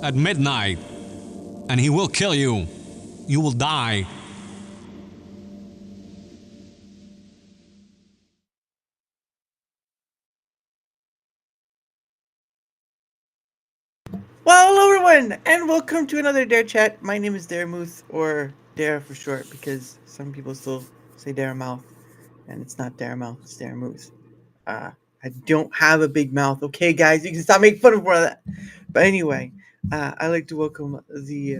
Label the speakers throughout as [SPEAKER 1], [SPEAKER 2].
[SPEAKER 1] at midnight, and he will kill you. You will die.
[SPEAKER 2] Well, hello everyone, and welcome to another Darachat. My name is Daramouthe, or Dara for short, because some people still say Daramouth, and it's not Daramouth, it's Daramouthe. Uh, I don't have a big mouth, okay, guys? You can stop making fun of me for that. But anyway, I'd like to welcome the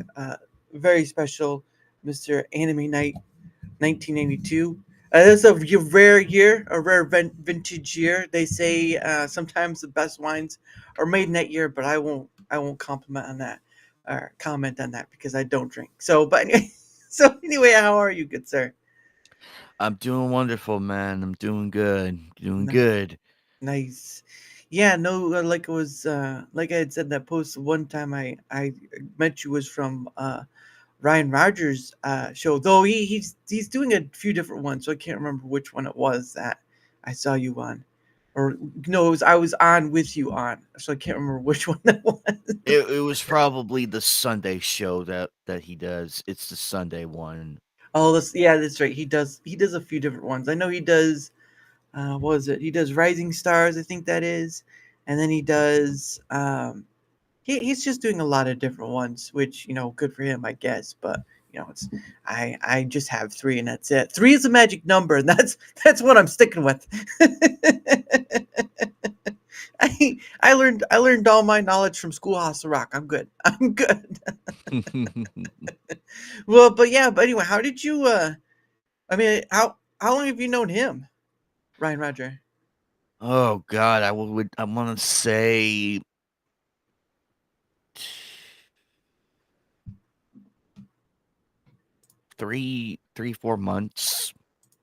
[SPEAKER 2] very special Mr. Anime Night 1992. This is a rare year, a rare vintage year. They say sometimes the best wines are made in that year, but I won't compliment on that or comment on that because I don't drink. So, but anyway, so anyway, how are you, good sir?
[SPEAKER 3] I'm doing wonderful, man. I'm doing good. Doing
[SPEAKER 2] N-
[SPEAKER 3] good.
[SPEAKER 2] Nice. Yeah, no, like it was like I had said in that post one time I met you was from Ryan Rogers' show. Though he's doing a few different ones, so I can't remember which one it was that I saw you on. Or no, it was I was on with you on, so I can't remember which one that was.
[SPEAKER 3] It was probably the Sunday show that he does. It's the Sunday one.
[SPEAKER 2] Oh, yeah, that's right. He does a few different ones. I know he does. What was it? He does Rising Stars, I think that is, and then he does. He's just doing a lot of different ones, which good for him, I guess. But it's I just have three, and that's it. Three is a magic number, and that's what I'm sticking with. I learned all my knowledge from Schoolhouse Rock. I'm good. I'm good. Well, but yeah, but anyway, how did you? I mean, how long have you known him, Ryan Roger?
[SPEAKER 3] Oh God, I want to say 4 months,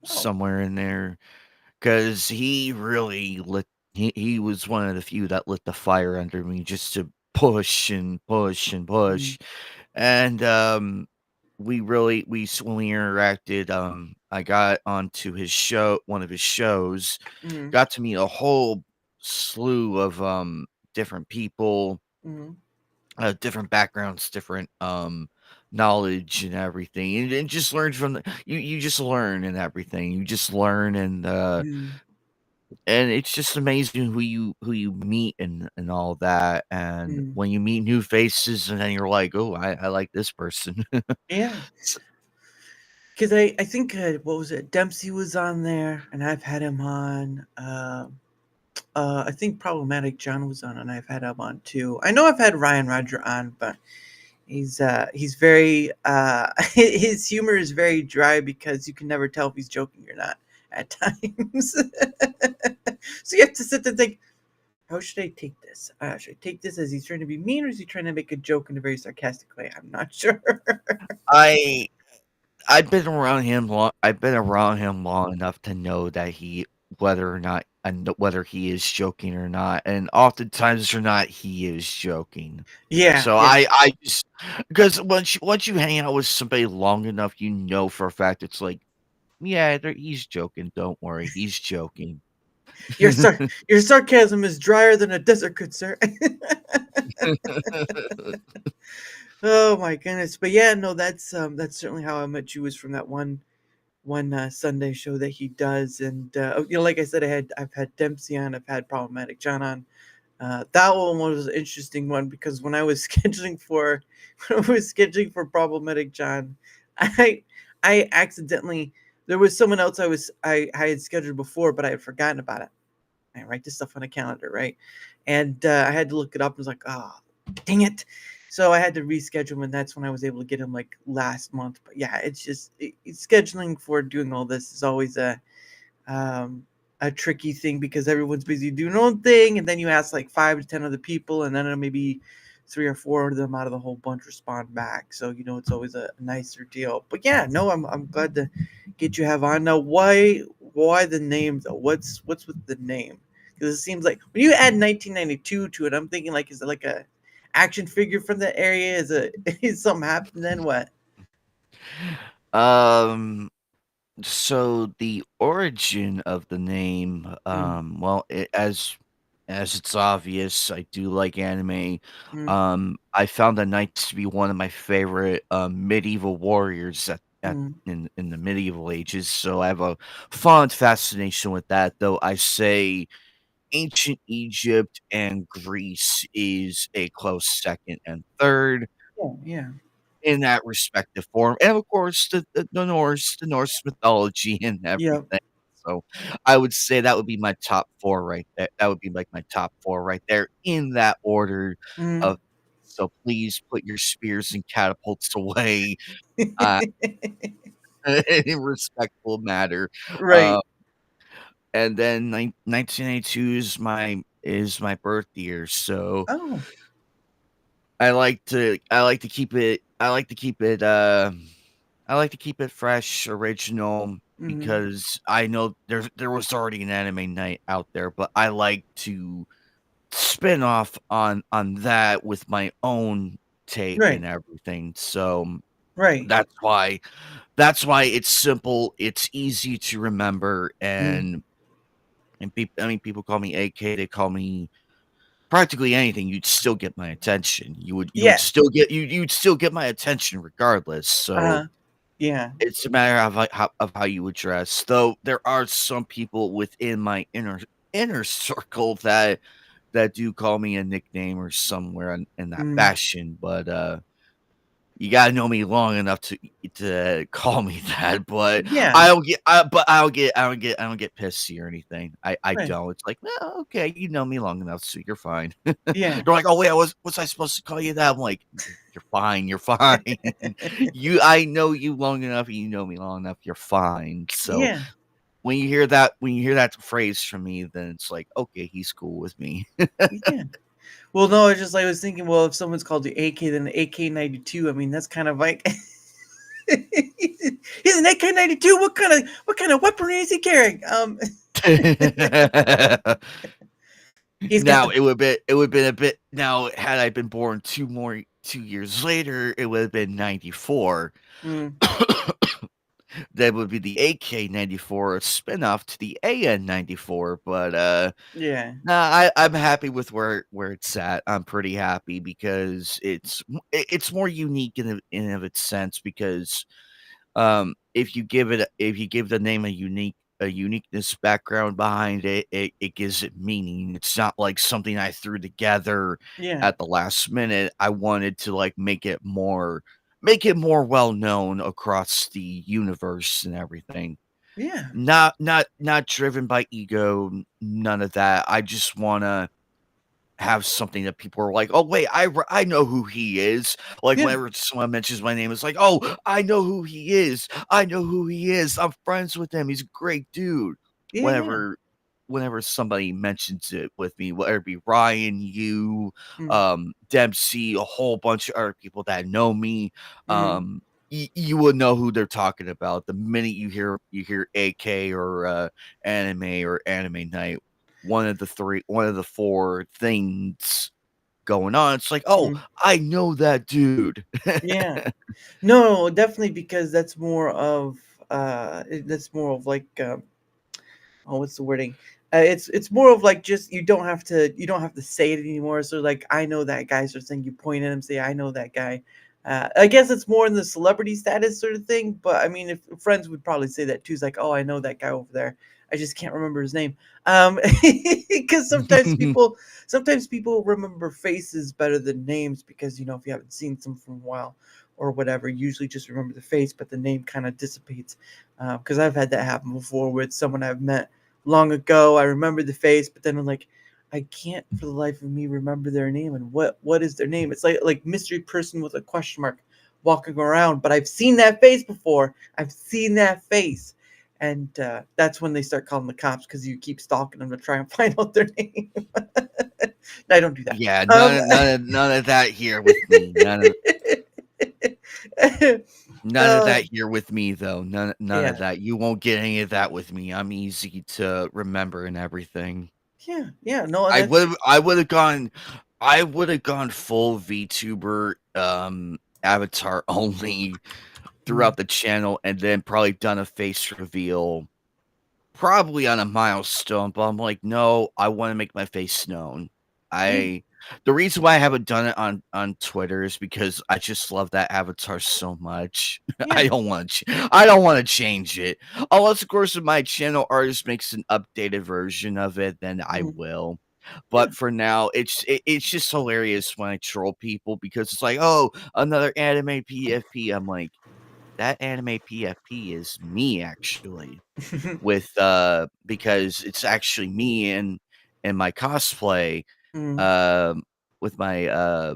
[SPEAKER 2] Oh,
[SPEAKER 3] somewhere in there, because he really lit. He was one of the few that lit the fire under me just to push and push and
[SPEAKER 2] mm,
[SPEAKER 3] push. And when we interacted, I got onto his show, one of his shows,
[SPEAKER 2] mm,
[SPEAKER 3] got to meet a whole slew of different people,
[SPEAKER 2] mm,
[SPEAKER 3] different backgrounds, different knowledge and everything, and just learn from you just learn and everything. You just learn,
[SPEAKER 2] mm,
[SPEAKER 3] and it's just amazing who you meet and all that. And
[SPEAKER 2] mm.
[SPEAKER 3] when you meet new faces, and then you're like, oh, I like this person.
[SPEAKER 2] Yeah.
[SPEAKER 3] S-
[SPEAKER 2] Because I think what was it? Dempsey was on there, and I've had him on. I think Problematic John was on, and I've had him on too. I know I've had Ryan Roger on, but he's very his humor is very dry because you can never tell if he's joking or not at times. So you have to sit there and think, how should I take this? Should I take this as he's trying to be mean, or is he trying to make a joke in a very sarcastic way? I'm not sure.
[SPEAKER 3] I I've been around him long enough to know that whether or not whether he is joking or not, and oftentimes or not, he is joking.
[SPEAKER 2] Yeah,
[SPEAKER 3] So
[SPEAKER 2] yeah.
[SPEAKER 3] I just because once you hang out with somebody long enough, you know for a fact it's like, yeah, he's joking. Don't worry, he's joking.
[SPEAKER 2] Your sarcasm is drier than a desert, good sir. Oh my goodness. But yeah, no, that's certainly how I met you was from that one Sunday show that he does. And like I said, I've had Dempsey on, I've had Problematic John on. That one was an interesting one because when I was scheduling for when I was scheduling for Problematic John, I I accidentally there was someone else I had scheduled before, but I had forgotten about it. I write this stuff on a calendar, right? And I had to look it up. And was like, oh, dang it! So I had to reschedule him, and that's when I was able to get him like last month. But yeah, it's just scheduling for doing all this is always um, a tricky thing because everyone's busy doing their own thing, and then you ask like 5 to 10 other people, and then maybe three or four of them out of the whole bunch respond back. So it's always a nicer deal. But yeah, no, I'm glad to get you have on now. Why the name though? What's with the name? Because it seems like when you add 1992 to it, I'm thinking like, is it like a action figure from that area? Is it is something happened? Then what?
[SPEAKER 3] um, so the origin of the name,
[SPEAKER 2] Mm,
[SPEAKER 3] well, as as it's obvious, I do like anime.
[SPEAKER 2] Mm,
[SPEAKER 3] I found the knights to be one of my favorite medieval warriors
[SPEAKER 2] mm,
[SPEAKER 3] in the medieval ages, so I have a fond fascination with that. Though I say ancient Egypt and Greece is a close second and third
[SPEAKER 2] yeah, yeah.
[SPEAKER 3] in that respective form, and of course the Norse mythology and
[SPEAKER 2] Yep.
[SPEAKER 3] everything. So I would say that would be my top 4 right there. That would be like my top 4 right there in that order
[SPEAKER 2] Mm.
[SPEAKER 3] of, so please put your spears and catapults away, uh, in respectful manner.
[SPEAKER 2] Right.
[SPEAKER 3] And then 1992 is my birth year, so
[SPEAKER 2] Oh.
[SPEAKER 3] I like to keep it fresh, original,
[SPEAKER 2] Mm,
[SPEAKER 3] because I know there was already an anime night out there, but I like to spin off on that with my own take
[SPEAKER 2] right.
[SPEAKER 3] and everything. So
[SPEAKER 2] Right.
[SPEAKER 3] that's why it's simple, it's easy to remember,
[SPEAKER 2] Mm,
[SPEAKER 3] and people call me AK, they call me practically anything, you'd still get my attention.
[SPEAKER 2] yeah.
[SPEAKER 3] You'd still get my attention regardless. So
[SPEAKER 2] Uh-huh. Yeah.
[SPEAKER 3] it's a matter of how you address. Though there are some people within my inner circle that do call me a nickname or somewhere in that
[SPEAKER 2] Mm,
[SPEAKER 3] fashion, but you gotta know me long enough to call me that, but
[SPEAKER 2] yeah.
[SPEAKER 3] I don't get pissy or anything. I
[SPEAKER 2] Right.
[SPEAKER 3] don't. It's like, "Well, okay, you know me long enough, so you're fine."
[SPEAKER 2] Yeah.
[SPEAKER 3] They're like, "Oh, wait, was I supposed to call you that?" I'm like, "You're fine, you're fine. I know you long enough, and you know me long enough, you're fine." So,
[SPEAKER 2] Yeah.
[SPEAKER 3] when you hear that phrase from me, then it's like, "Okay, he's cool with me."
[SPEAKER 2] Yeah. Well, no, it's just like I was thinking, well, if someone's called you AK, then AK-92, I mean, that's kind of like he's an AK-92. What kind of weaponry is he carrying? He's got
[SPEAKER 3] Now
[SPEAKER 2] the
[SPEAKER 3] it would been a bit now had I been born 2 years later, it would have been 94.
[SPEAKER 2] mm,
[SPEAKER 3] That would be the AK-94, a spinoff to the AN-94, but,
[SPEAKER 2] yeah.
[SPEAKER 3] nah, I'm happy with where it's at. I'm pretty happy because it's more unique in of its sense because if you give the name a uniqueness background behind it, it gives it meaning. It's not like something I threw together
[SPEAKER 2] Yeah.
[SPEAKER 3] at the last minute. I wanted to like make it more well known across the universe and everything.
[SPEAKER 2] Yeah.
[SPEAKER 3] Not driven by ego, none of that. I just wanna have something that people are like, "Oh, wait, I know who he is." Like,
[SPEAKER 2] Yeah.
[SPEAKER 3] whenever someone mentions my name, it's like, "Oh, I know who he is. I know who he is. I'm friends with him. He's a great dude."
[SPEAKER 2] Yeah. Yeah.
[SPEAKER 3] Whenever somebody mentions it with me, whether it be Ryan, you,
[SPEAKER 2] Mm,
[SPEAKER 3] Dempsey, a whole bunch of other people that know me,
[SPEAKER 2] mm,
[SPEAKER 3] you would know who they're talking about the minute you hear AK or, anime or anime night. One of the 4 things going on. It's like, "Oh,
[SPEAKER 2] mm,
[SPEAKER 3] I know that dude."
[SPEAKER 2] yeah. No, definitely because that's more of like oh, what's the wording? It's more of like just you don't have to say it anymore. So like I know that guy sort of thing. You point at him, say I know that guy. I guess it's more in the celebrity status sort of thing. But I mean, if friends would probably say that too. It's like, oh, I know that guy over there. I just can't remember his name. Because sometimes people remember faces better than names because if you haven't seen them for a while or whatever, usually just remember the face, but the name kind of dissipates. Because I've had that happen before with someone I've met long ago. I remember the face, but then I'm like, I can't for the life of me remember their name. And what is their name? It's like mystery person with a question mark walking around. But I've seen that face before. I've seen that face. And that's when they start calling the cops because you keep stalking them to try and find out their name. I don't do that.
[SPEAKER 3] Yeah,
[SPEAKER 2] Um,
[SPEAKER 3] none of that here with me. None of
[SPEAKER 2] uh,
[SPEAKER 3] that here with me, though. None of
[SPEAKER 2] yeah,
[SPEAKER 3] that. You won't get any of that with me. I'm easy to remember and everything.
[SPEAKER 2] yeah, yeah. No, and that's
[SPEAKER 3] I would have gone full VTuber, avatar only
[SPEAKER 2] mm,
[SPEAKER 3] throughout the channel, and then probably done a face reveal probably on a milestone, but I'm like, no, I want to make my face known.
[SPEAKER 2] Yeah.
[SPEAKER 3] The reason why I haven't done it on Twitter is because I just love that avatar so much.
[SPEAKER 2] Yeah.
[SPEAKER 3] I don't want to change it. Unless of course if my channel artist makes an updated version of it, then I
[SPEAKER 2] Mhm.
[SPEAKER 3] will.
[SPEAKER 2] Yeah.
[SPEAKER 3] But for now, it's just hilarious when I troll people because it's like, oh, another anime PFP. I'm like, that anime PFP is me actually with because it's actually me and my cosplay
[SPEAKER 2] Mhm.
[SPEAKER 3] um with my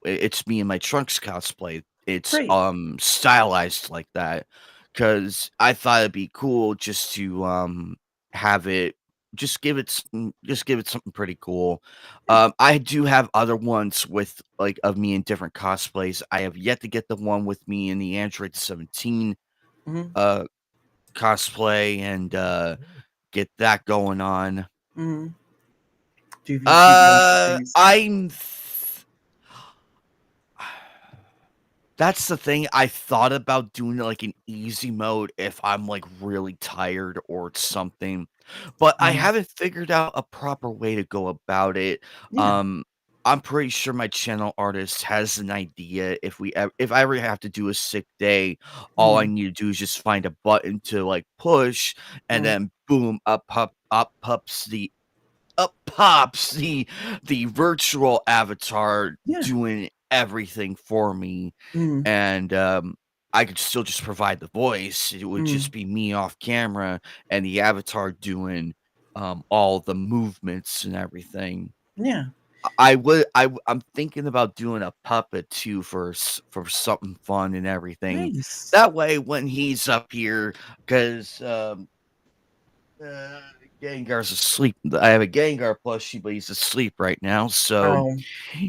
[SPEAKER 3] it's me and my Trunks cosplay. It's
[SPEAKER 2] Great.
[SPEAKER 3] stylized like that cuz I thought it'd be cool just to have it just give it something pretty cool.
[SPEAKER 2] Yeah.
[SPEAKER 3] I do have other ones with like of me in different cosplays. I have yet to get the one with me in the Android 17
[SPEAKER 2] Mhm.
[SPEAKER 3] uh cosplay and get that going on.
[SPEAKER 2] Mhm. Do you see that face?
[SPEAKER 3] I'm that's the thing. I thought about doing like an easy mode if I'm like really tired or something, but I
[SPEAKER 2] Mhm.
[SPEAKER 3] haven't figured out a proper way to go about it.
[SPEAKER 2] Yeah.
[SPEAKER 3] Um, I'm pretty sure my channel artist has an idea. If I ever have to do a sick day, all I
[SPEAKER 2] Mhm.
[SPEAKER 3] need to do is just find a button to like push, and
[SPEAKER 2] Mhm.
[SPEAKER 3] then boom, up pops the virtual avatar
[SPEAKER 2] Yeah.
[SPEAKER 3] doing everything for me,
[SPEAKER 2] Mhm.
[SPEAKER 3] and I could still just provide the voice. It would just
[SPEAKER 2] Mhm.
[SPEAKER 3] be me off camera and the avatar doing all the movements and everything.
[SPEAKER 2] Yeah.
[SPEAKER 3] I'm thinking about doing a puppet too for something fun and everything.
[SPEAKER 2] Nice.
[SPEAKER 3] That way, when he's up here, because uh, Gengar's asleep. I have a Gengar plushie, but he's asleep right now, so
[SPEAKER 2] Oh.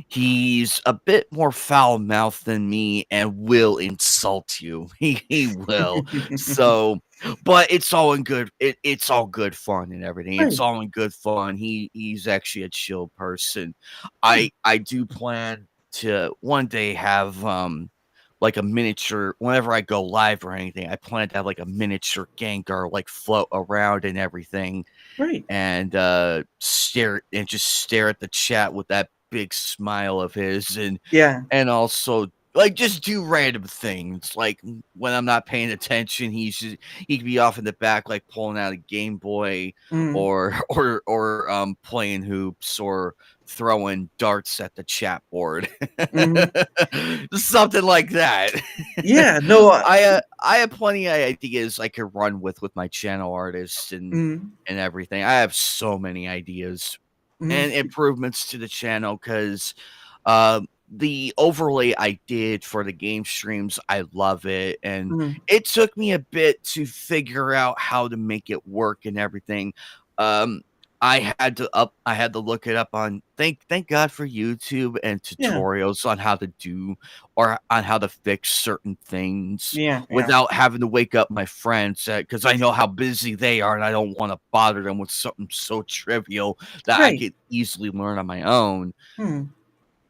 [SPEAKER 3] he's a bit more foul-mouthed than me and will insult you. He will. So, but it's all in good it's all good fun and everything. It's
[SPEAKER 2] Right.
[SPEAKER 3] all in good fun. He's actually a chill person.
[SPEAKER 2] Yeah.
[SPEAKER 3] I do plan to one day have, like a miniature whenever I go live or anything, I plan to have, like, a miniature Gengar, like, float around and everything
[SPEAKER 2] Right.
[SPEAKER 3] and, just stare at the chat with that big smile of his
[SPEAKER 2] Yeah.
[SPEAKER 3] and also, like, just do random things, like, when I'm not paying attention, he could be off in the back, like, pulling out a Game Boy
[SPEAKER 2] Mhm.
[SPEAKER 3] or playing hoops or throwing darts at the chat board.
[SPEAKER 2] Mhm.
[SPEAKER 3] Something like that.
[SPEAKER 2] Yeah. No.
[SPEAKER 3] I have plenty of ideas I could run with my channel artists
[SPEAKER 2] Mhm.
[SPEAKER 3] and everything. I have so many ideas and
[SPEAKER 2] Mhm.
[SPEAKER 3] improvements to the channel because the overlay I did for the game streams, I love it, and
[SPEAKER 2] Mhm.
[SPEAKER 3] it took me a bit to figure out how to make it work and everything. Um, I had to look it up on thank God for YouTube and
[SPEAKER 2] Yeah.
[SPEAKER 3] tutorials on how to do or on how to fix certain things
[SPEAKER 2] Yeah. Yeah.
[SPEAKER 3] without having to wake up my friends because I know how busy they are and I don't want to bother them with something so trivial that I
[SPEAKER 2] Right.
[SPEAKER 3] could easily learn on my own.
[SPEAKER 2] Mhm.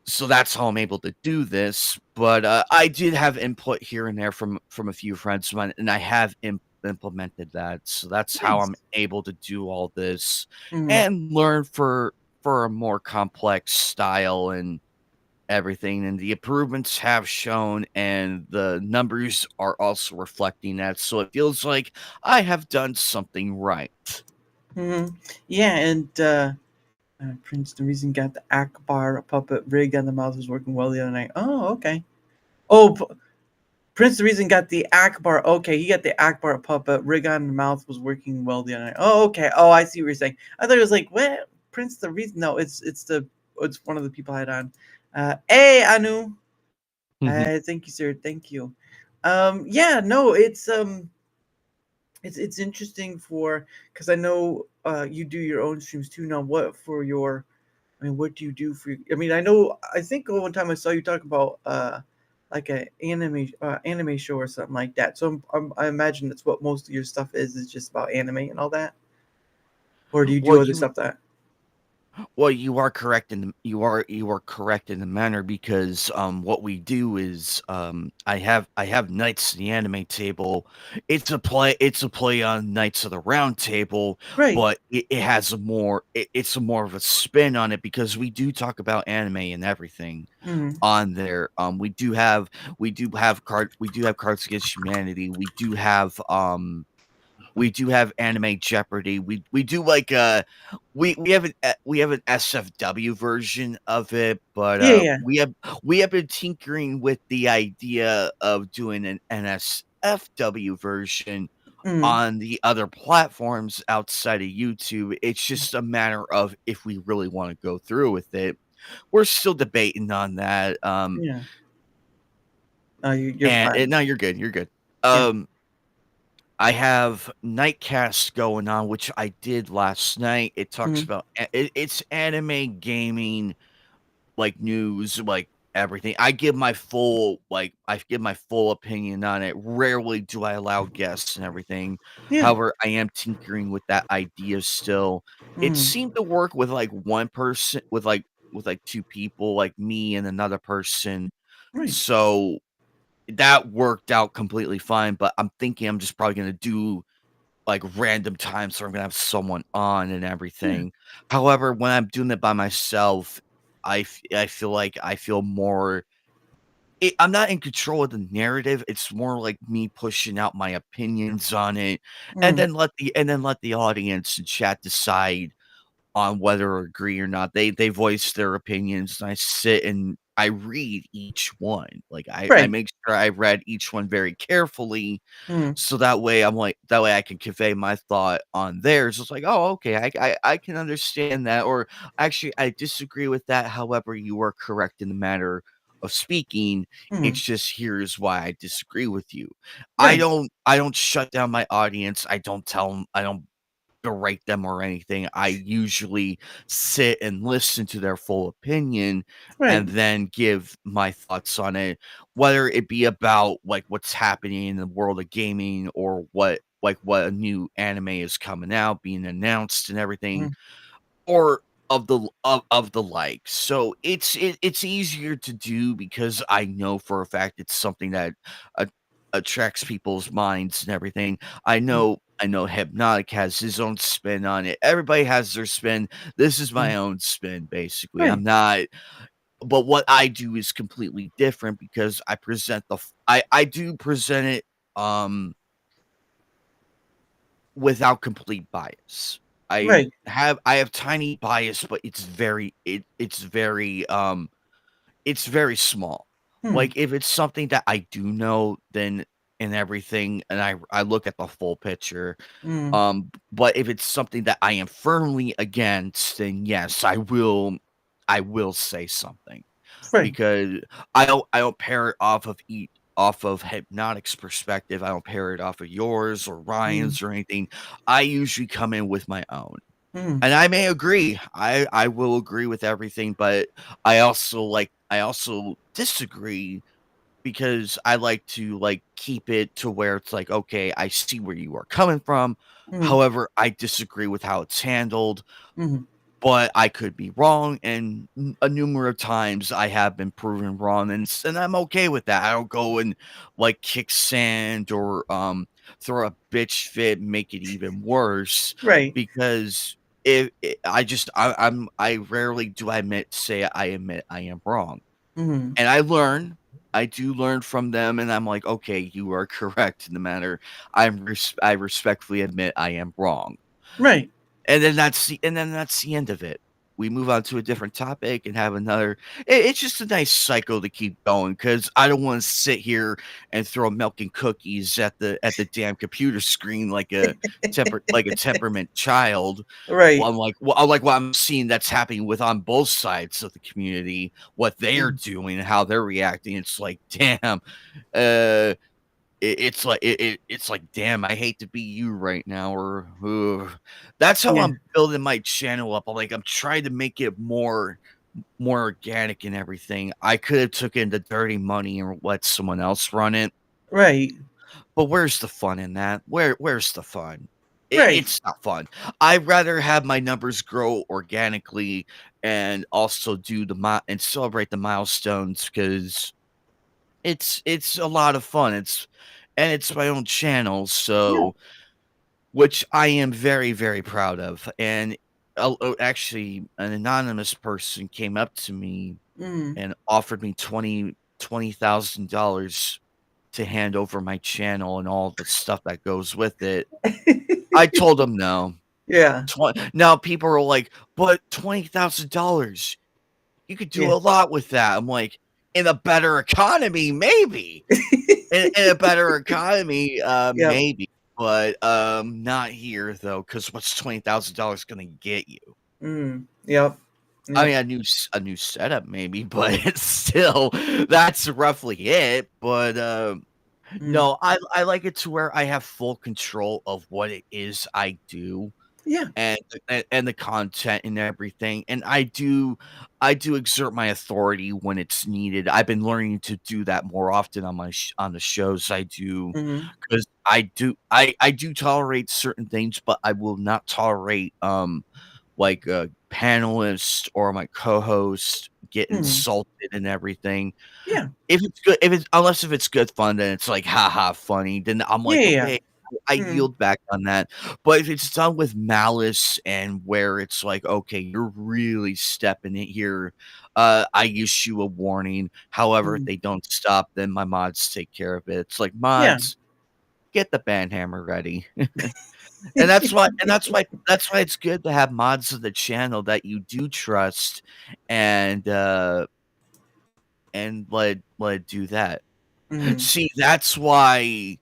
[SPEAKER 3] So that's how I'm able to do this. But I did have input here and there from a few friends of mine, and I have implemented that. So that's how
[SPEAKER 2] Nice.
[SPEAKER 3] I'm able to do all this
[SPEAKER 2] Mhm.
[SPEAKER 3] and learn for a more complex style and everything. And the improvements have shown, and the numbers are also reflecting that. So it feels like I have done something right.
[SPEAKER 2] Mhm. Yeah. And Prince, the reason got the Akbar puppet rigged on the mouth was working well the other night. Oh, okay. Oh, Prince, the reason got the Akbar. Okay, he got the Akbar puppet rig on the mouth was working well the other night. Oh, okay. Oh, I see what you're saying. I thought it was like what Prince, the reason. No, it's one of the people I had on. Hey, Anu. Thank you, sir. Thank you. Yeah, no, it's interesting for because I know you do your own streams too. Now, what for your I mean, what do you do for? I mean, I think one time I saw you talk about like a anime show or something like that. So I imagine that's what most of your stuff is just about anime and all that. Or do you
[SPEAKER 3] Well,
[SPEAKER 2] do other
[SPEAKER 3] you
[SPEAKER 2] stuff that?
[SPEAKER 3] Well, you are correct in you are correct in the manner because what we do is I have Knights of the Anime Table. It's a play on Knights of the Round Table,
[SPEAKER 2] Right.
[SPEAKER 3] but it has a more it's a more of a spin on it because we do talk about anime and everything
[SPEAKER 2] Mm.
[SPEAKER 3] on there. We do have Cards Against Humanity. We do have Anime Jeopardy. We do like we have an SFW version of it, but
[SPEAKER 2] Yeah, yeah.
[SPEAKER 3] we have been tinkering with the idea of doing an NSFW version
[SPEAKER 2] Mm.
[SPEAKER 3] on the other platforms outside of YouTube. It's just a matter of if we really want to go through with it. We're still debating on that.
[SPEAKER 2] Yeah. Oh, you're
[SPEAKER 3] And
[SPEAKER 2] fine.
[SPEAKER 3] no, you're good. You're good.
[SPEAKER 2] Yeah.
[SPEAKER 3] Um, I have Nightcast going on, which I did last night. It talks
[SPEAKER 2] Mm.
[SPEAKER 3] about it's anime, gaming, like news, like everything. I give my full opinion on it. Rarely do I allow guests and everything.
[SPEAKER 2] Yeah.
[SPEAKER 3] However, I am tinkering with that idea still. It
[SPEAKER 2] Mm.
[SPEAKER 3] seemed to work with like one person, with like two people, like me and another person.
[SPEAKER 2] Right.
[SPEAKER 3] So that worked out completely fine. But I'm thinking I'm just probably gonna do like random times where I'm gonna have someone on and
[SPEAKER 2] Yeah.
[SPEAKER 3] everything. However, when I'm doing it by myself, I feel like I feel more I'm not in control of the narrative. It's more like me pushing out my opinions on it, and
[SPEAKER 2] Mm.
[SPEAKER 3] then let the audience and chat decide on whether to agree or not. They voice their opinions, and I sit and I read each one. Like I
[SPEAKER 2] Right.
[SPEAKER 3] make sure I read each one very carefully
[SPEAKER 2] Mm.
[SPEAKER 3] so that way I can convey my thought on theirs. It's like, "Oh, okay, I can understand that," or, "Actually, I disagree with that, however, you are correct in the matter of speaking. It's
[SPEAKER 2] Mm.
[SPEAKER 3] just here's why I disagree with you." I
[SPEAKER 2] Right.
[SPEAKER 3] don't I don't shut down my audience. I don't berate them or anything. I usually sit and listen to their full opinion
[SPEAKER 2] Right.
[SPEAKER 3] and then give my thoughts on it, whether it be about like what's happening in the world of gaming or what a new anime is coming out, being announced and everything,
[SPEAKER 2] Mm.
[SPEAKER 3] or of the like. So it's easier to do because I know for a fact it's something that a attracts people's minds and everything.
[SPEAKER 2] Mm.
[SPEAKER 3] I know Hypnotic has his own spin on it. Everybody has their spin. This is
[SPEAKER 2] Mm.
[SPEAKER 3] my own spin, basically.
[SPEAKER 2] Right.
[SPEAKER 3] I'm not but what I do is completely different because I do present it, um without complete bias.
[SPEAKER 2] Right.
[SPEAKER 3] I have tiny bias, but it's very small.
[SPEAKER 2] Mm.
[SPEAKER 3] Like, if it's something that I do know, then and everything, and I look at the full picture,
[SPEAKER 2] Mm.
[SPEAKER 3] but if it's something that I am firmly against, then yes, I will say something
[SPEAKER 2] Right.
[SPEAKER 3] because I don't pair it off of Hypnotic's perspective. I don't pair it off of yours or
[SPEAKER 2] Mm.
[SPEAKER 3] Ryan's or anything. I usually come in with my own.
[SPEAKER 2] Mm.
[SPEAKER 3] And I may agree. I will agree with everything, but I also disagree because I like to like keep it to where it's like, okay, I see where you are coming from.
[SPEAKER 2] Mm.
[SPEAKER 3] However, I disagree with how it's handled,
[SPEAKER 2] Mm.
[SPEAKER 3] but I could be wrong, and a numerous times I have been proven wrong, and I'm okay with that. I don't go and like kick sand or throw a bitch fit, make it even worse,
[SPEAKER 2] Right.
[SPEAKER 3] because if I just I rarely do I admit I am wrong,
[SPEAKER 2] Mm.
[SPEAKER 3] and I do learn from them, and I'm like, okay, you are correct in the matter. I respectfully admit I am wrong.
[SPEAKER 2] Right.
[SPEAKER 3] And then that's the end of it. We move on to a different topic and have another it's just a nice cycle to keep going because I don't wanna sit here and throw milk and cookies at the damn computer screen like a temperament child.
[SPEAKER 2] Right.
[SPEAKER 3] Well, what I'm seeing that's happening with on both sides of the community, what they are
[SPEAKER 2] Mm.
[SPEAKER 3] doing and how they're reacting. It's like, damn, uh it's like, "Damn, I hate to be you right now," or, "Ugh." That's how
[SPEAKER 2] Yeah.
[SPEAKER 3] I'm building my channel up. I'm trying to make it more organic and everything. I could have took in the dirty money and let someone else run it,
[SPEAKER 2] Right.
[SPEAKER 3] but where's the fun in that? Where's the fun?
[SPEAKER 2] Right.
[SPEAKER 3] It's not fun. I'd rather have my numbers grow organically and also do and celebrate the milestones because it's a lot of fun. It's my own channel,
[SPEAKER 2] Yeah.
[SPEAKER 3] so which I am very, very proud of. And actually, an anonymous person came up to me
[SPEAKER 2] Mm.
[SPEAKER 3] and offered me $20,000 to hand over my channel and all the stuff that goes with it. I told him no.
[SPEAKER 2] Yeah.
[SPEAKER 3] Now people are like, but $20,000, you could do
[SPEAKER 2] Yeah.
[SPEAKER 3] a lot with that. I'm like, in a better economy, maybe. In a better economy,
[SPEAKER 2] Yep.
[SPEAKER 3] maybe, but not here though. Because what's $20,000 gonna get you?
[SPEAKER 2] Mm. Yep.
[SPEAKER 3] I
[SPEAKER 2] Yep.
[SPEAKER 3] mean, a new setup maybe, but it's still that's roughly it. But
[SPEAKER 2] Mm.
[SPEAKER 3] no, I like it to where I have full control of what it is I do
[SPEAKER 2] Yeah.
[SPEAKER 3] and and the content and everything. And I do exert my authority when it's needed. I've been learning to do that more often on on the shows I do
[SPEAKER 2] Mm-hmm.
[SPEAKER 3] because I do tolerate certain things, but I will not tolerate like a panelist or my co-host get
[SPEAKER 2] Mm.
[SPEAKER 3] insulted and everything.
[SPEAKER 2] Yeah.
[SPEAKER 3] If it's good, if it's good fun, then it's like, haha, funny. Then I'm
[SPEAKER 2] Yeah.
[SPEAKER 3] like,
[SPEAKER 2] Yeah.
[SPEAKER 3] okay, I
[SPEAKER 2] Mm.
[SPEAKER 3] yield back on that. But if it's done with malice and where it's like, okay, you're really stepping it here, I issue a warning. However, if
[SPEAKER 2] Mm.
[SPEAKER 3] they don't stop, then my mods take care of it. It's like
[SPEAKER 2] Yeah.
[SPEAKER 3] mods, get the banhammer ready. And that's why it's good to have mods of the channel that you do trust and let it do that.
[SPEAKER 2] Mm.
[SPEAKER 3] See, that's why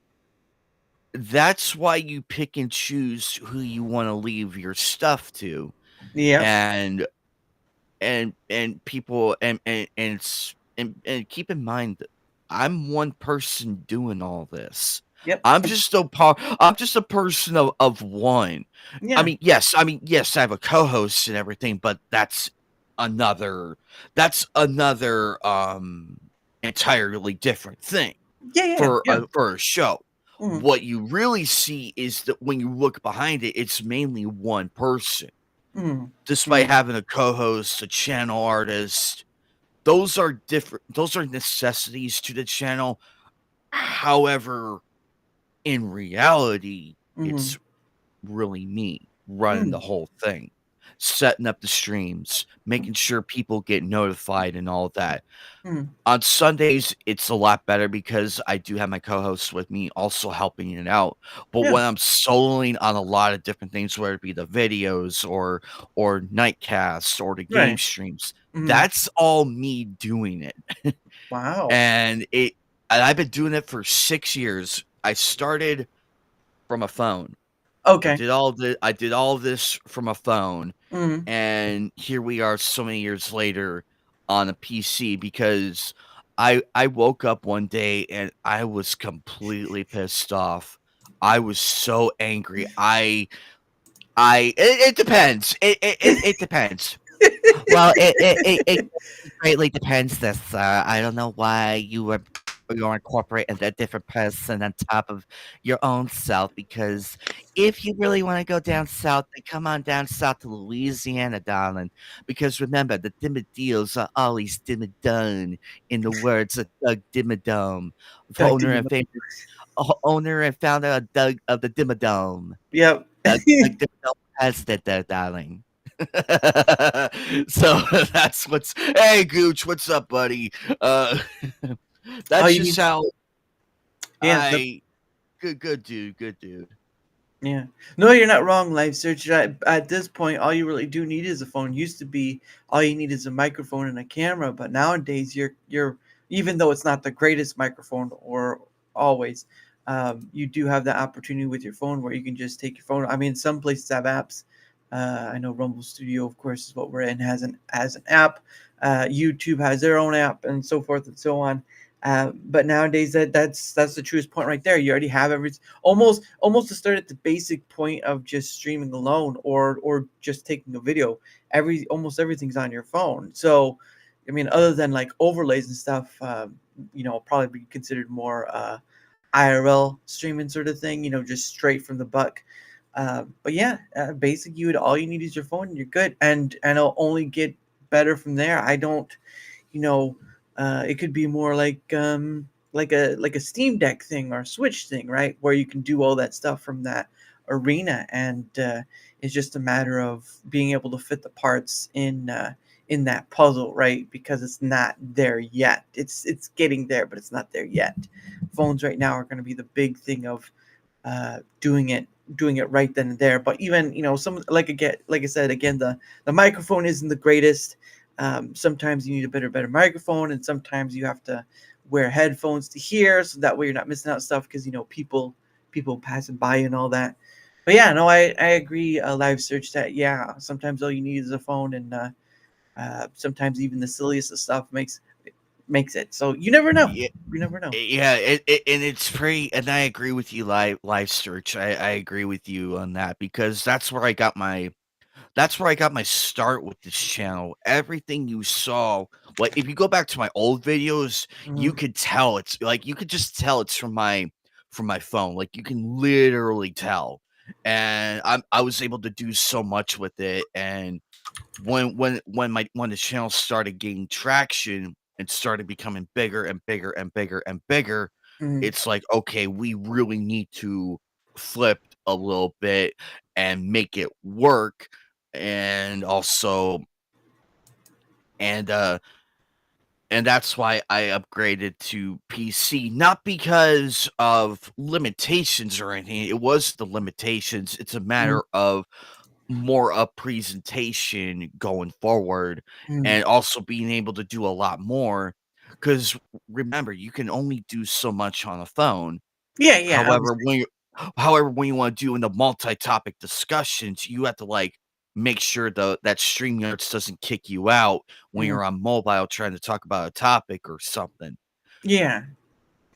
[SPEAKER 3] you pick and choose who you wanna leave your stuff to,
[SPEAKER 2] Yep.
[SPEAKER 3] and people and keep in mind that I'm one person doing all this.
[SPEAKER 2] Yep.
[SPEAKER 3] I'm just a person of one.
[SPEAKER 2] Yeah.
[SPEAKER 3] I mean, yes, I have a co-host and everything, but another another, entirely different thing
[SPEAKER 2] Yeah. Yeah. Yeah.
[SPEAKER 3] for a show.
[SPEAKER 2] Mm.
[SPEAKER 3] What you really see is that when you look behind it, it's mainly one person.
[SPEAKER 2] Mm.
[SPEAKER 3] Despite
[SPEAKER 2] Mm.
[SPEAKER 3] having a co-host, a channel artist, those are different. Those are necessities to the channel. However, in reality,
[SPEAKER 2] Mm.
[SPEAKER 3] it's really me running the
[SPEAKER 2] Mm.
[SPEAKER 3] whole thing, setting up the streams, making sure people get notified and all that.
[SPEAKER 2] Mm.
[SPEAKER 3] On Sundays, it's a lot better because I do have my co-hosts with me also helping it out. But
[SPEAKER 2] Yeah.
[SPEAKER 3] when I'm soloing on a lot of different things, whether it be the videos or nightcasts or the game
[SPEAKER 2] Right.
[SPEAKER 3] streams,
[SPEAKER 2] Mm.
[SPEAKER 3] that's all me doing it.
[SPEAKER 2] Wow.
[SPEAKER 3] And I've been doing it for 6 years. I started from a phone.
[SPEAKER 2] Okay.
[SPEAKER 3] I did all of this from a phone,
[SPEAKER 2] Mm.
[SPEAKER 3] and here we are so many years later on a PC because I woke up one day and I was completely pissed off. I was so angry. It depends. It depends. Well, it greatly depends. This I don't know why you're incorporating a different person on top of your own self. Because if you really want to go down south, then come on down south to Louisiana, darling. Because remember, the Dimmadills are always Dimmadone, in the words of Doug Dimmadome,
[SPEAKER 2] Dr.
[SPEAKER 3] owner and founder of the Dimmadome.
[SPEAKER 2] Yep.
[SPEAKER 3] Doug Dimmadome president, there, darling. So that's what's hey Gooch, what's up, buddy?
[SPEAKER 2] All
[SPEAKER 3] That's
[SPEAKER 2] you
[SPEAKER 3] just
[SPEAKER 2] need.
[SPEAKER 3] how
[SPEAKER 2] Yeah.
[SPEAKER 3] I good dude, good dude.
[SPEAKER 2] Yeah. No, you're not wrong, Life Searcher. At this point, all you really do need is a phone. Used to be all you need is a microphone and a camera, but nowadays you're even though it's not the greatest microphone or always, you do have the opportunity with your phone where you can just take your phone. I mean, some places have apps. I know Rumble Studio, of course, is what we're in, has an app. YouTube has their own app, and so forth and so on. But nowadays, that's the truest point right there. You already have everything almost to start at the basic point of just streaming alone or just taking a video. Almost everything's on your phone. So I mean, other than like overlays and stuff, probably be considered more IRL streaming sort of thing, just straight from the buck. But yeah, basically, all you need is your phone, and you're good, and it'll only get better from there. I don't, you know, it could be more like a Steam Deck thing or a Switch thing, right? Where you can do all that stuff from that arena, and it's just a matter of being able to fit the parts in that puzzle, right? Because it's not there yet. It's getting there, but it's not there yet. Phones right now are going to be the big thing of doing it right then and there. But even some like I said again, the microphone isn't the greatest. Sometimes you need a better microphone, and sometimes you have to wear headphones to hear, so that way you're not missing out stuff because people passing by and all that. But yeah, no, I agree. Live search that sometimes all you need is a phone, and sometimes even the silliest of stuff makes it. So you never know.
[SPEAKER 3] Yeah,
[SPEAKER 2] You never know.
[SPEAKER 3] yeah, and it's pretty. And I agree with you, live search. I agree with you on that because that's where I got my start with this channel. Everything you saw, like if you go back to my old videos, you
[SPEAKER 2] Mhm,
[SPEAKER 3] could tell it's like you could just tell it's from my phone. Like you can literally tell. And I was able to do so much with it. And when the channel started gaining traction and started becoming bigger and bigger and bigger and bigger,
[SPEAKER 2] mhm,
[SPEAKER 3] it's like, okay, we really need to flip a little bit and make it work. And also and uh and that's why I upgraded to PC, not because of limitations or anything. It was the limitations. It's a
[SPEAKER 2] mhm,
[SPEAKER 3] matter of more a presentation going forward
[SPEAKER 2] mhm.
[SPEAKER 3] and also being able to do a lot more. Because remember, you can only do so much on a phone.
[SPEAKER 2] Yeah, yeah,
[SPEAKER 3] However,
[SPEAKER 2] obviously.
[SPEAKER 3] when you want to do in the multi-topic discussions, you have to like make sure that StreamYards doesn't kick you out when
[SPEAKER 2] Mhm.
[SPEAKER 3] you're on mobile trying to talk about a topic or something.
[SPEAKER 2] Yeah.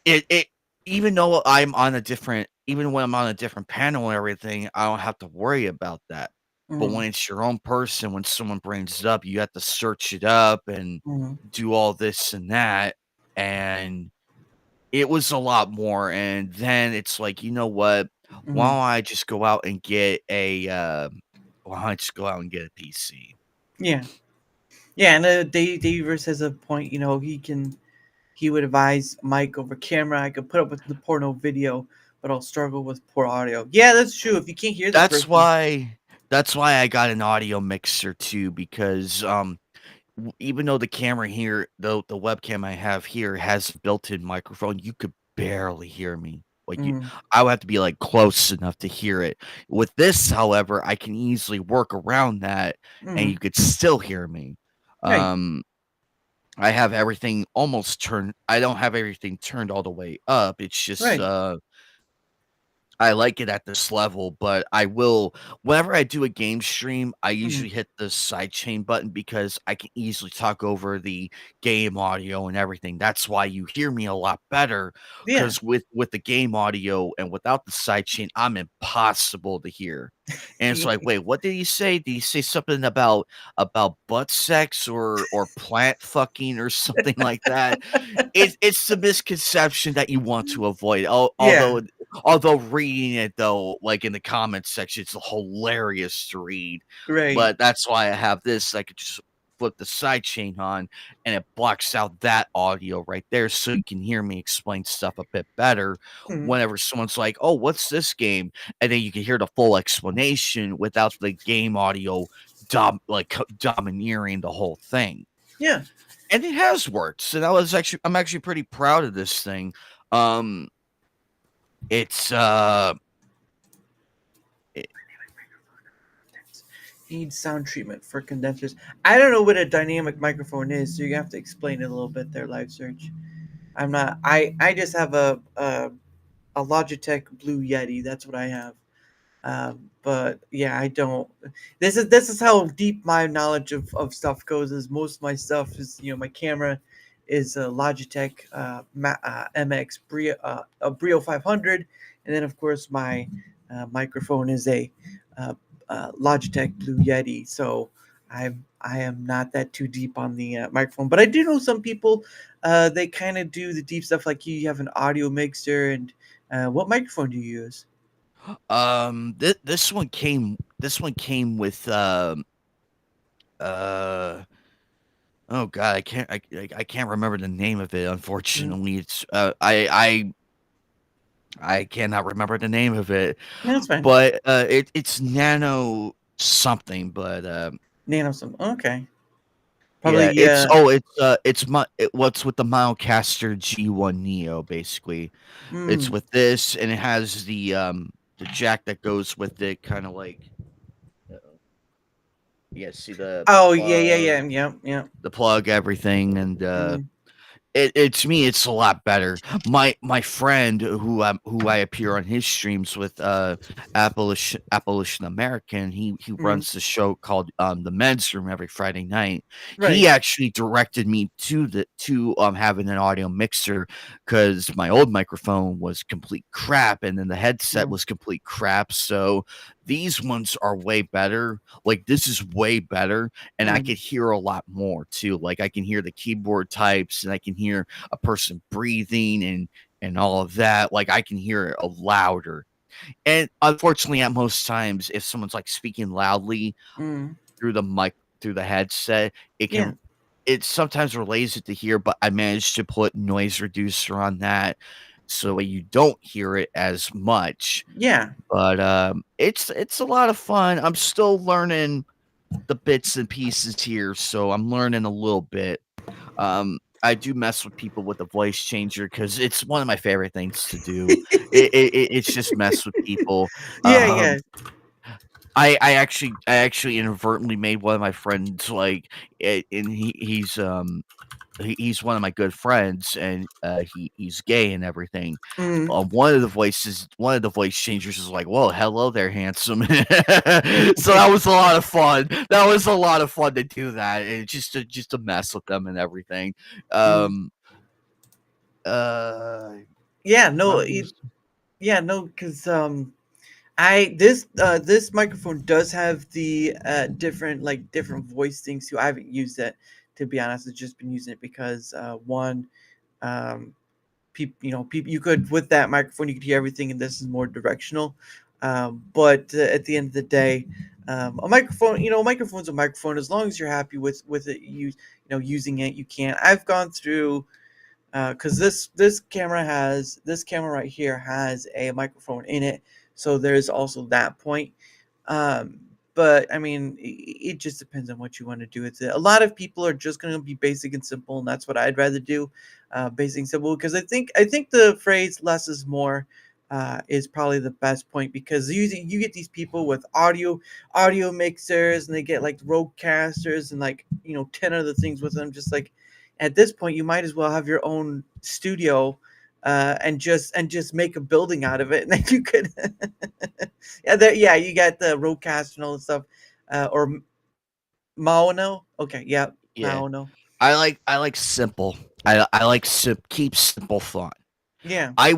[SPEAKER 3] It even though I'm on a different even when I'm on a different panel and everything, I don't have to worry about that. But
[SPEAKER 2] Mhm,
[SPEAKER 3] when it's your own person, when someone brings it up, you have to search it up and
[SPEAKER 2] mhm,
[SPEAKER 3] do all this and that. And it was a lot more. And then it's like, you know what? Why
[SPEAKER 2] mhm.
[SPEAKER 3] don't I just go out and get a why don't I just go out and get a PC?
[SPEAKER 2] Yeah. Yeah, and Davis has a point. He would advise mic over camera. I could put up with the porno video, but I'll struggle with poor audio. Yeah, that's true. If you can't hear the
[SPEAKER 3] That's
[SPEAKER 2] person.
[SPEAKER 3] why that's why I got an audio mixer too, because even though the camera here, though the webcam I have here has a built-in microphone, you could barely hear me. Like
[SPEAKER 2] Mhm,
[SPEAKER 3] I would have to be like close enough to hear it. With this, however, I can easily work around that, and
[SPEAKER 2] mhm.
[SPEAKER 3] you could still hear me.
[SPEAKER 2] Right.
[SPEAKER 3] Um, I have everything almost turned. I don't have everything turned all the way up. It's just
[SPEAKER 2] Right.
[SPEAKER 3] I like it at this level, but I will whenever I do a game stream, I
[SPEAKER 2] Mhm.
[SPEAKER 3] usually hit the sidechain button because I can easily talk over the game audio and everything. That's why you hear me a lot better.
[SPEAKER 2] Yeah.
[SPEAKER 3] Because with the game audio and without the sidechain, I'm impossible to hear. And it's like, wait, what did he say? Did he say something about butt sex or plant fucking or something like that? It's the misconception that you want to avoid.
[SPEAKER 2] Yeah.
[SPEAKER 3] Although reading it though, like in the comments section, it's hilarious to read.
[SPEAKER 2] Right.
[SPEAKER 3] But that's why I have this. I could just flip the side chain on and it blocks out that audio right there so you can hear me explain stuff a bit better
[SPEAKER 2] Mhm.
[SPEAKER 3] whenever someone's like, "Oh, what's this game?" And then you can hear the full explanation without the game audio domineering the whole thing.
[SPEAKER 2] Yeah.
[SPEAKER 3] And it has worked. So I'm actually pretty proud of this thing. Um it's it,
[SPEAKER 2] Need sound treatment for condensers. I don't know what a dynamic microphone is, so you have to explain it a little bit there, live search. I'm not. I just have a Logitech Blue Yeti. That's what I have. But yeah, I don't. This is how deep my knowledge of stuff goes. Is most of my stuff is my camera is a Logitech MX a Brio 500, and then of course my microphone is a uh, Logitech Blue Yeti. So I am not that too deep on the microphone, but I do know some people. They kind of do the deep stuff like you have an audio mixer and what microphone do you use?
[SPEAKER 3] This one came. This one came with uh. Oh God, I can't remember the name of it.
[SPEAKER 2] Mm,
[SPEAKER 3] Unfortunately, it's I cannot remember the name of it,
[SPEAKER 2] that's fine.
[SPEAKER 3] but it's Nano something. But
[SPEAKER 2] Nano some. Okay.
[SPEAKER 3] yeah,
[SPEAKER 2] Probably.
[SPEAKER 3] what's with the Milecaster G1 Neo basically. It's
[SPEAKER 2] Mm.
[SPEAKER 3] with this, and it has the jack that goes with it, kind of like yeah, see
[SPEAKER 2] Oh yeah, yeah, yeah, yeah, yeah.
[SPEAKER 3] the plug everything, and
[SPEAKER 2] Mm,
[SPEAKER 3] to me, it's a lot better. My friend who I appear on his streams with, Appalachian American, he
[SPEAKER 2] mm.
[SPEAKER 3] runs the show called the Men's Room every Friday night. He
[SPEAKER 2] Right.
[SPEAKER 3] actually directed me to having an audio mixer because my old microphone was complete crap, and then the headset
[SPEAKER 2] Mm,
[SPEAKER 3] was complete crap. So these ones are way better. Like this is way better, and I
[SPEAKER 2] mm,
[SPEAKER 3] could hear a lot more too. Like I can hear the keyboard types, and I can hear a person breathing and all of that. Like I can hear it louder. And unfortunately, at most times, if someone's like speaking loudly
[SPEAKER 2] mm.
[SPEAKER 3] through the mic through the headset,
[SPEAKER 2] Yeah.
[SPEAKER 3] it sometimes relays it to hear. But I managed to put noise reducer on that so you don't hear it as much.
[SPEAKER 2] Yeah.
[SPEAKER 3] But it's a lot of fun. I'm still learning the bits and pieces here, so I'm learning a little bit. I do mess with people with the voice changer because it's one of my favorite things to do. It's just mess with people.
[SPEAKER 2] Yeah.
[SPEAKER 3] Um,
[SPEAKER 2] Yeah.
[SPEAKER 3] I actually inadvertently made one of my friends like, and he's one of my good friends, and he's gay and everything.
[SPEAKER 2] Mm.
[SPEAKER 3] One of the voice changers is like, "Whoa, hello there, handsome." So that was a lot of fun. That was a lot of fun to do that, and just to mess with them and everything.
[SPEAKER 2] Mm.
[SPEAKER 3] Um, uh,
[SPEAKER 2] Yeah.
[SPEAKER 3] I
[SPEAKER 2] No.
[SPEAKER 3] was
[SPEAKER 2] Yeah. No. Because this microphone does have the different voice things too. I haven't used it, to be honest. I've just been using it because one, um, people you could, with that microphone you could hear everything, and this is more directional. But at the end of the day, a microphone, a microphone's a microphone. As long as you're happy with it, using it, you can. I've gone through, because this camera right here has a microphone in it, so there's also that point. um, but I mean, it just depends on what you want to do with it. A lot of people are just going to be basic and simple, and that's what I'd rather do. Basic and simple, because I think the phrase "less is more" is probably the best point, because you get these people with audio mixers, and they get like roadcasters and 10 other things with them. Just like, at this point, you might as well have your own studio, and just make a building out of it, and then you could. Yeah, you got the roadcaster and all the stuff, or Maono. Okay, yeah,
[SPEAKER 3] yeah.
[SPEAKER 2] Maono.
[SPEAKER 3] I like simple. I like keep simple fun.
[SPEAKER 2] Yeah.
[SPEAKER 3] I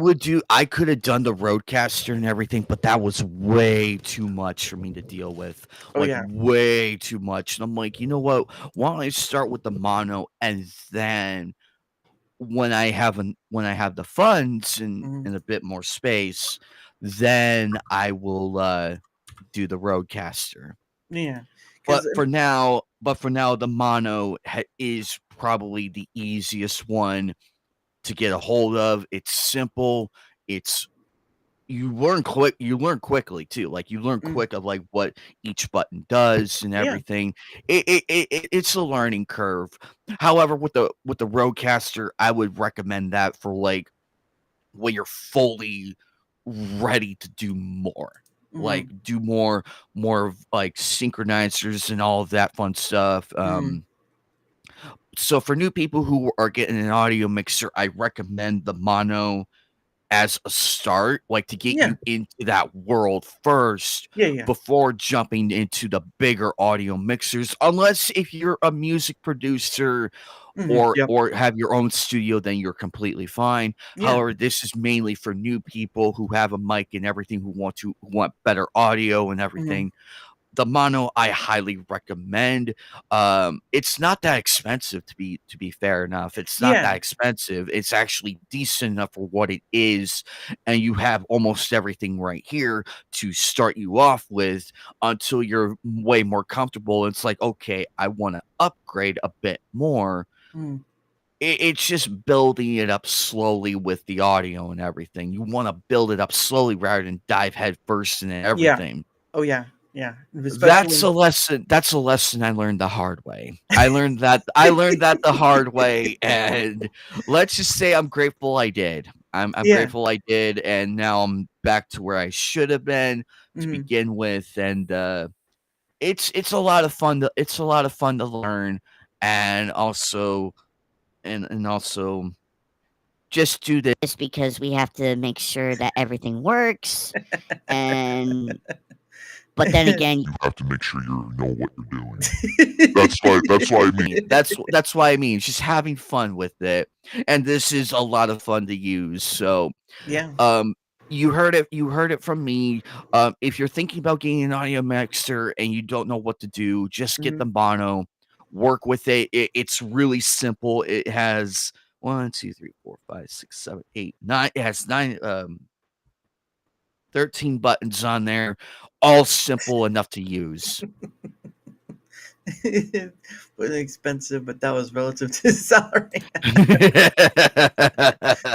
[SPEAKER 3] could have done the roadcaster and everything, but that was way too much for me to deal with.
[SPEAKER 2] Oh
[SPEAKER 3] Like
[SPEAKER 2] yeah.
[SPEAKER 3] way too much. And I'm like, you know what? Why don't I start with the mono, and then when I have the funds
[SPEAKER 2] Hmm.
[SPEAKER 3] and a bit more space, then I will do the roadcaster.
[SPEAKER 2] Yeah. Because
[SPEAKER 3] But for now, the mono is probably the easiest one to get a hold of. It's simple. It's you learn quickly too. Like you learn quick of like what each button does and
[SPEAKER 2] yeah.
[SPEAKER 3] everything. It's a learning curve. However, with the roadcaster, I would recommend that for like when you're fully ready to do more. Like
[SPEAKER 2] Hmm.
[SPEAKER 3] do more of like synchronizers and all of that fun stuff.
[SPEAKER 2] Hmm.
[SPEAKER 3] So for new people who are getting an audio mixer, I recommend the mono as a start, like to get
[SPEAKER 2] Yeah.
[SPEAKER 3] you into that world first
[SPEAKER 2] Yeah. Yeah.
[SPEAKER 3] before jumping into the bigger audio mixers. Unless if you're a music producer
[SPEAKER 2] Yep.
[SPEAKER 3] or have your own studio, then you're completely fine.
[SPEAKER 2] Yeah.
[SPEAKER 3] However, this is mainly for new people who have a mic and everything, who want better audio and
[SPEAKER 2] Hmm.
[SPEAKER 3] everything. The mono I highly recommend. It's not that expensive to be fair enough. It's not that
[SPEAKER 2] Yeah.
[SPEAKER 3] expensive. It's actually decent enough for what it is, and you have almost everything right here to start you off with until you're way more comfortable. It's like, okay, I want to upgrade a bit more.
[SPEAKER 2] Mm.
[SPEAKER 3] It's just building it up slowly with the audio and everything. You want to build it up slowly rather than dive head first into
[SPEAKER 2] Yeah.
[SPEAKER 3] everything.
[SPEAKER 2] Oh yeah. Yeah. Especially
[SPEAKER 3] That's
[SPEAKER 2] when
[SPEAKER 3] a lesson. That's a lesson I learned the hard way. I learned that the hard way, and let's just say I'm grateful I did. I'm
[SPEAKER 2] yeah.
[SPEAKER 3] grateful I did, and now I'm back to where I should have been to
[SPEAKER 2] Mhm.
[SPEAKER 3] begin with, and it's a lot of fun. It's a lot of fun to learn, and also also just do this.
[SPEAKER 4] Just because we have to make sure that everything works, and but then again,
[SPEAKER 5] You have to make sure you know what you're doing. That's why I mean.
[SPEAKER 3] That's why I mean just having fun with it, and this is a lot of fun to use. So,
[SPEAKER 2] Yeah.
[SPEAKER 3] you heard it from me. If you're thinking about getting an audio mixer and you don't know what to do, just get
[SPEAKER 2] Mhm.
[SPEAKER 3] the mono, work with it. It's really simple. It has 1, 2, 3, 4, 5, 6, 7, 8, 9. It has 9, 13 buttons on there, all simple enough to use.
[SPEAKER 2] Was expensive, but that was relative to his salary.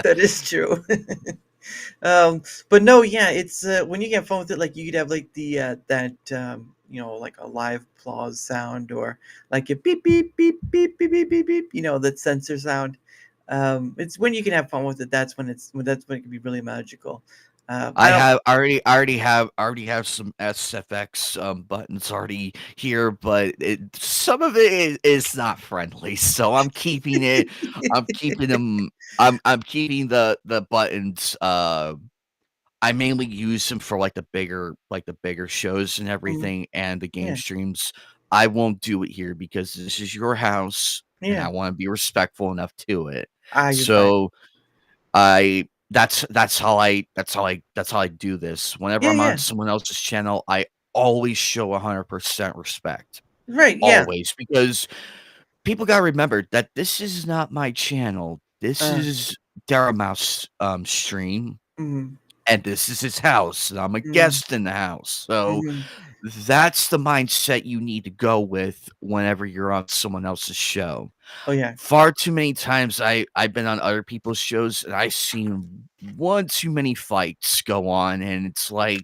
[SPEAKER 2] That is true. But no, yeah, it's when you get fun with it, like you could have like the that like a live applause sound, or like a beep beep beep beep beep beep beep beep, that sensor sound. It's when you can have fun with it. That's when it can be really magical. I don't.
[SPEAKER 3] I already have some SFX buttons already here, but some of it is not friendly. So I'm keeping it. I'm keeping them. I'm keeping the buttons. I mainly use them for like the bigger shows and
[SPEAKER 2] Mhm.
[SPEAKER 3] everything, and the game
[SPEAKER 2] Yeah.
[SPEAKER 3] streams. I won't do it here because this is your house, and I
[SPEAKER 2] Yeah.
[SPEAKER 3] want to be respectful enough to it.
[SPEAKER 2] You're fine.
[SPEAKER 3] So that's how I do this. Whenever
[SPEAKER 2] Yeah.
[SPEAKER 3] I'm on
[SPEAKER 2] Yeah.
[SPEAKER 3] someone else's channel, I always show 100% respect.
[SPEAKER 2] Right. Yeah.
[SPEAKER 3] Always, because people gotta remember that this is not my channel. This
[SPEAKER 2] Uh.
[SPEAKER 3] is Daramouthe's stream,
[SPEAKER 2] Mhm.
[SPEAKER 3] and this is his house, and I'm a
[SPEAKER 2] Mhm.
[SPEAKER 3] guest in the house. So
[SPEAKER 2] Mhm.
[SPEAKER 3] that's the mindset you need to go with whenever you're on someone else's show.
[SPEAKER 2] Oh yeah.
[SPEAKER 3] Far too many times I've been on other people's shows and I've seen one too many fights go on, and it's like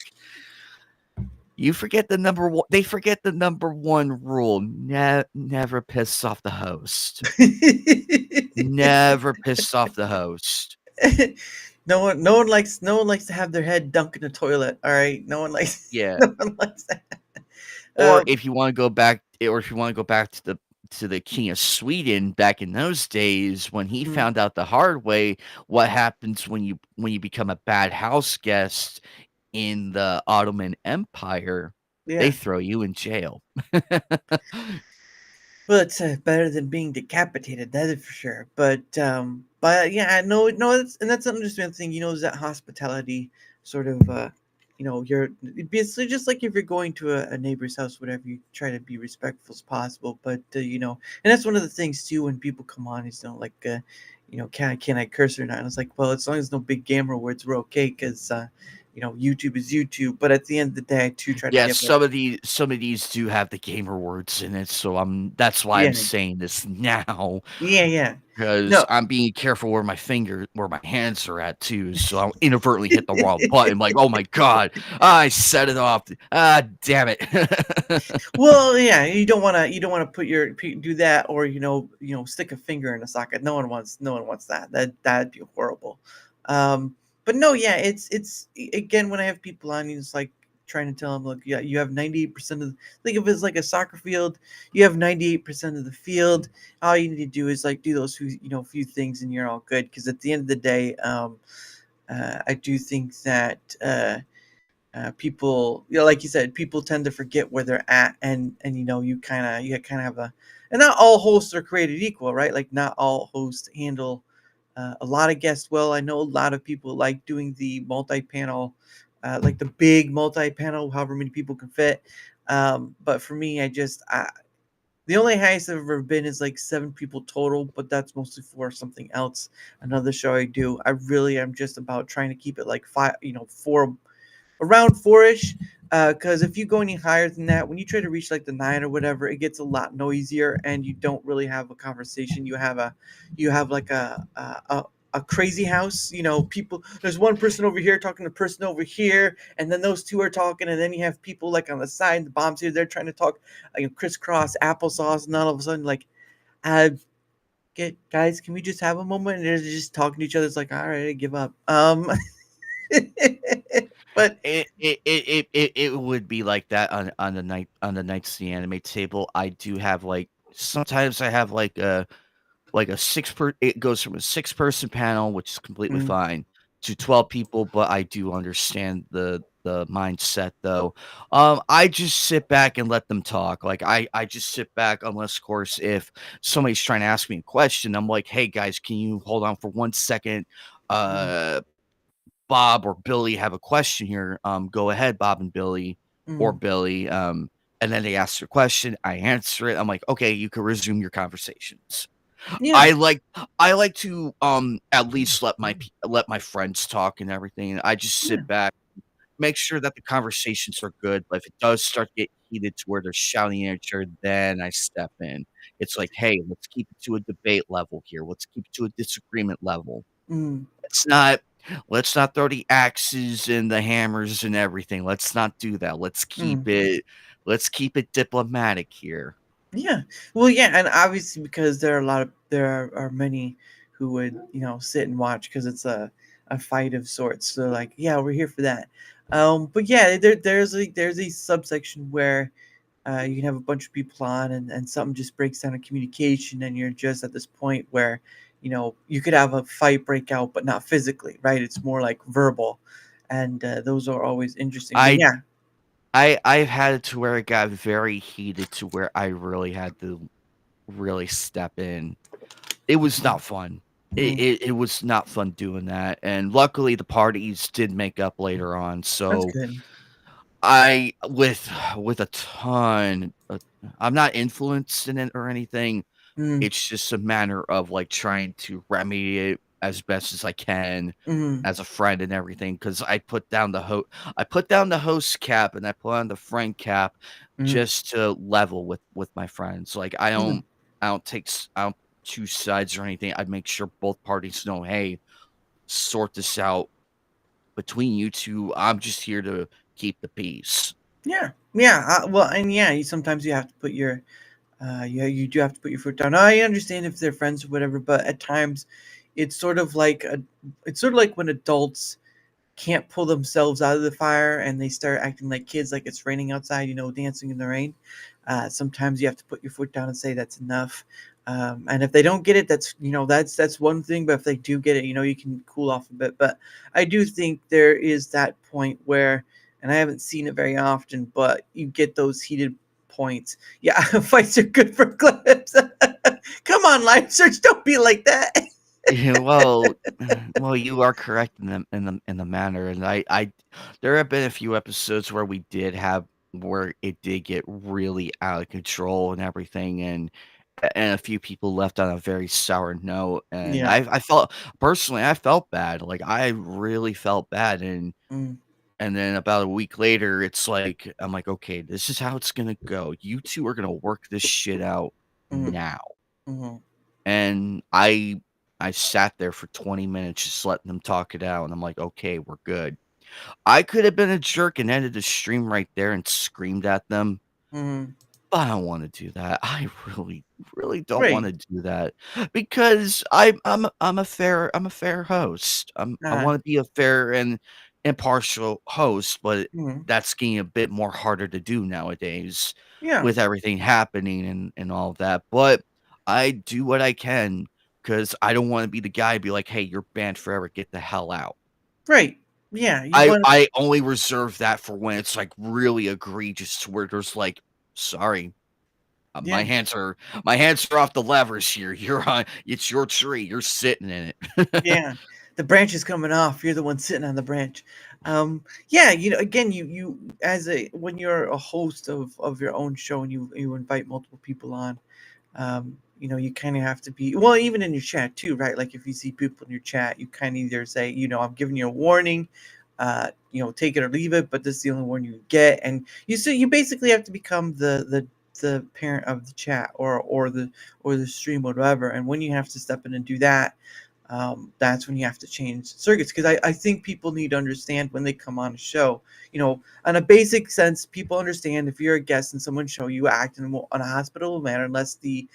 [SPEAKER 3] you forget the number one. They forget the number one rule: never piss off the host. Never piss off the host.
[SPEAKER 2] No one likes to have their head dunked in a toilet. All right, no one likes
[SPEAKER 3] Yeah.
[SPEAKER 2] no one likes that.
[SPEAKER 3] Or
[SPEAKER 2] Um,
[SPEAKER 3] if you want to go back, to the king of Sweden back in those days when he
[SPEAKER 2] mhm,
[SPEAKER 3] found out the hard way what happens when you become a bad house guest in the Ottoman Empire, they
[SPEAKER 2] yeah,
[SPEAKER 3] throw you in jail.
[SPEAKER 2] well, it's better than being decapitated. That is for sure. But yeah, I know, no, that's an understandable thing. Is that hospitality sort of, you're basically just like if you're going to a neighbor's house, whatever. You try to be respectful as possible. But and that's one of the things too when people come on. Is like, can I curse or not? And it's like, well, as long as no big gamer words, we're okay because. YouTube is YouTube, but at the end of the day, I too try to
[SPEAKER 3] Yeah,
[SPEAKER 2] give
[SPEAKER 3] some of these do have the gamer words in it, so that's why
[SPEAKER 2] yeah,
[SPEAKER 3] I'm saying this now.
[SPEAKER 2] yeah.
[SPEAKER 3] Because
[SPEAKER 2] No,
[SPEAKER 3] I'm being careful where my hands are at too, so I'll inadvertently hit the wrong button. Like, oh my god, I set it off. Ah, damn it.
[SPEAKER 2] well, yeah, you don't want to do that, or stick a finger in a socket. No one wants that. That'd be horrible. But no, yeah, again, when I have people on, it's like trying to tell them, look, yeah, you have 98% of think of it as like a soccer field. You have 98% of the field. All you need to do is like do those few things, and you're all good. Because at the end of the day, I do think that. People, like you said, people tend to forget where they're at, and you kind of have and not all hosts are created equal, right? Like not all hosts handle a lot of guests well. I know a lot of people like doing the multi-panel, like the big multi-panel, however many people can fit. But for me, the only highest I've ever been is like 7 people total, but that's mostly for something else, another show I do. I really am just about trying to keep it like 5, 4, around 4-ish. Because if you go any higher than that, when you try to reach like the 9 or whatever, it gets a lot noisier, and you don't really have a conversation. You have like a crazy house. People. There's one person over here talking to a person over here, and then those two are talking, and then you have people like on the side. The bombs here, they're trying to talk, crisscross applesauce, and all of a sudden, like, uh, get guys, can we just have a moment? And they're just talking to each other. It's like, all right, I give up. But
[SPEAKER 3] It would be like that on the Nights the Anime table. I do have like sometimes I have like a it goes from a 6-person panel, which is completely
[SPEAKER 2] mm,
[SPEAKER 3] fine, to 12 people, but I do understand the mindset though. I just sit back and let them talk. Like I just sit back unless of course if somebody's trying to ask me a question, I'm like, "Hey guys, can you hold on for 1 second?
[SPEAKER 2] mm,
[SPEAKER 3] Uh Bob or Billy have a question here. Go ahead, Bob and Billy or
[SPEAKER 2] mm.
[SPEAKER 3] Billy." And then they ask their question. I answer it. I'm like, okay, you can resume your conversations.
[SPEAKER 2] Yeah.
[SPEAKER 3] I like to at least let my friends talk and everything. And I just
[SPEAKER 2] Yeah.
[SPEAKER 3] sit back, make sure that the conversations are good. But if it does start to get heated to where they're shouting at each other, then I step in. It's like, hey, let's keep it to a debate level here. Let's keep it to a disagreement level.
[SPEAKER 2] Mm,
[SPEAKER 3] Let's not throw the axes and the hammers and everything. Let's not do that.
[SPEAKER 2] mm.
[SPEAKER 3] Let's keep it diplomatic here.
[SPEAKER 2] Yeah. Well, yeah, and obviously because there are many who would, sit and watch because it's a fight of sorts. So like, yeah, we're here for that. But yeah, there's a subsection where you can have a bunch of people on, and something just breaks down in communication, and you're just at this point where you could have a fight break out, but not physically, right? It's more like verbal, and those are always interesting. But
[SPEAKER 3] I
[SPEAKER 2] yeah.
[SPEAKER 3] I've had it to where it got very heated to where I really had to really step in. It was not fun.
[SPEAKER 2] Mm,
[SPEAKER 3] It was not fun doing that, and luckily the parties did make up later on.
[SPEAKER 2] that's
[SPEAKER 3] So
[SPEAKER 2] good.
[SPEAKER 3] I with a ton, I'm not influenced in it or anything.
[SPEAKER 2] Mm,
[SPEAKER 3] It's just a matter of, like, trying to remedy it as best as I can
[SPEAKER 2] mm,
[SPEAKER 3] as a friend and everything. Because I put down the host cap and I put on the friend cap
[SPEAKER 2] mm,
[SPEAKER 3] just to level with my friends. Like,
[SPEAKER 2] mm.
[SPEAKER 3] I don't choose sides or anything. I make sure both parties know, "Hey, sort this out between you 2. I'm just here to keep the peace."
[SPEAKER 2] Yeah, yeah. Well, and yeah, sometimes you have to put your, you do have to put your foot down. I understand if they're friends or whatever, but at times, it's sort of like it's sort of like when adults can't pull themselves out of the fire and they start acting like kids, like it's raining outside, dancing in the rain. Sometimes you have to put your foot down and say that's enough. And if they don't get it, that's one thing. But if they do get it, you can cool off a bit. But I do think there is that point where, and I haven't seen it very often, but you get those heated points. Yeah, fights are good for clips. Come on, live search, don't be like that.
[SPEAKER 3] Yeah, well, you are correct in the manner, and I there have been a few episodes where we did have where it did get really out of control and everything, and a few people left on a very sour note, and
[SPEAKER 2] Yeah.
[SPEAKER 3] I felt personally, I felt bad, like, I really felt bad,
[SPEAKER 2] Mm,
[SPEAKER 3] and then about a week later, it's like I'm like, "Okay, this is how it's gonna go. You 2 are gonna work this shit out
[SPEAKER 2] mm,
[SPEAKER 3] now."
[SPEAKER 2] mhm.
[SPEAKER 3] And I sat there for 20 minutes just letting them talk it out, and I'm like, "Okay, we're good." I could have been a jerk and ended the stream right there and screamed at them,
[SPEAKER 2] Mhm.
[SPEAKER 3] but I don't wanna do that. I really, really don't
[SPEAKER 2] Right.
[SPEAKER 3] wanna do that because I'm a fair host. I
[SPEAKER 2] Uh,
[SPEAKER 3] wanna be a fair and impartial host, but
[SPEAKER 2] mhm.
[SPEAKER 3] that's getting a bit more harder to do nowadays
[SPEAKER 2] Yeah.
[SPEAKER 3] with everything happening and all of that, but I do what I can because I don't wanna be the guy be like, "Hey, you're banned forever. Get the hell out."
[SPEAKER 2] Right. Yeah, you want.
[SPEAKER 3] I only reserve that for when it's, like, really egregious to where there's like, "Sorry,
[SPEAKER 2] Yeah.
[SPEAKER 3] my hands are off the levers here. You're on it's your tree. You're sitting in it."
[SPEAKER 2] Yeah. the branch is coming off. You're the one sitting on the branch. Yeah, again, you when you're a host of your own show and you invite multiple people on, you kind of have to be, well, even in your chat too, right? Like if you see people in your chat, you kind of either say, I'm giving you a warning, take it or leave it, but this is the only warning you get. And you basically have to become the parent of the chat or the stream or whatever. And when you have to step in and do that, that's when you have to change circuits, because I think people need to understand when they come on a show, on a basic sense, people understand if you're a guest in someone's show, you act in a hospitable manner unless the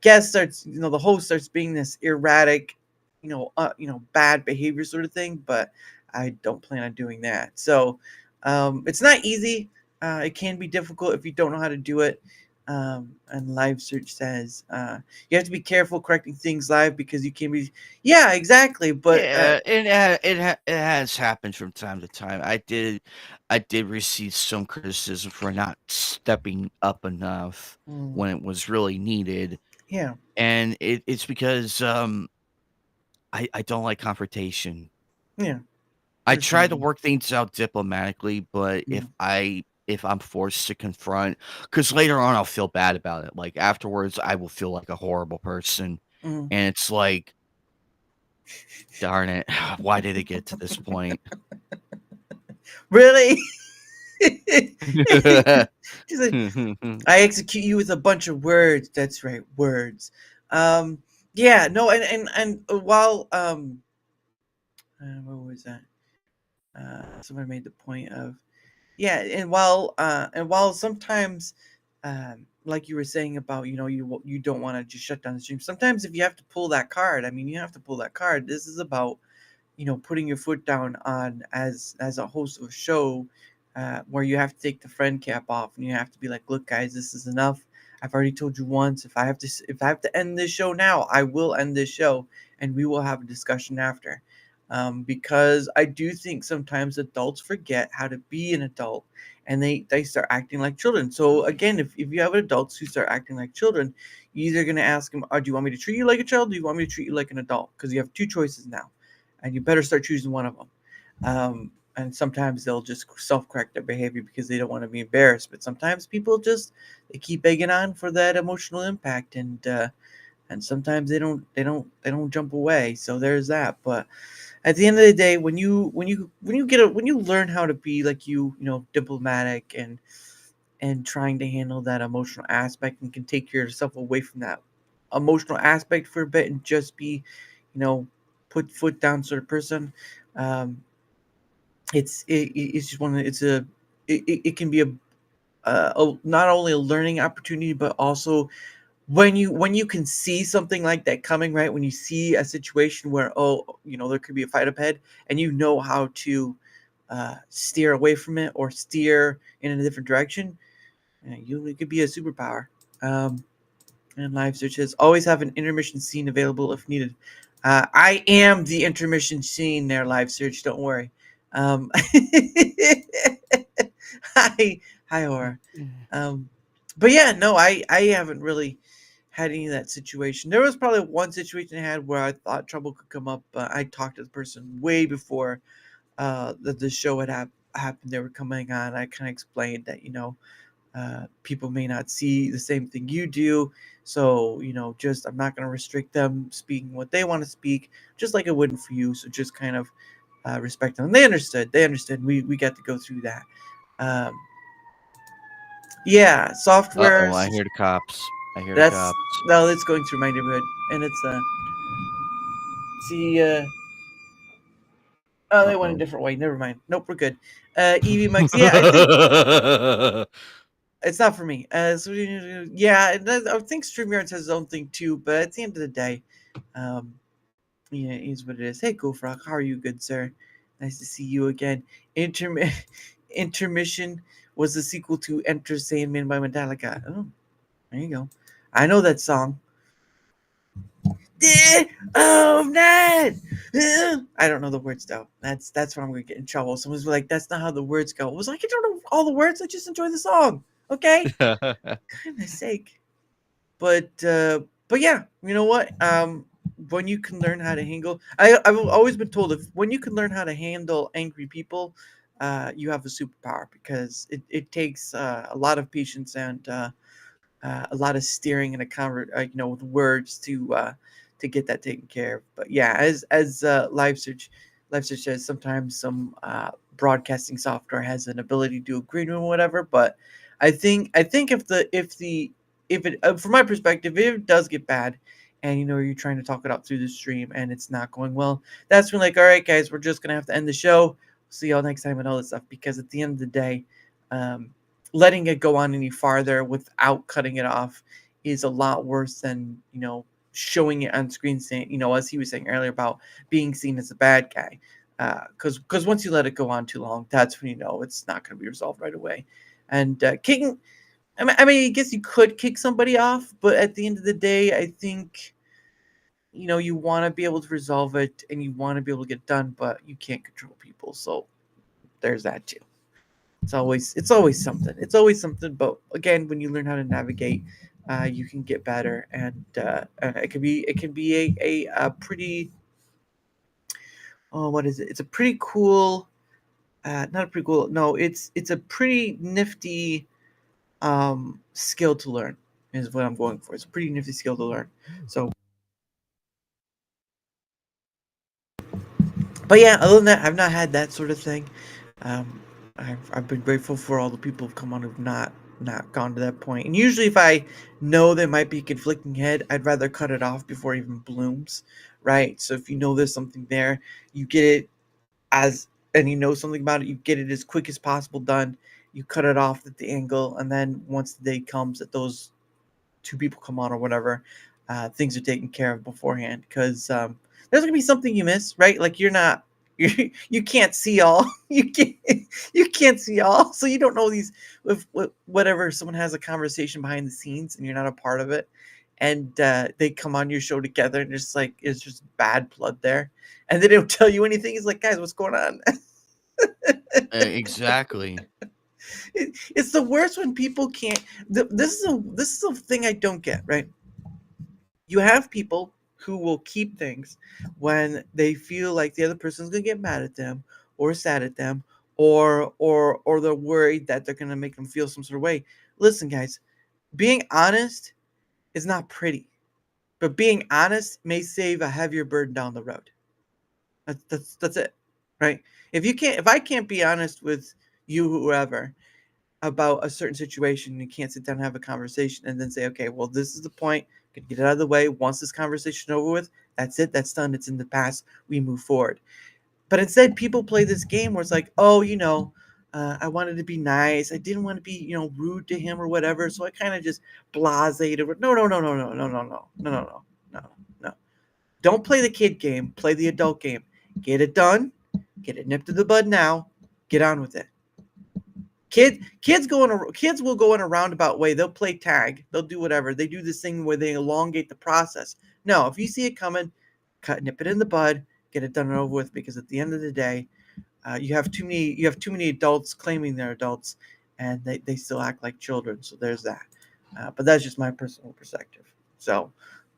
[SPEAKER 2] guest starts, the host starts being this erratic, bad behavior sort of thing. But I don't plan on doing that. So it's not easy. It can be difficult if you don't know how to do it. And Live Search says you have to be careful correcting things live because you can be. Yeah, exactly. But
[SPEAKER 3] Yeah, it has happened from time to time. I did receive some criticism for not stepping up enough when it was really needed,
[SPEAKER 2] yeah,
[SPEAKER 3] and it's because I don't like confrontation.
[SPEAKER 2] yeah.
[SPEAKER 3] I try to
[SPEAKER 2] Understandable.
[SPEAKER 3] work things out diplomatically, but
[SPEAKER 2] Yeah.
[SPEAKER 3] if I'm forced to confront, because later on I'll feel bad about it. Like afterwards, I will feel like a horrible person,
[SPEAKER 2] Mhm.
[SPEAKER 3] and it's like, darn it, why did it get to this point?
[SPEAKER 2] Really? She's like, I execute you with a bunch of words. That's right, words. Yeah, no, and while what was that? Somebody made the point of, yeah, and while sometimes, like you were saying about, you don't want to just shut down the stream. Sometimes if you have to pull that card, I mean, you have to pull that card. This is about, putting your foot down on as a host of a show, where you have to take the friend cap off and you have to be like, look, guys, this is enough. I've already told you once. If I have to end this show now, I will end this show, and we will have a discussion after. Because I do think sometimes adults forget how to be an adult, and they start acting like children. So again, if you have adults who start acting like children, you're either going to ask them, do you want me to treat you like a child? Or do you want me to treat you like an adult? Because you have two choices now, and you better start choosing one of them. And sometimes they'll just self-correct their behavior because they don't want to be embarrassed. But sometimes people they keep egging on for that emotional impact, and sometimes they don't jump away. So there's that. But at the end of the day, when you learn how to be like diplomatic and trying to handle that emotional aspect, and can take yourself away from that emotional aspect for a bit and just be, put foot down sort of person, it's just it can be not only a learning opportunity, but also when you can see something like that coming, right? When you see a situation where, there could be a fight up ahead, and how to steer away from it or steer in a different direction, it could be a superpower. And Live Search says, always have an intermission scene available if needed. I am the intermission scene there, Live Search. Don't worry. Hi, Aura. But yeah, no, I haven't really had any of that situation. There was probably one situation I had where I thought trouble could come up. I talked to the person way before that the show had happened. They were coming on. I kind of explained that, people may not see the same thing you do. So, just I'm not going to restrict them speaking what they want to speak, just like I wouldn't for you. So just kind of respect them. And they understood. We got to go through that. Yeah, software.
[SPEAKER 3] I hear the cops. I hear the
[SPEAKER 2] That's
[SPEAKER 3] cops.
[SPEAKER 2] no, it's going through my neighborhood, and it's see oh, they went a different way. Never mind. Nope, we're good. EV Mike's, yeah, I think it's not for me. So yeah, I think StreamYard has its own thing too, but at the end of the day, yeah, it is what it is. Hey, Gofrock, how are you, good sir? Nice to see you again. Intermission was the sequel to Enter Sandman by Metallica. Oh, there you go. I know that song. Oh, Ned! I don't know the words though. That's where I'm gonna get in trouble. Someone's like, "That's not how the words go." I was like, "I don't know all the words. I just enjoy the song." Okay, goodness sake. But yeah, you know what? when you can learn how to handle, I've always been told, if when you can learn how to handle angry people, you have a superpower, because it takes a lot of patience and a lot of steering and with words to get that taken care of. But yeah, as live search says, sometimes some broadcasting software has an ability to do a green room or whatever. But I think if it from my perspective, if it does get bad, and you're trying to talk it out through the stream and it's not going well, that's when, like, all right, guys, we're just gonna have to end the show. See y'all next time and all this stuff. Because at the end of the day, um, letting it go on any farther without cutting it off is a lot worse than showing it on screen, saying, as he was saying earlier, about being seen as a bad guy. Because once you let it go on too long, that's when it's not going to be resolved right away. And kicking, I guess you could kick somebody off, but at the end of the day, I think you want to be able to resolve it and you want to be able to get done, but you can't control people, so there's that too. It's always something. It's always something. But again, when you learn how to navigate, you can get better, and it can be a pretty, what is it? It's a pretty cool, not a pretty cool. No, it's a pretty nifty skill to learn, is what I'm going for. It's a pretty nifty skill to learn. So, but yeah, other than that, I've not had that sort of thing. Um, I've been grateful for all the people who've come on who've not gone to that point. And usually, if I know there might be conflicting head, I'd rather cut it off before it even blooms, right? So if you know there's something there, you get it and you know something about it, you get it as quick as possible done. You cut it off at the angle, and then once the day comes that those two people come on or whatever, things are taken care of beforehand. Because there's gonna be something you miss, right? Like you can't see all. You can't see all, so you don't know these. If whatever, someone has a conversation behind the scenes and you're not a part of it, and they come on your show together, and it's just bad blood there, and they don't tell you anything. It's like, guys, what's going on?
[SPEAKER 3] Exactly.
[SPEAKER 2] It's the worst when people can't. This is a thing I don't get, right? You have people who will keep things when they feel like the other person's gonna get mad at them or sad at them, or they're worried that they're gonna make them feel some sort of way. Listen, guys, being honest is not pretty, but being honest may save a heavier burden down the road. That's it, right? If I can't be honest with you, whoever, about a certain situation, you can't sit down and have a conversation and then say, okay, well, this is the point. Gonna get it out of the way. Once this conversation over with, that's it. That's done. It's in the past. We move forward. But instead, people play this game where it's like, oh, I wanted to be nice. I didn't want to be, rude to him or whatever. So I kind of just blased over. No, no, no, no, no, no, no, no, no, no, no, no, no. Don't play the kid game. Play the adult game. Get it done. Get it nipped in the bud now. Get on with it. Kids will go in a roundabout way. They'll play tag. They'll do whatever. They do this thing where they elongate the process. No, if you see it coming, nip it in the bud, get it done and over with. Because at the end of the day, you have too many adults claiming they're adults, and they still act like children. So there's that. But that's just my personal perspective. So,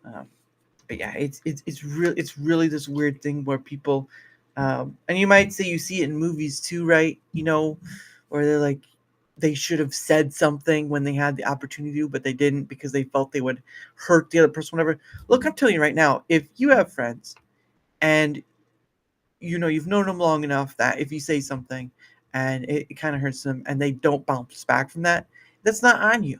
[SPEAKER 2] but yeah, it's really this weird thing where people, and you might say you see it in movies too, right? Or they're like, they should have said something when they had the opportunity to, but they didn't because they felt they would hurt the other person, whatever. Look, I'm telling you right now, if you have friends and you've known them long enough that if you say something and it kind of hurts them and they don't bounce back from that, that's not on you.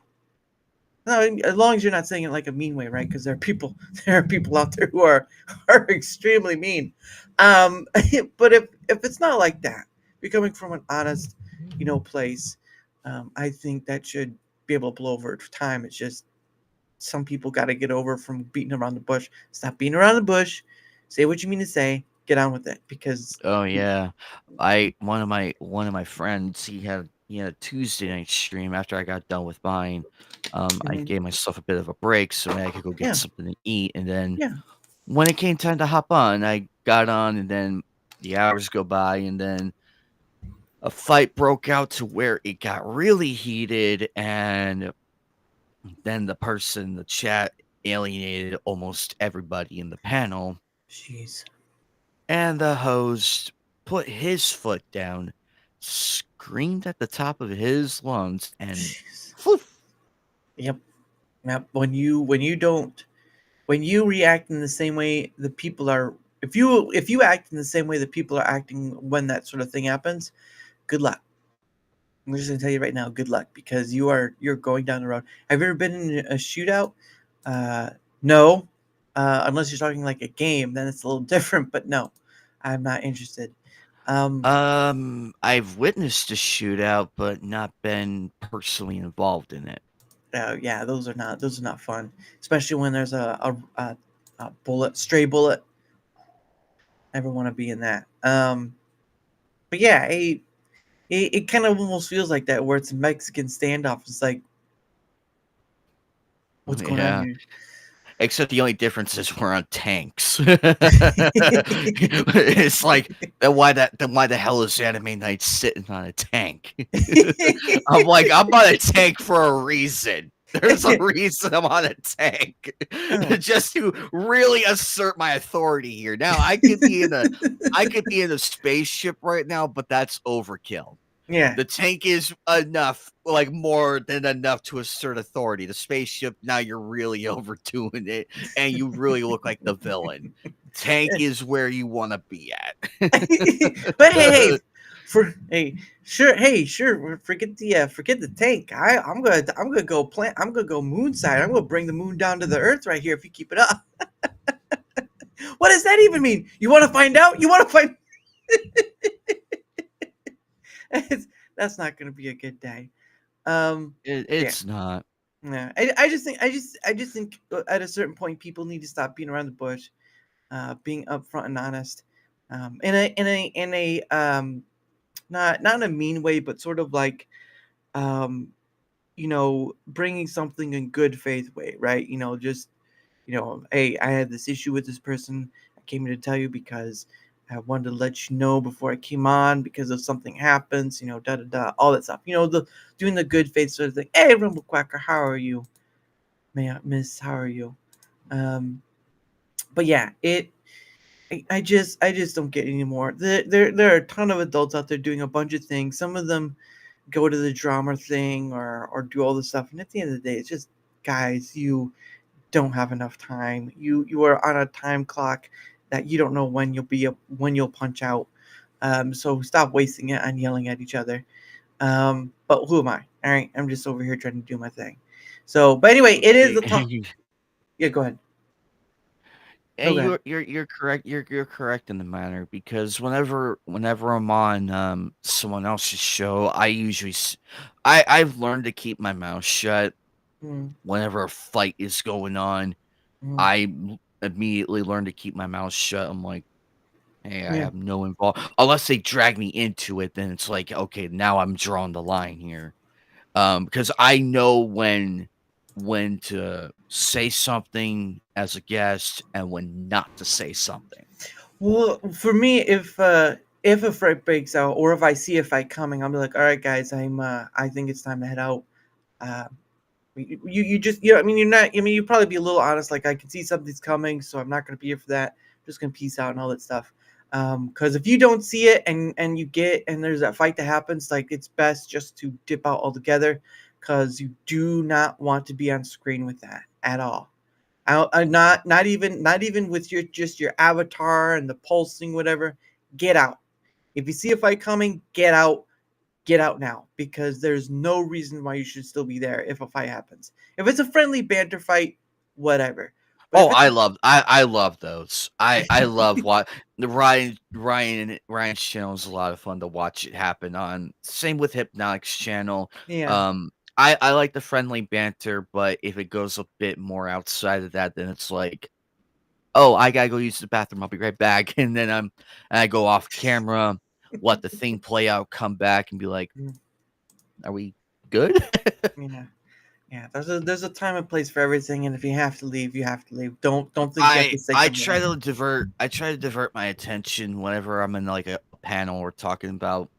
[SPEAKER 2] No, as long as you're not saying it like a mean way, right? Because there are people out there who are extremely mean. But if it's not like that, you're coming from an honest, place. I think that should be able to blow over time. It's just some people got to get over from beating around the bush. Stop beating around the bush. Say what you mean to say. Get on with it. Because
[SPEAKER 3] Oh yeah. One of my friends, he had a Tuesday night stream after I got done with mine. I
[SPEAKER 2] Mhm.
[SPEAKER 3] gave myself a bit of a break so I could go get
[SPEAKER 2] Yeah,
[SPEAKER 3] something to eat, and then
[SPEAKER 2] yeah,
[SPEAKER 3] when it came time to hop on, I got on, and then the hours go by, and then a fight broke out to where it got really heated, and then the person in the chat alienated almost everybody in the panel.
[SPEAKER 2] Jeez.
[SPEAKER 3] And the host put his foot down, screamed at the top of his lungs, and
[SPEAKER 2] Jeez.
[SPEAKER 3] poof.
[SPEAKER 2] Yep. Yep. When you react in the same way the people are, if you act in the same way that people are acting when that sort of thing happens, good luck. I'm just gonna tell you right now, good luck, because you're going down the road. Have you ever been in a shootout? No, unless you're talking like a game, then it's a little different. But no, I'm not interested.
[SPEAKER 3] I've witnessed a shootout, but not been personally involved in it.
[SPEAKER 2] Yeah, those are not fun, especially when there's a stray bullet. Never want to be in that. But yeah, it kind of almost feels like that, where it's a Mexican standoff. It's like, what's going on
[SPEAKER 3] Yeah.
[SPEAKER 2] here?
[SPEAKER 3] Except the only difference is we're on tanks. It's like, then why the hell is Anime Knight sitting on a tank? I'm like, I'm on a tank for a reason. There's a reason I'm on a tank. Just to really assert my authority here. Now I could be in a spaceship right now, but that's overkill.
[SPEAKER 2] Yeah.
[SPEAKER 3] The tank is enough, like more than enough to assert authority. The spaceship, now you're really overdoing it, and you really look like the villain. Tank is where you want to be at.
[SPEAKER 2] But hey, sure. Forget the tank. I'm gonna go moonside. I'm gonna bring the moon down to the earth right here if you keep it up. What does that even mean? You want to find out? You want to find? That's not going to be a good day.
[SPEAKER 3] It's not.
[SPEAKER 2] Yeah, I just think at a certain point people need to stop being around the bush, being upfront and honest, in a not in a mean way, but sort of like, bringing something in good faith way, right? Just, hey, I had this issue with this person. I came here to tell you because I wanted to let you know before I came on, because if something happens, all that stuff. Doing the good faith sort of thing. Hey, Rumble Quacker, how are you? Miss, how are you? But yeah, I just don't get it anymore. There are a ton of adults out there doing a bunch of things. Some of them go to the drama thing or do all this stuff, and at the end of the day, it's just, guys, you don't have enough time. You are on a time clock that you don't know when you'll punch out. So stop wasting it on yelling at each other. But who am I? All right, I'm just over here trying to do my thing. So, but anyway, it is the top. Yeah, go ahead.
[SPEAKER 3] And
[SPEAKER 2] go ahead.
[SPEAKER 3] you're correct. You're correct in the matter, because whenever I'm on someone else's show, I've learned to keep my mouth shut. Whenever a fight is going on, I immediately learn to keep my mouth shut. I'm like, hey, I have no involvement. Unless they drag me into it, then it's like, okay, now I'm drawing the line here. Because I know when to say something as a guest and when not to say something.
[SPEAKER 2] Well, for me, if a fight breaks out, or if I see a fight coming, I'll be like, all right, guys, I think it's time to head out. You just, I mean, you probably be a little honest, like, I can see something's coming, so I'm not going to be here for that. I'm just going to peace out and all that stuff. Because if you don't see it and there's that fight that happens, like, it's best just to dip out altogether, because you do not want to be on screen with that at all. Not even with your avatar and the pulsing, whatever. Get out. If you see a fight coming, get out. Get out now, because there's no reason why you should still be there if a fight happens. If it's a friendly banter fight, whatever. But
[SPEAKER 3] I love those. I love what the Ryan's channel is a lot of fun to watch it happen on. Same with Hypnotic's channel.
[SPEAKER 2] Yeah.
[SPEAKER 3] I like the friendly banter, but if it goes a bit more outside of that, then it's like, oh, I gotta go use the bathroom. I'll be right back, and then I go off camera, let the thing play out, come back, and be like, are we good?
[SPEAKER 2] Yeah. There's a time and place for everything, and if you have to leave, you have to leave. Don't think you have to say
[SPEAKER 3] I
[SPEAKER 2] something.
[SPEAKER 3] try to divert my attention whenever I'm in like a panel or talking about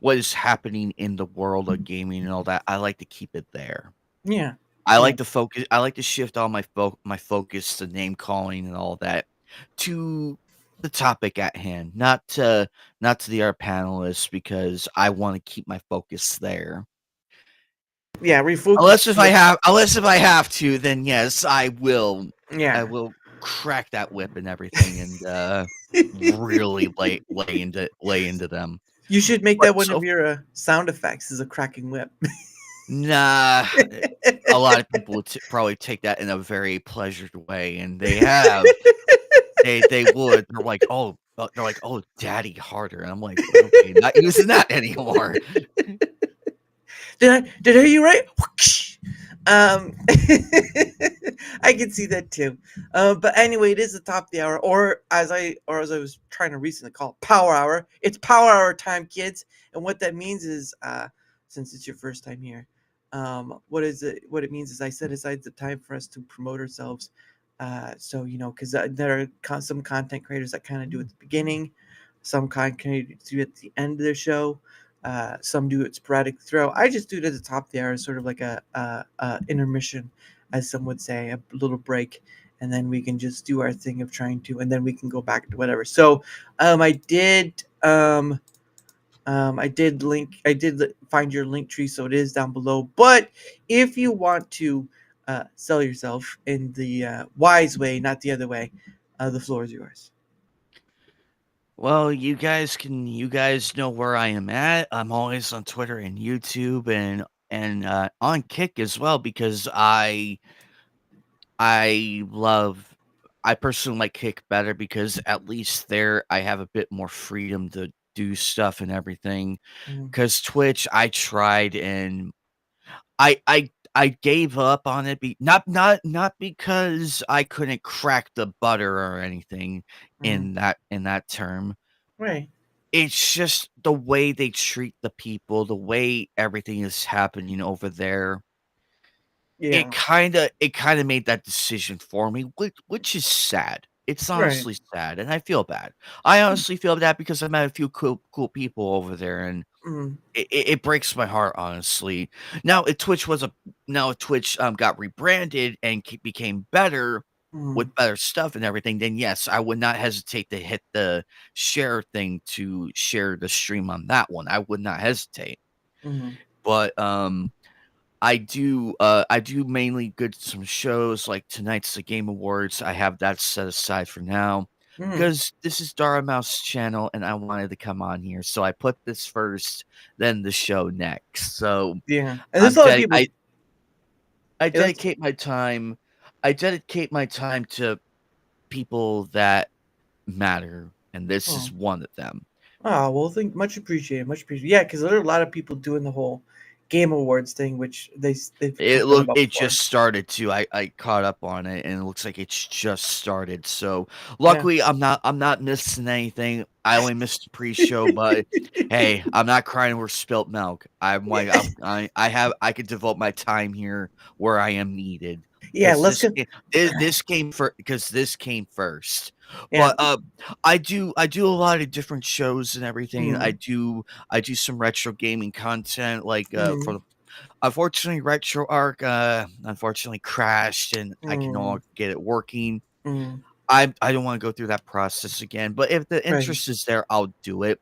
[SPEAKER 3] what is happening in the world of gaming and all that. I like to keep it there.
[SPEAKER 2] Yeah.
[SPEAKER 3] I
[SPEAKER 2] Yeah.
[SPEAKER 3] like to focus. I like to shift all my focus to name calling and all that to the topic at hand, not to the other panelists because I want to keep my focus there.
[SPEAKER 2] Yeah, refocus.
[SPEAKER 3] Unless if I have to, then yes, I will.
[SPEAKER 2] Yeah.
[SPEAKER 3] I will crack that whip and everything, and really lay into them.
[SPEAKER 2] You should make
[SPEAKER 3] But
[SPEAKER 2] that one of
[SPEAKER 3] so
[SPEAKER 2] your sound effects is a cracking whip.
[SPEAKER 3] nah, a lot of people would probably take that in a very pleasured way, and they have. They would. They're like, "Oh, daddy harder." And I'm like, "Okay, not using that anymore."
[SPEAKER 2] Did I hear you right? Um, I can see that too. But anyway, it is the top of the hour, or as I was trying to recently call it, power hour. It's power hour time, kids. And what that means is, since it's your first time here, what it means is I set aside the time for us to promote ourselves. So because there are some content creators that kind of do it at the beginning, some content creators do it at the end of their show. Some do it sporadic throughout. I just do it at the top of the hour, sort of like a intermission, as some would say, a little break, and then we can just do our thing of trying to, and then we can go back to whatever. So, I did find your link tree, so it is down below. But if you want to sell yourself in the wise way, not the other way, the floor is yours.
[SPEAKER 3] Well, you guys know where I am at. I'm always on Twitter and YouTube and on Kick as well because love I personally like Kick better because at least there I have a bit more freedom to do stuff and everything.
[SPEAKER 2] Mm,
[SPEAKER 3] Because Twitch, I tried and I gave up on it. Not because I couldn't crack the butter or anything
[SPEAKER 2] mm,
[SPEAKER 3] in that term.
[SPEAKER 2] right.
[SPEAKER 3] It's just the way they treat the people, the way everything is happening over there.
[SPEAKER 2] Yeah.
[SPEAKER 3] It kinda made that decision for me, which is sad. It's
[SPEAKER 2] Right.
[SPEAKER 3] honestly sad, and I feel bad. I honestly feel bad because I met a few cool people over there, and
[SPEAKER 2] Mm,
[SPEAKER 3] it breaks my heart, honestly. Now if Twitch, got rebranded and became better
[SPEAKER 2] mm,
[SPEAKER 3] with better stuff and everything, then yes, I would not hesitate to hit the share thing to share the stream on that one. I would not hesitate.
[SPEAKER 2] mm,
[SPEAKER 3] But, I do mainly go to some shows, like tonight's the Game Awards. I have that set aside for now
[SPEAKER 2] mm.
[SPEAKER 3] because this is Daramouthe's channel, and I wanted to come on here, so I put this first, then the show next. So
[SPEAKER 2] Yeah, and there's
[SPEAKER 3] I'm
[SPEAKER 2] a lot of
[SPEAKER 3] dedi
[SPEAKER 2] people.
[SPEAKER 3] I
[SPEAKER 2] Yeah, that's,
[SPEAKER 3] dedicate my time I dedicate my time to people that matter, and this
[SPEAKER 2] oh,
[SPEAKER 3] is one of them.
[SPEAKER 2] well, think much appreciated, much appreciated. Yeah, because there are a lot of people doing the whole Game Awards thing, which they've spoken about
[SPEAKER 3] It
[SPEAKER 2] before.
[SPEAKER 3] just started too. I caught up on it and it looks like it's just started. So
[SPEAKER 2] Yeah.
[SPEAKER 3] luckily I'm not missing anything. I only missed the pre-show, but hey, I'm not crying over spilt milk. I'm like I could devote my time here where I am needed
[SPEAKER 2] Yeah,
[SPEAKER 3] because
[SPEAKER 2] let's go.
[SPEAKER 3] this came first.
[SPEAKER 2] Yeah.
[SPEAKER 3] But I do a lot of different shows and everything.
[SPEAKER 2] Mm,
[SPEAKER 3] I do some retro gaming content like for
[SPEAKER 2] mm,
[SPEAKER 3] the unfortunately, RetroArch, unfortunately crashed, and I can no
[SPEAKER 2] mm,
[SPEAKER 3] longer get it working.
[SPEAKER 2] mm,
[SPEAKER 3] I don't wanna go through that process again, but if the
[SPEAKER 2] right.
[SPEAKER 3] interest is there, I'll do it.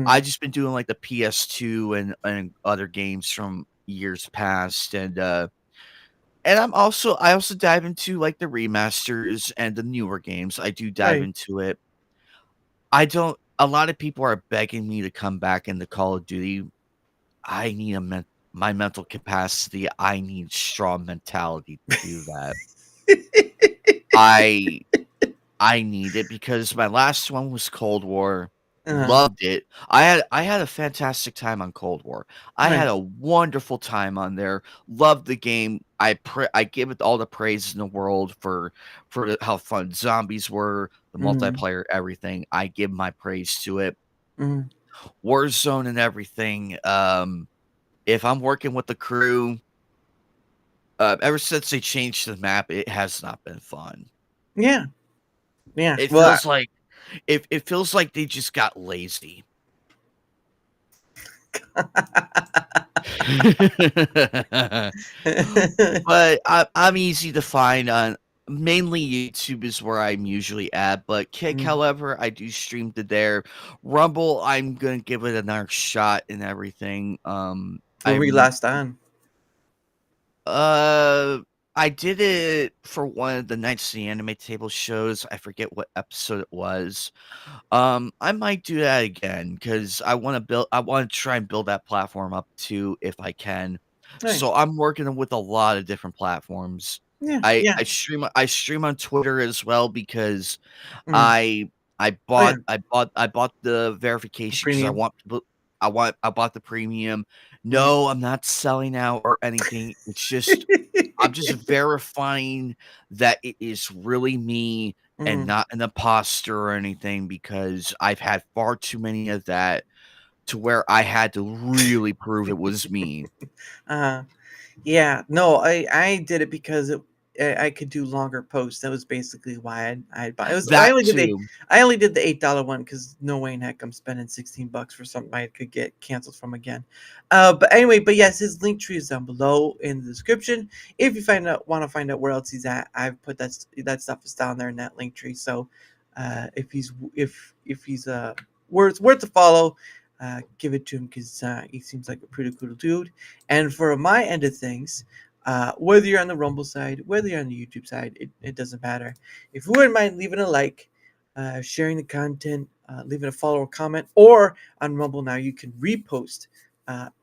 [SPEAKER 3] I
[SPEAKER 2] Mm,
[SPEAKER 3] just been doing, like, the PS2 and other games from years past, and I also dive into, like, the remasters and the newer games. I do dive
[SPEAKER 2] right.
[SPEAKER 3] into it. I don't A lot of people are begging me to come back into Call of Duty. I need my mental capacity, I need strong mentality to do that. I I need it because my last one was Cold War,
[SPEAKER 2] uh,
[SPEAKER 3] loved it. I had a fantastic time on Cold War. I had a
[SPEAKER 2] nice.
[SPEAKER 3] wonderful time on there, loved the game. I give it all the praise in the world for how fun zombies were, the
[SPEAKER 2] Mm,
[SPEAKER 3] multiplayer, everything. I give my praise to it.
[SPEAKER 2] mm,
[SPEAKER 3] Warzone and everything, if I'm working with the crew, ever since they changed the map, it has not been fun.
[SPEAKER 2] yeah. Yeah.
[SPEAKER 3] It
[SPEAKER 2] Well,
[SPEAKER 3] feels like it feels like they just got lazy. But I'm easy to find on mainly YouTube is where I'm usually at. But Kick,
[SPEAKER 2] Mm.
[SPEAKER 3] however, I do stream to there. Rumble, I'm gonna give it another shot and everything.
[SPEAKER 2] When were you last on?
[SPEAKER 3] Uh, I did it for one of the Nights of the Anime Table shows. I forget what episode it was. I might do that again because I want to try and build that platform up too if I can. So
[SPEAKER 2] Nice.
[SPEAKER 3] I'm working with a lot of different platforms.
[SPEAKER 2] Yeah.
[SPEAKER 3] I
[SPEAKER 2] Yeah.
[SPEAKER 3] I stream on Twitter as well because
[SPEAKER 2] Mm.
[SPEAKER 3] I
[SPEAKER 2] Oh yeah.
[SPEAKER 3] I bought the verification because
[SPEAKER 2] Premium.
[SPEAKER 3] I bought the premium.
[SPEAKER 2] Mm.
[SPEAKER 3] No, I'm not selling out or anything. It's just I'm just verifying that it is really me and
[SPEAKER 2] Mm.
[SPEAKER 3] not an imposter or anything because I've had far too many of that to where I had to really prove it was me.
[SPEAKER 2] Uh, yeah. No, I did it because I could do longer posts. That was basically why I bought. It was
[SPEAKER 3] That too.
[SPEAKER 2] I only did the $8 one because no way in heck I'm spending $16 for something I could get canceled from again. But anyway, but yes, his link tree is down below in the description. If you want to find out where else he's at, I've put that stuff is down there in that link tree. So if he's worth a follow, give it to him because he seems like a pretty cool dude. And for my end of things, whether you're on the Rumble side, whether you're on the YouTube side, it doesn't matter. If you wouldn't mind leaving a like, sharing the content, leaving a follow or comment, or on Rumble now you can repost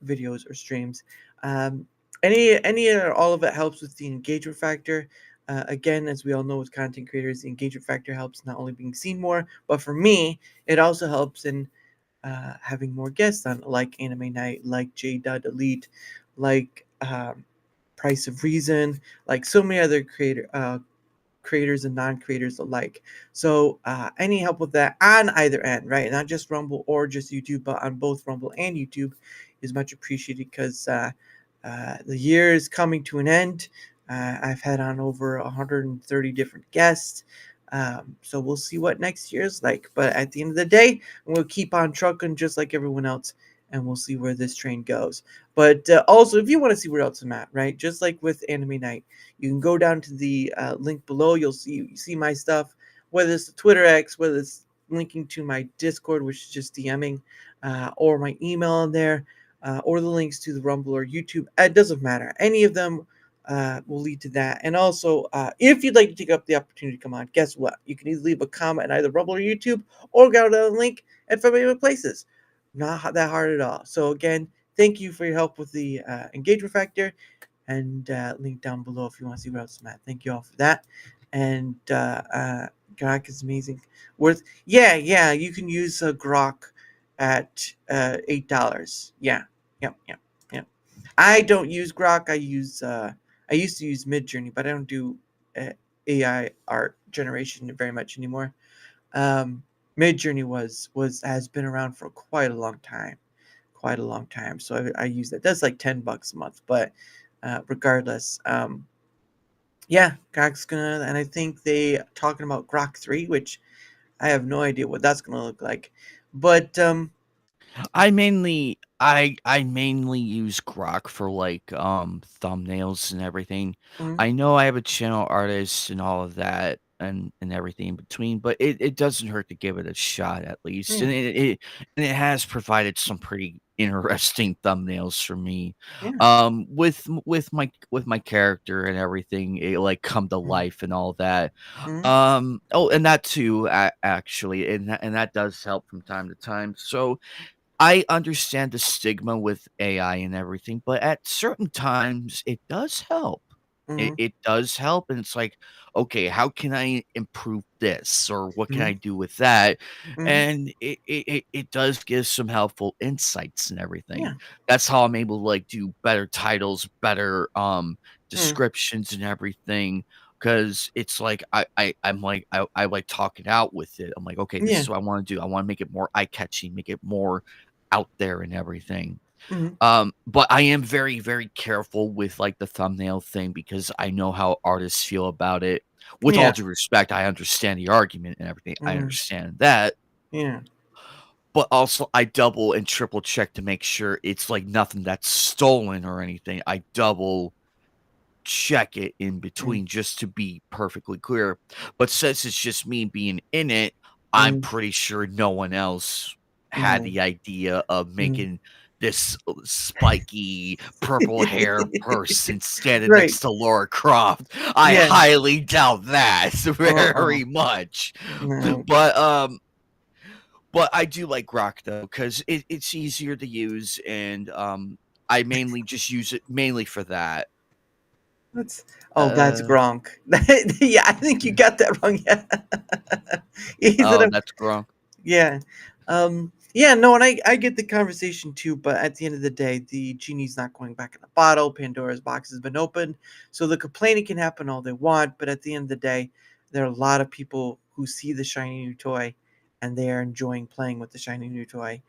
[SPEAKER 2] videos or streams. Um, any or all of it helps with the engagement factor. Again, as we all know, as content creators, the engagement factor helps not only being seen more, but for me, it also helps in having more guests on, like Anime Night, like J. Elite, like Price of Reason, like so many other creators and non-creators alike. So any help with that on either end, right? Not just Rumble or just YouTube, but on both Rumble and YouTube is much appreciated because the year is coming to an end. I've had on over 130 different guests. So we'll see what next year is like. But at the end of the day, we'll keep on trucking just like everyone else, and we'll see where this train goes. But also, if you want to see where else I'm at, right? Just like with Anime Night, you can go down to the link below. You'll see my stuff, whether it's the Twitter X, whether it's linking to my Discord, which is just DMing, or my email in there, or the links to the Rumble or YouTube. It doesn't matter. Any of them will lead to that. And also, if you'd like to take up the opportunity to come on, guess what? You can either leave a comment on either Rumble or YouTube, or go to the link at familiar places. Not that hard at all. So again, thank you for your help with the engagement factor, and link down below if you want to see what else I'm at. Thank you all for that. And Grok is amazing. Yeah, you can use Grok at $8. Yeah. Yep. I don't use Grok. I used to use Midjourney, but I don't do AI art generation very much anymore. Midjourney has been around for quite a long time. So I use that. That's like $10 a month, but regardless, yeah, Grok's gonna, and I think they talking about Grok 3, which I have no idea what that's gonna look like, but
[SPEAKER 3] I mainly use Grok for like thumbnails and everything.
[SPEAKER 2] mm,
[SPEAKER 3] I know I have a channel artist and all of that and everything in between, but it doesn't hurt to give it a shot at least.
[SPEAKER 2] yeah,
[SPEAKER 3] And it has provided some pretty interesting thumbnails for me.
[SPEAKER 2] yeah,
[SPEAKER 3] With my character and everything, it like come to
[SPEAKER 2] mm,
[SPEAKER 3] life and all that.
[SPEAKER 2] mm,
[SPEAKER 3] Oh, and that too, actually, and that does help from time to time. So I understand the stigma with AI and everything, but at certain times it does help.
[SPEAKER 2] mm,
[SPEAKER 3] It does help, and it's like, okay, how can I improve this, or what can
[SPEAKER 2] mm,
[SPEAKER 3] I do with that?
[SPEAKER 2] mm,
[SPEAKER 3] And it does give some helpful insights and everything.
[SPEAKER 2] yeah,
[SPEAKER 3] That's how I'm able to like do better titles, better
[SPEAKER 2] mm,
[SPEAKER 3] descriptions and everything. Because it's like I'm like I like talk it out with it. I'm like, okay, this
[SPEAKER 2] yeah,
[SPEAKER 3] is what I want to do. I want to make it more eye catching, make it more out there and everything.
[SPEAKER 2] mm,
[SPEAKER 3] But I am very, very careful with like the thumbnail thing because I know how artists feel about it. With all
[SPEAKER 2] yeah,
[SPEAKER 3] due respect, I understand the argument and everything. I
[SPEAKER 2] mm,
[SPEAKER 3] understand that.
[SPEAKER 2] yeah,
[SPEAKER 3] but also I double and triple check to make sure it's like nothing that's stolen or anything. I double check it in between just to be perfectly clear. But since it's just me being in it, I'm
[SPEAKER 2] Mm,
[SPEAKER 3] pretty sure no one else had
[SPEAKER 2] no.
[SPEAKER 3] the idea of
[SPEAKER 2] Mm.
[SPEAKER 3] making this spiky purple hair person standing
[SPEAKER 2] Right.
[SPEAKER 3] next to Laura Croft. I
[SPEAKER 2] Yeah.
[SPEAKER 3] highly doubt that
[SPEAKER 2] Uh-uh.
[SPEAKER 3] very much.
[SPEAKER 2] No.
[SPEAKER 3] But but I do like Grok though, because it's easier to use, and I mainly just use it mainly for that.
[SPEAKER 2] That's that's
[SPEAKER 3] Uh,
[SPEAKER 2] Gronk. Yeah, I think you got that wrong. Yeah. He's in
[SPEAKER 3] oh,
[SPEAKER 2] a
[SPEAKER 3] that's Gronk.
[SPEAKER 2] yeah. Yeah, no, and I get the conversation too, but at the end of the day, the genie's not going back in the bottle. Pandora's box has been opened. So the complaining can happen all they want, but at the end of the day, there are a lot of people who see the shiny new toy and they are enjoying playing with the shiny new toy.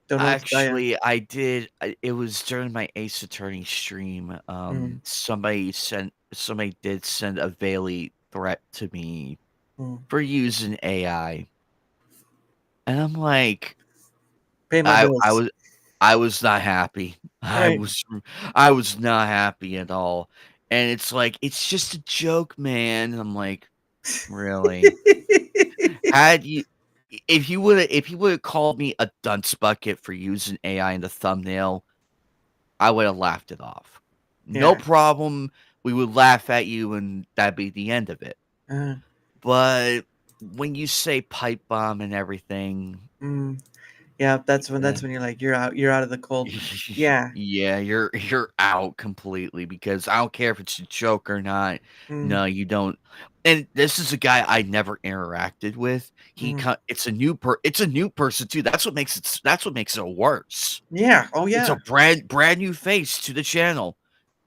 [SPEAKER 2] Don't know what to tell you.
[SPEAKER 3] Actually, it was during my Ace Attorney stream.
[SPEAKER 2] Mm,
[SPEAKER 3] Somebody did send a Bailey threat to me
[SPEAKER 2] mm.
[SPEAKER 3] for using AI, and I'm like,
[SPEAKER 2] Pay my
[SPEAKER 3] I
[SPEAKER 2] bills.
[SPEAKER 3] was I was not happy.
[SPEAKER 2] Right.
[SPEAKER 3] I was not happy at all. And it's like, it's just a joke, man. I'm like, really? Had you if you would have called me a dunce bucket for using AI in the thumbnail, I would have laughed it off. No
[SPEAKER 2] Yeah.
[SPEAKER 3] problem. We would laugh at you and that'd be the end of it.
[SPEAKER 2] Uh,
[SPEAKER 3] But when you say pipe bomb and everything,
[SPEAKER 2] mm. Yeah,
[SPEAKER 3] yeah.
[SPEAKER 2] that's when you're out of the cold. Yeah.
[SPEAKER 3] Yeah, you're out completely because I don't care if it's a joke or not.
[SPEAKER 2] Mm,
[SPEAKER 3] No, you don't. And this is a guy I never interacted with.
[SPEAKER 2] mm.
[SPEAKER 3] It's a new person too. That's what makes it worse.
[SPEAKER 2] Yeah. Oh
[SPEAKER 3] It's a
[SPEAKER 2] yeah.
[SPEAKER 3] brand new face to the channel.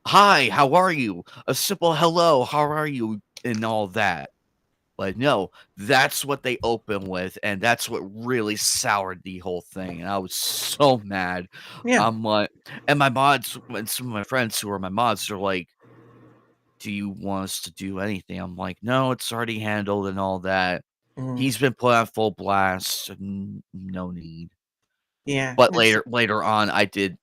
[SPEAKER 3] Hi, how are you? A simple hello, how are you? And all that. But no, that's what they open with, and that's what really soured the whole thing, and I was so mad.
[SPEAKER 2] Yeah.
[SPEAKER 3] I'm like, and my mods and some of my friends who are my mods are like, "Do you want us to do anything?" I'm like, "No, it's already handled and all that."
[SPEAKER 2] Mm.
[SPEAKER 3] He's been put on full blast, no need.
[SPEAKER 2] Yeah.
[SPEAKER 3] But
[SPEAKER 2] That's
[SPEAKER 3] later on, I did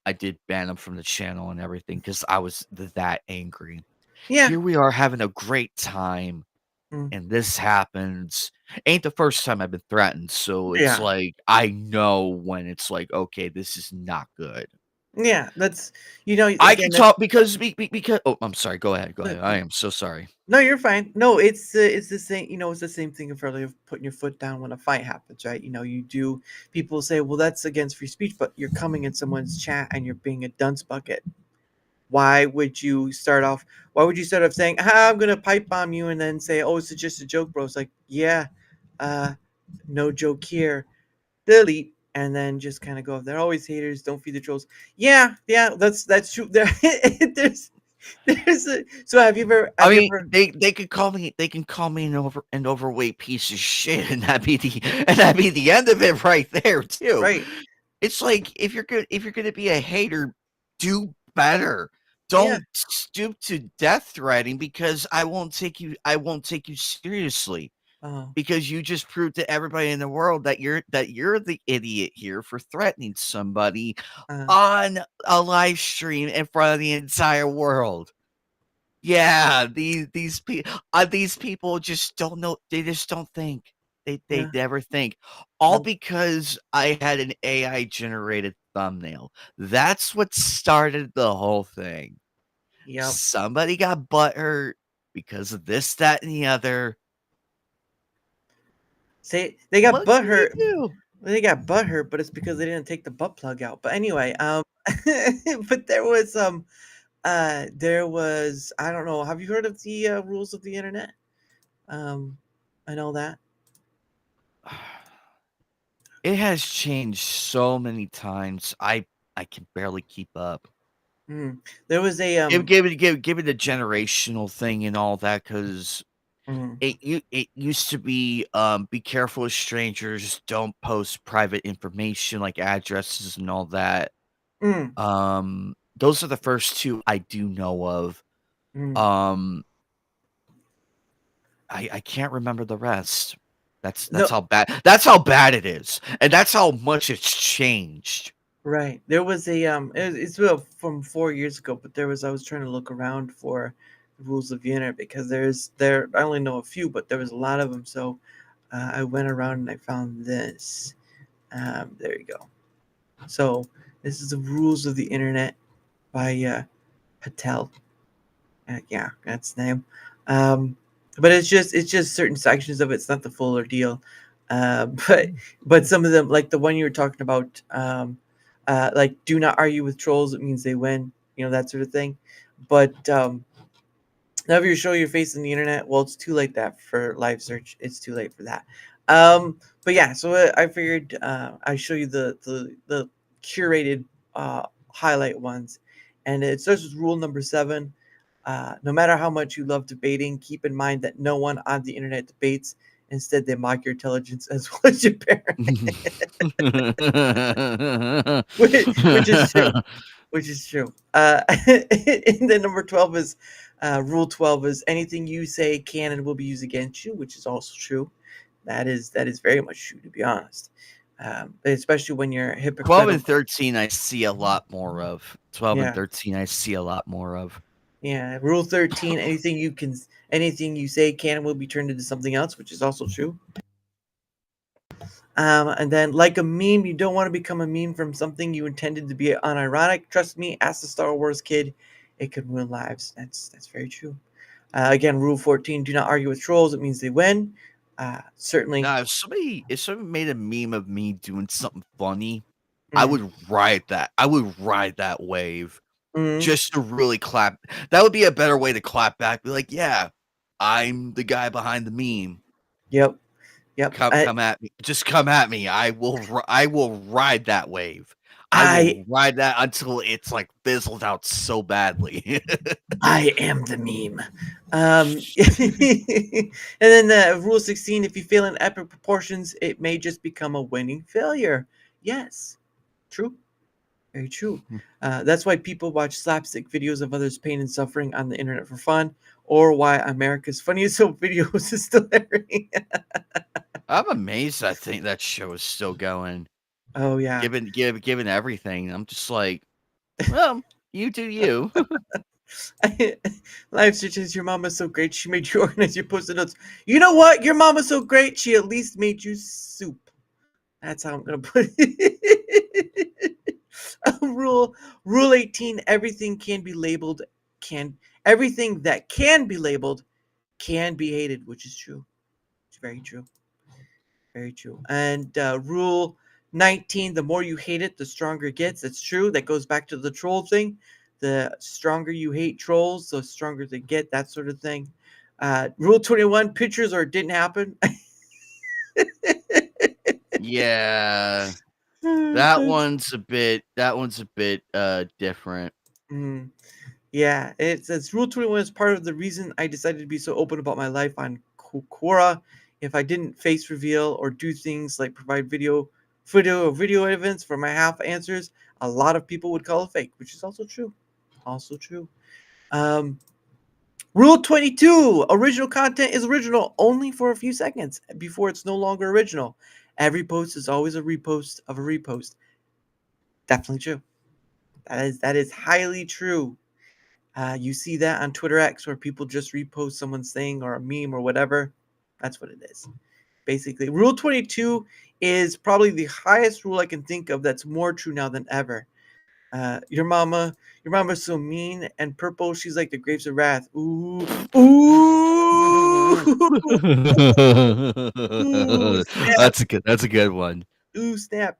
[SPEAKER 3] ban him from the channel and everything because I was that angry.
[SPEAKER 2] yeah.
[SPEAKER 3] Here we are having a great time,
[SPEAKER 2] Mm.
[SPEAKER 3] and this happens. Ain't the first time I've been threatened, so it's
[SPEAKER 2] Yeah.
[SPEAKER 3] like, I know when it's like, "Okay, this is not good."
[SPEAKER 2] Yeah. That's
[SPEAKER 3] I can
[SPEAKER 2] again that's
[SPEAKER 3] talk because oh, I'm sorry, go
[SPEAKER 2] no,
[SPEAKER 3] ahead, I am so sorry.
[SPEAKER 2] no, you're fine. No, it's the same, it's the same thing for like putting your foot down when a fight happens, right? You do people say, well, that's against free speech, but you're coming in someone's chat and you're being a dunce bucket. Why would you start off saying, I'm gonna pipe bomb you and then say, oh, it's just a joke, bro? It's like, yeah, uh, no joke here. Delete, and then just kind of go. They're always haters. Don't feed the trolls. Yeah, yeah, that's true. There's so
[SPEAKER 3] I
[SPEAKER 2] have you
[SPEAKER 3] mean,
[SPEAKER 2] ever
[SPEAKER 3] they can call me an overweight piece of shit, and that'd be the end of it right there too.
[SPEAKER 2] right?
[SPEAKER 3] It's like, if you're gonna be a hater, do better.
[SPEAKER 2] Yeah.
[SPEAKER 3] Don't stoop to death threatening because I won't take you seriously.
[SPEAKER 2] Oh,
[SPEAKER 3] Because you just proved to everybody in the world that you're the idiot here for threatening somebody
[SPEAKER 2] uh,
[SPEAKER 3] on a live stream in front of the entire world. Yeah, these people just don't know. They just don't think. They
[SPEAKER 2] yeah.
[SPEAKER 3] never think. All
[SPEAKER 2] Nope.
[SPEAKER 3] because I had an AI generated thumbnail. That's what started the whole thing.
[SPEAKER 2] Yep.
[SPEAKER 3] Somebody got butthurt because of this, that, and the other.
[SPEAKER 2] Say they got
[SPEAKER 3] What
[SPEAKER 2] butt
[SPEAKER 3] can you
[SPEAKER 2] hurt.
[SPEAKER 3] do?
[SPEAKER 2] They got butt hurt, but it's because they didn't take the butt plug out. But anyway, but there was I don't know. Have you heard of the rules of the internet? Um, and all that.
[SPEAKER 3] It has changed so many times. I can barely keep up.
[SPEAKER 2] Mm. There was a
[SPEAKER 3] Give it a generational thing and all that, because
[SPEAKER 2] mm,
[SPEAKER 3] it used to be careful with strangers, don't post private information like addresses and all that.
[SPEAKER 2] mm,
[SPEAKER 3] Those are the first two I do know of.
[SPEAKER 2] mm.
[SPEAKER 3] Um, I can't remember the rest. That's
[SPEAKER 2] No,
[SPEAKER 3] how bad. That's how bad it is, and that's how much it's changed.
[SPEAKER 2] right. There was a it's from 4 years ago, but I was trying to look around for the rules of the internet because I only know a few, but there was a lot of them. So I went around and I found this. There you go. So this is the rules of the internet by Patel. Yeah, that's the name. Um, but it's just certain sections of it. It's not the full ordeal. But some of them, like the one you were talking about, like do not argue with trolls. It means they win. That sort of thing. But whenever you show your face on the internet, well, it's too late that for live search. It's too late for that. But yeah, so I figured I'd show you the curated highlight ones, and it starts with rule number 7. No matter how much you love debating, keep in mind that no one on the internet debates. Instead, they mock your intelligence as well as your parents, which is true. Which is true. And then number 12 is rule 12 is anything you say can and will be used against you, which is also true. That is very much true, to be honest. Especially when you're
[SPEAKER 3] 12
[SPEAKER 2] hypocritical.
[SPEAKER 3] and 13, I see a lot more of. 12
[SPEAKER 2] Yeah.
[SPEAKER 3] and 13, I see a lot more of.
[SPEAKER 2] Yeah, rule 13, anything you say can and will be turned into something else, which is also true. And then, like a meme, you don't want to become a meme from something you intended to be unironic. Trust me, ask the Star Wars kid, it could ruin lives. That's very true. Again, rule 14, do not argue with trolls. It means they win. Certainly.
[SPEAKER 3] Now, if somebody made a meme of me doing something funny, I
[SPEAKER 2] Mm,
[SPEAKER 3] would ride that. I would ride that wave
[SPEAKER 2] mm,
[SPEAKER 3] just to really clap. That would be a better way to clap back. Be like, yeah, I'm the guy behind the meme.
[SPEAKER 2] yep.
[SPEAKER 3] Come at me. Just come at me. I will ride that wave. I
[SPEAKER 2] I
[SPEAKER 3] will ride that until it's like fizzled out so badly.
[SPEAKER 2] I am the meme. And then rule 16, if you fail in epic proportions, it may just become a winning failure. Yes, true. Very true. That's why people watch slapstick videos of others' pain and suffering on the internet for fun, or why America's Funniest Home Videos is still airing.
[SPEAKER 3] I'm amazed. I think that show is still going.
[SPEAKER 2] Oh yeah.
[SPEAKER 3] Given everything, I'm just like, well, you do you.
[SPEAKER 2] Live searches, your mama's so great. She made you organize your post-it notes. You know what? Your mama's so great. She at least made you soup. That's how I'm gonna put it. Rule 18. Everything that can be labeled can be hated, which is true. It's very true. Very true. And rule 19, the more you hate it, the stronger it gets. That's true. That goes back to the troll thing. The stronger you hate trolls, the stronger they get, that sort of thing. Rule 21, pictures or it didn't happen.
[SPEAKER 3] Yeah. That one's a bit different.
[SPEAKER 2] Yeah, it says rule 21 is part of the reason I decided to be so open about my life on Quora. If I didn't face reveal or do things like provide video evidence for my half answers, a lot of people would call it fake, which is also true. Also true. Rule 22, original content is original only for a few seconds before it's no longer original. Every post is always a repost of a repost. Definitely true. That is highly true. You see that on Twitter X where people just repost someone's thing or a meme or whatever. That's what it is. Basically, rule 22 is probably the highest rule I can think of that's more true now than ever. Your mama's so mean and purple. She's like the grapes of wrath. Ooh, ooh, ooh, snap.
[SPEAKER 3] That's a good one.
[SPEAKER 2] Ooh, snap.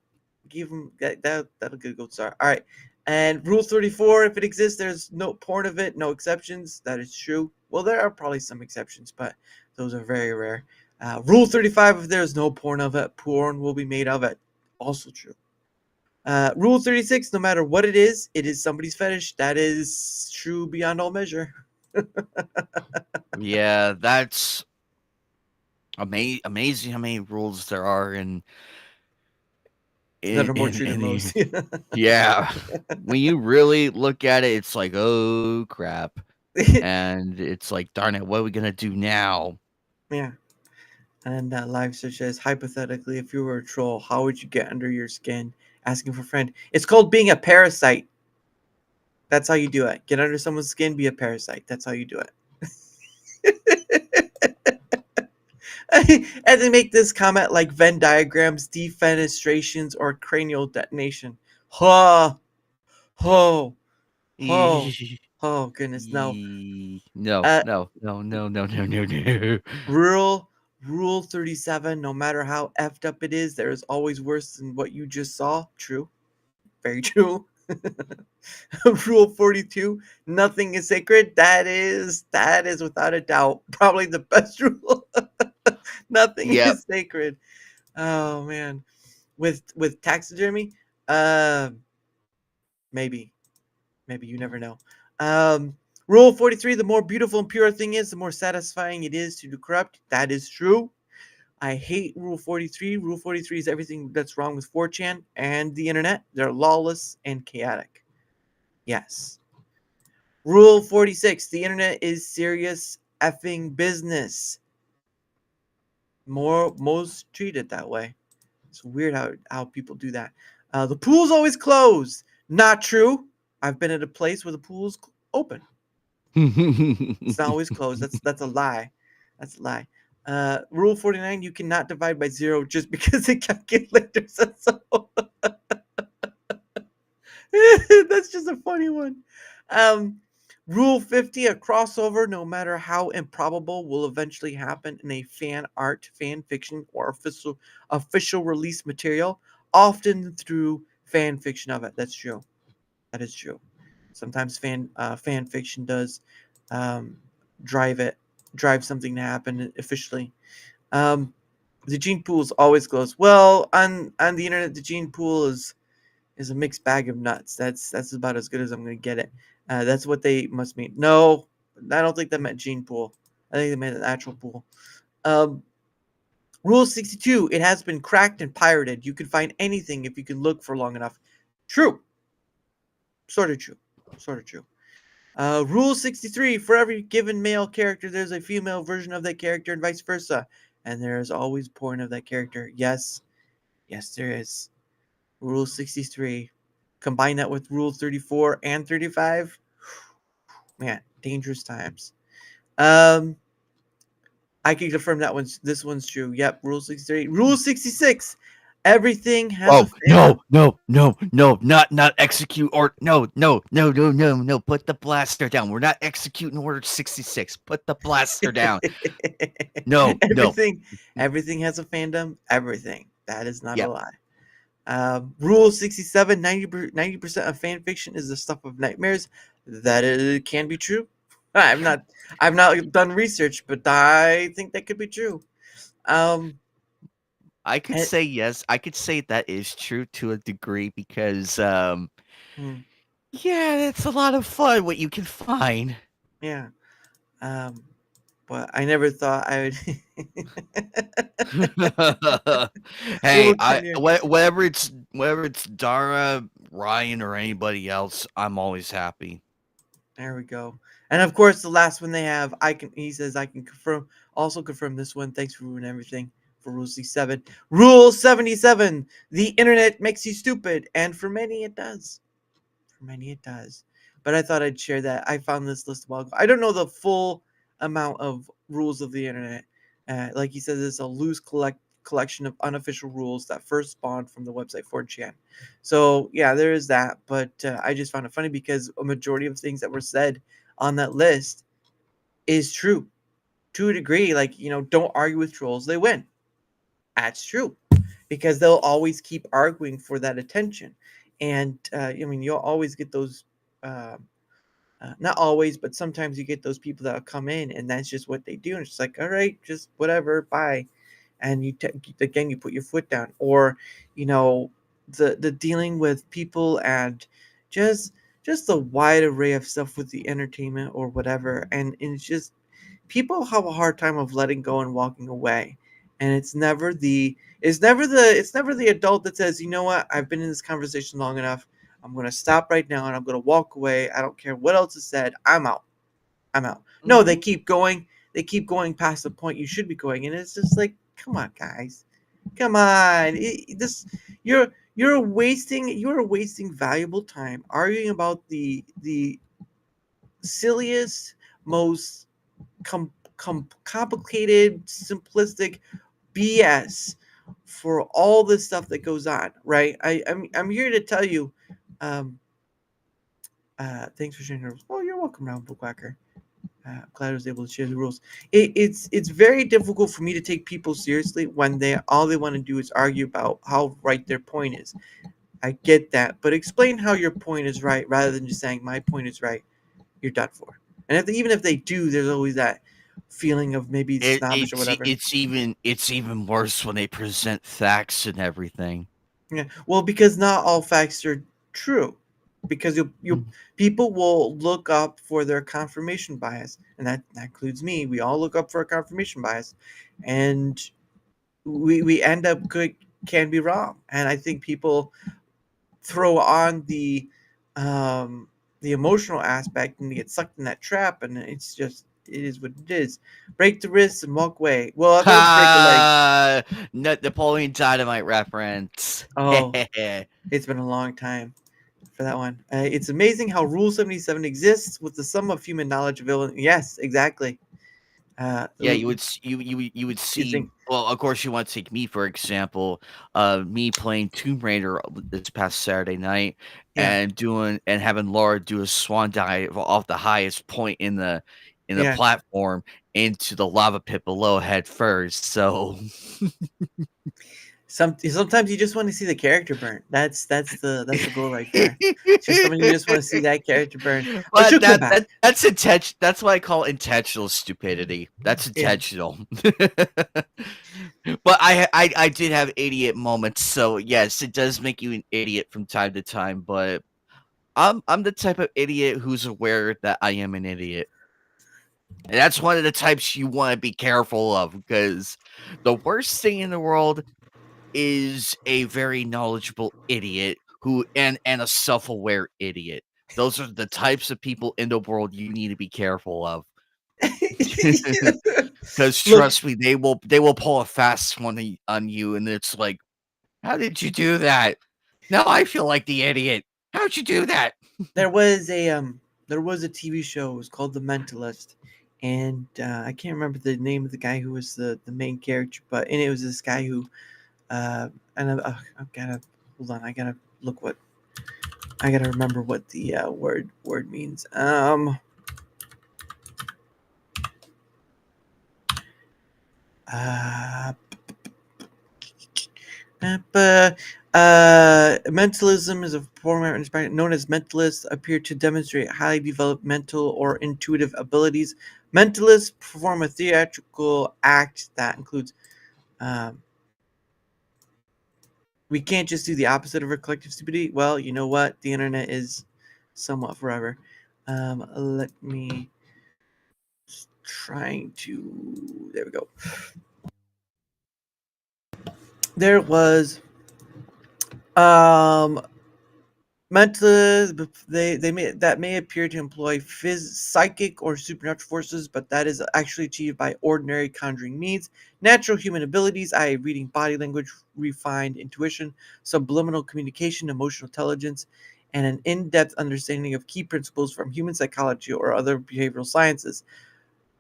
[SPEAKER 2] Give him that'll get a gold star. All right. And rule 34, if it exists, there's no porn of it, no exceptions. That is true. Well, there are probably some exceptions, but those are very rare. Rule 35, if there's no porn of it, porn will be made of it. Also true. Rule 36, no matter what it is somebody's fetish. That is true beyond all measure.
[SPEAKER 3] Yeah, that's amazing how many rules there are
[SPEAKER 2] That are more true than most.
[SPEAKER 3] Yeah. When you really look at it, it's like, oh crap. And it's like, darn it, what are we gonna do now?
[SPEAKER 2] Yeah. And live search says, hypothetically, if you were a troll, how would you get under your skin? Asking for a friend. It's called being a parasite. That's how you do it. Get under someone's skin, be a parasite. That's how you do it. And they make this comment like Venn diagrams, defenestrations, or cranial detonation. Oh, oh, oh, oh, goodness, no.
[SPEAKER 3] No,
[SPEAKER 2] Uh,
[SPEAKER 3] no, no, no, no, no, no, no.
[SPEAKER 2] Rule 37, no matter how effed up it is, there is always worse than what you just saw. True. Very true. Rule 42, nothing is sacred. That is without a doubt probably the best rule. Nothing
[SPEAKER 3] Yep.
[SPEAKER 2] is sacred. Oh man. With taxidermy, maybe you never know. Rule 43, the more beautiful and pure a thing is, the more satisfying it is to do corrupt. That is true. I hate Rule 43. Rule 43 is everything that's wrong with 4chan and the internet. They're lawless and chaotic. Yes. Rule 46, the internet is serious effing business. Most treat it that way. It's weird how people do that. The pool's always closed. Not true. I've been at a place where the pool's open. It's not always closed. That's a lie. That's a lie. Rule 49, you cannot divide by 0 just because the calculator says so. That's just a funny one. Rule 50, a crossover, no matter how improbable, will eventually happen in a fan art, fan fiction, or official release material, often through fan fiction of it. That's true. That is true. Sometimes fan fiction does drive something to happen officially. The gene pool is always closed. Well, on the internet, the gene pool is a mixed bag of nuts. That's about as good as I'm going to get it. That's what they must mean. No, I don't think that meant gene pool. I think they meant an actual pool. Rule 62, it has been cracked and pirated. You can find anything if you can look for long enough. True. Sort of true. Sort of true. Rule 63, for every given male character, there's a female version of that character and vice versa. And there is always porn of that character. Yes. Yes, there is. Rule 63. Combine that with Rule 34 and 35. Man, dangerous times. I can confirm this one's true. Yep, Rule 63. Rule 66. Everything has a fan.
[SPEAKER 3] No, not execute or no. Put the blaster down. We're not executing Order 66. Put the blaster down. No.
[SPEAKER 2] Everything has a fandom. Everything. That is not a lie. Rule 67, 90% of fan fiction is the stuff of nightmares. That it can be true. I've not done research, but I think that could be true.
[SPEAKER 3] I could say yes. I could say that is true to a degree because yeah, it's a lot of fun what you can find.
[SPEAKER 2] Yeah. But I never thought I would.
[SPEAKER 3] Hey, whatever it's Dara, Ryan, or anybody else, I'm always happy.
[SPEAKER 2] There we go. And of course, the last one they have, he says I can confirm this one. Thanks for ruining everything for Rule 67. Rule 77, the internet makes you stupid. And for many, it does. But I thought I'd share that. I found this list a while ago. I don't know the full amount of rules of the internet. Like he says, it's a loose collection of unofficial rules that first spawned from the website 4chan. So yeah, there is that. But I just found it funny because a majority of things that were said on that list is true to a degree. Like, don't argue with trolls, they win. That's true, because they'll always keep arguing for that attention. And you'll always get those not always, but sometimes you get those people that will come in and that's just what they do, and it's like, all right, just whatever, bye. And you put your foot down. Or the dealing with people and just the wide array of stuff with the entertainment or whatever, and it's just people have a hard time of letting go and walking away. And it's never the adult that says, you know what, I've been in this conversation long enough, I'm going to stop right now and I'm going to walk away. I don't care what else is said. I'm out. No, they keep going past the point you should be going. And it's just like, come on, guys, come on. You're wasting valuable time arguing about the silliest, most complicated, simplistic BS for all this stuff that goes on, right? I'm here to tell you. Thanks for sharing the rules. Oh, you're welcome, Round Bookwacker. I'm glad I was able to share the rules. It's very difficult for me to take people seriously when all they want to do is argue about how right their point is. I get that, but explain how your point is right rather than just saying my point is right. You're done for. And even if they do, there's always that feeling of maybe snobbish or whatever.
[SPEAKER 3] It's even worse when they present facts and everything.
[SPEAKER 2] Yeah, well, because not all facts are true, because you people will look up for their confirmation bias, and that includes me. We all look up for a confirmation bias, and we end up can be wrong. And I think people throw on the emotional aspect and they get sucked in that trap, and it is what it is. Break the wrist and walk away. Well, if I break a leg,
[SPEAKER 3] Napoleon Dynamite reference.
[SPEAKER 2] oh, it's been a long time for that one. It's amazing how Rule 77 exists with the sum of human knowledge available. Yes, exactly.
[SPEAKER 3] Yeah, you would see. Well, of course, you want to take me for example. Me playing Tomb Raider this past Saturday night, and having Laura do a swan dive off the highest point in the platform into the lava pit below head first. So
[SPEAKER 2] sometimes you just want to see the character burn. That's the goal right there. Just something you just want to see that character burn. But
[SPEAKER 3] that's intention. That's what I call intentional stupidity. That's intentional. But I did have idiot moments, so yes, it does make you an idiot from time to time. But I'm the type of idiot who's aware that I am an idiot. And that's one of the types you want to be careful of, because the worst thing in the world is a very knowledgeable idiot and a self-aware idiot. Those are the types of people in the world you need to be careful of. Because trust me, they will pull a fast one on you, and it's like, how did you do that? Now I feel like the idiot. How'd you do that?
[SPEAKER 2] There was a TV show. It was called The Mentalist, and I can't remember the name of the guy who was the main character, but it was this guy who, and I've gotta hold on. I gotta remember what the word means. Mentalism is a form known as mentalists appear to demonstrate highly developed mental or intuitive abilities. Mentalists perform a theatrical act that includes we can't just do the opposite of our collective stupidity. Well, you know what? The internet is somewhat forever. Let me trying to. There we go. There was mentalists. That may appear to employ psychic or supernatural forces, but that is actually achieved by ordinary conjuring means. Natural human abilities, i.e., reading body language, refined intuition, subliminal communication, emotional intelligence, and an in-depth understanding of key principles from human psychology or other behavioral sciences.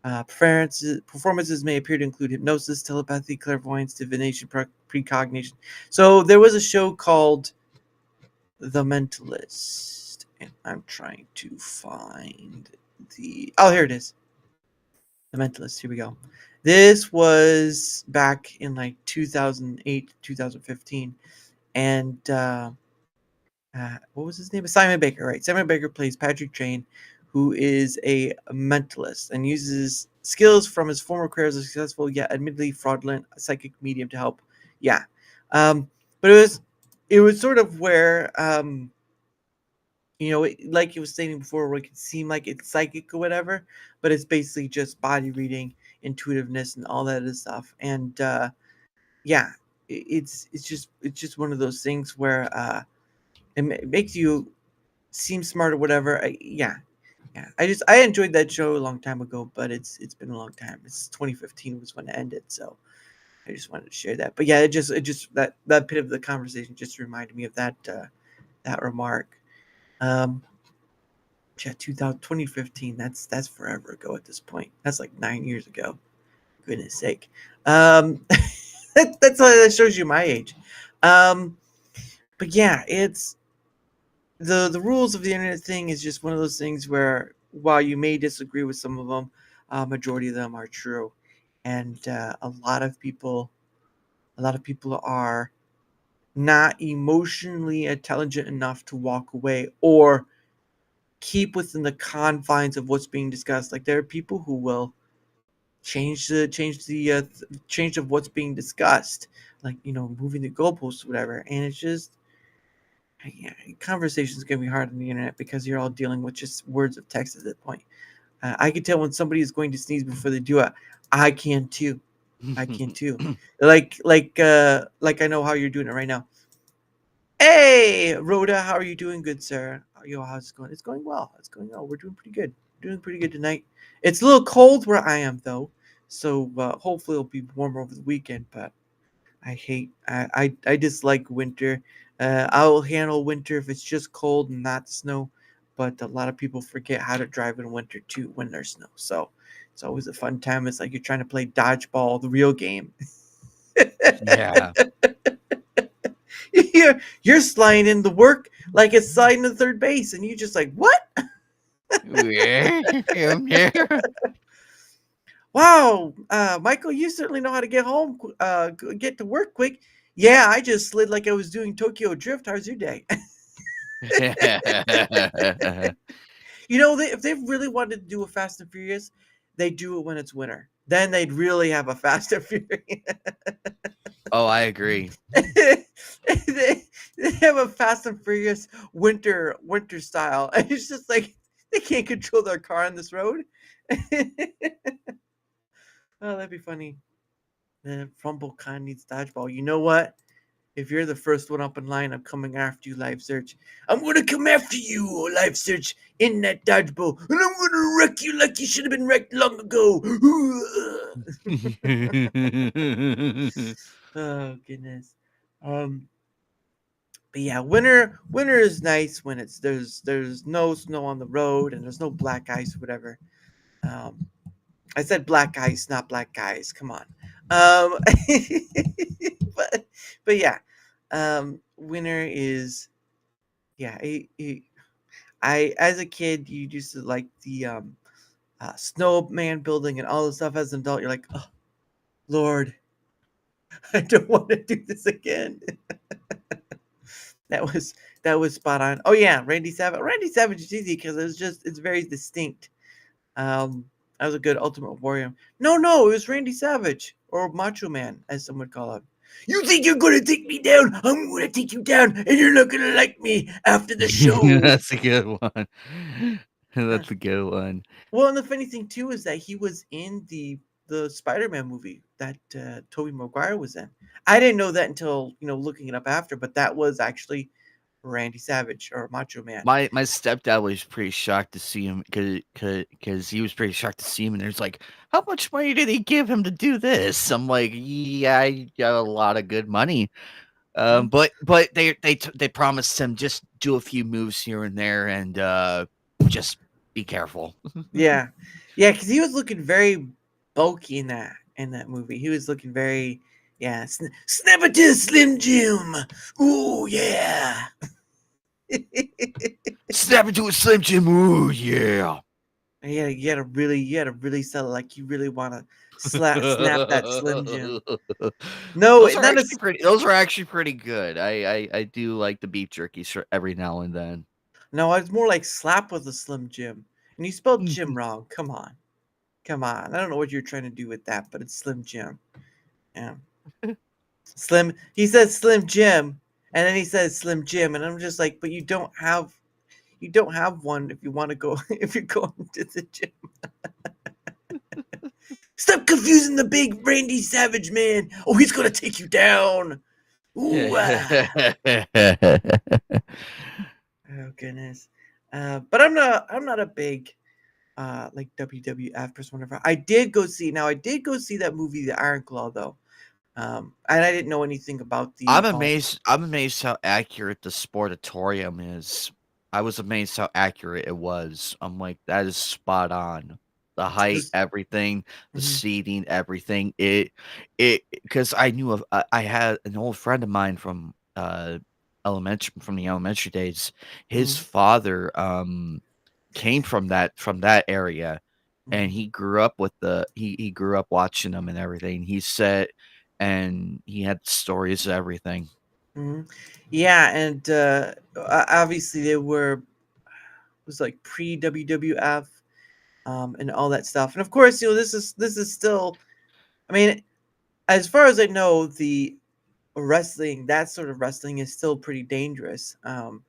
[SPEAKER 2] Performances may appear to include hypnosis, telepathy, clairvoyance, divination, precognition. So there was a show called The Mentalist, and I'm trying to find here it is. The Mentalist. Here we go. This was back in like 2008, 2015, and what was his name? Simon Baker, right? Simon Baker plays Patrick Train, who is a mentalist and uses skills from his former career as a successful yet admittedly fraudulent psychic medium to help. Yeah, but it was sort of where like you was stating before, where it could seem like it's psychic or whatever, but it's basically just body reading, intuitiveness, and all that other stuff. And yeah, it's just one of those things where it makes you seem smart or whatever. Yeah. I enjoyed that show a long time ago, but it's been a long time. It's 2015 was when it ended. So I just wanted to share that. But yeah, it just that bit of the conversation just reminded me of that that remark. Yeah, 2015. That's forever ago at this point. That's like 9 years ago. Goodness sake. That shows you my age. But yeah, it's the rules of the internet thing is just one of those things where while you may disagree with some of them, majority of them are true, and a lot of people are not emotionally intelligent enough to walk away or keep within the confines of what's being discussed. Like there are people who will change of what's being discussed, like moving the goalposts or whatever, and it's just yeah, conversations can be hard on the internet because you're all dealing with just words of text at that point. I can tell when somebody is going to sneeze before they do it. I can too. I can too. Like I know how you're doing it right now. Hey, Rhoda, how are you doing, good sir? Yo, how's it going? It's going well. It's going well. We're doing pretty good. Doing pretty good tonight. It's a little cold where I am though, so hopefully it'll be warmer over the weekend. But I dislike winter. I will handle winter if it's just cold and not snow. But a lot of people forget how to drive in winter too when there's snow. So it's always a fun time. It's like you're trying to play dodgeball, the real game.
[SPEAKER 3] Yeah.
[SPEAKER 2] You're sliding in the work like it's sliding to third base, and you just like what? Wow, Michael, you certainly know how to get home, get to work quick. Yeah, I just slid like I was doing Tokyo Drift. How's your day? If they really wanted to do a Fast and Furious, they do it when it's winter. Then they'd really have a Fast and Furious.
[SPEAKER 3] Oh, I agree.
[SPEAKER 2] they have a Fast and Furious winter style. And it's just like they can't control their car on this road. Oh, that'd be funny. FrumbleCon needs dodgeball. You know what? If you're the first one up in line, I'm coming after you, Live Search. I'm gonna come after you, Live Search, in that dodgeball, and I'm gonna wreck you like you should have been wrecked long ago. Oh goodness. But yeah, winter is nice when there's no snow on the road and there's no black ice, whatever. I said black ice, not black guys. Come on. But yeah, winter is yeah. I as a kid you used to like the snowman building and all the stuff. As an adult, you're like, oh Lord, I don't want to do this again. that was spot on. Oh yeah, Randy Savage. Randy Savage is easy because it's very distinct. That was a good Ultimate Warrior. No, it was Randy Savage or Macho Man, as some would call him. You think you're gonna take me down? I'm gonna take you down, and you're not gonna like me after the show.
[SPEAKER 3] That's a good one. That's a good one.
[SPEAKER 2] Well, and the funny thing too is that he was in the Spider-Man movie that Tobey Maguire was in. I didn't know that until looking it up after, but that was actually Randy Savage or Macho Man.
[SPEAKER 3] My stepdad was pretty shocked to see him because he was pretty shocked to see him, and there's like, how much money did he give him to do this? I'm like, yeah, he got a lot of good money. But they promised him just do a few moves here and there, and just be careful.
[SPEAKER 2] Yeah, because he was looking very bulky in that movie. He was looking very snap it to the Slim Jim. Ooh yeah.
[SPEAKER 3] Snap into a Slim Jim. Ooh yeah.
[SPEAKER 2] Yeah, you gotta really sell it like you really want to snap that Slim Jim. No,
[SPEAKER 3] those are actually pretty good. I do like the beef jerky every now and then.
[SPEAKER 2] No, it's more like slap with a Slim Jim, and you spelled Jim wrong. Come on. I don't know what you're trying to do with that, but it's Slim Jim. Yeah, Slim. He says Slim Jim, and then he says Slim Jim, and I'm just like, but you don't have one if you want to go if you're going to the gym. Stop confusing the big Randy Savage man. Oh, he's gonna take you down. Ooh, Oh goodness. But I'm not a big like WWF person. Whatever. I did go see that movie, The Iron Claw, though. And I didn't know anything about the
[SPEAKER 3] I'm amazed. I'm amazed how accurate the sportatorium is. I was amazed how accurate it was. I'm like, that is spot on. The height,
[SPEAKER 2] this-
[SPEAKER 3] everything, the
[SPEAKER 2] mhm,
[SPEAKER 3] seating, everything. Because I knew I had an old friend of mine from from the elementary days. His
[SPEAKER 2] mhm,
[SPEAKER 3] father came from that area, and
[SPEAKER 2] mhm,
[SPEAKER 3] he grew up with he grew up watching them and everything. He said, and he had stories of everything.
[SPEAKER 2] mhm. Yeah, and obviously they were was like pre WWF, and all that stuff. And of course, this is still. I mean, as far as I know, the wrestling, that sort of wrestling, is still pretty dangerous, and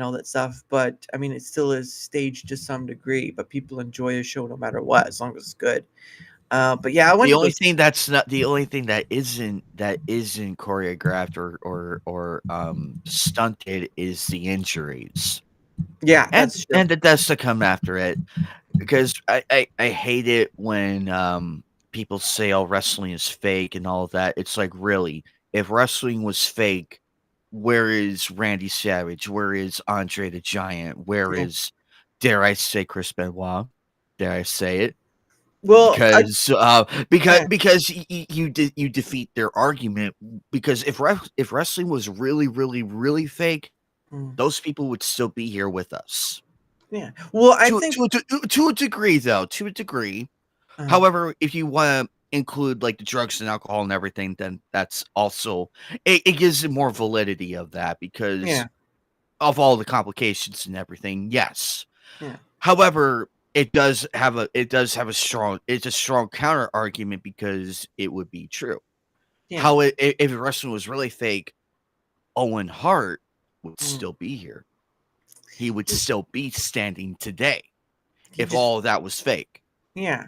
[SPEAKER 2] all that stuff. But I mean, it still is staged to some degree. But people enjoy a show no matter what, as long as it's good. But yeah, I went
[SPEAKER 3] The
[SPEAKER 2] to go.
[SPEAKER 3] only thing that's not the only thing that isn't choreographed or stunted is the injuries
[SPEAKER 2] Yeah,
[SPEAKER 3] and
[SPEAKER 2] that's true.
[SPEAKER 3] and the deaths that come after it. Because I hate it when people say, "Oh, wrestling is fake" and all of that. It's like, really, if wrestling was fake, where is Randy Savage? Where is Andre the Giant? Where
[SPEAKER 2] Yeah.
[SPEAKER 3] is, dare I say, Chris Benoit? Dare I say it?
[SPEAKER 2] Well,
[SPEAKER 3] Because
[SPEAKER 2] yeah.
[SPEAKER 3] you defeat their argument. Because if wrestling was really, really, really fake,
[SPEAKER 2] Mm,
[SPEAKER 3] those people would still be here with us.
[SPEAKER 2] yeah. Well, I
[SPEAKER 3] To
[SPEAKER 2] think.
[SPEAKER 3] to to a degree, though, to a degree.
[SPEAKER 2] Uh,
[SPEAKER 3] However, if you wanna include, like, the drugs and alcohol and everything, then that's also it gives it more validity of that because
[SPEAKER 2] yeah.
[SPEAKER 3] of all the complications and everything, yes.
[SPEAKER 2] Yeah.
[SPEAKER 3] However, it does have a strong it's a strong counter argument because it would be true.
[SPEAKER 2] Yeah.
[SPEAKER 3] How if wrestling was really fake, Owen Hart would
[SPEAKER 2] Mm.
[SPEAKER 3] still be here. He would
[SPEAKER 2] He,
[SPEAKER 3] still be standing today
[SPEAKER 2] he
[SPEAKER 3] if
[SPEAKER 2] just.
[SPEAKER 3] all of that was fake.
[SPEAKER 2] Yeah.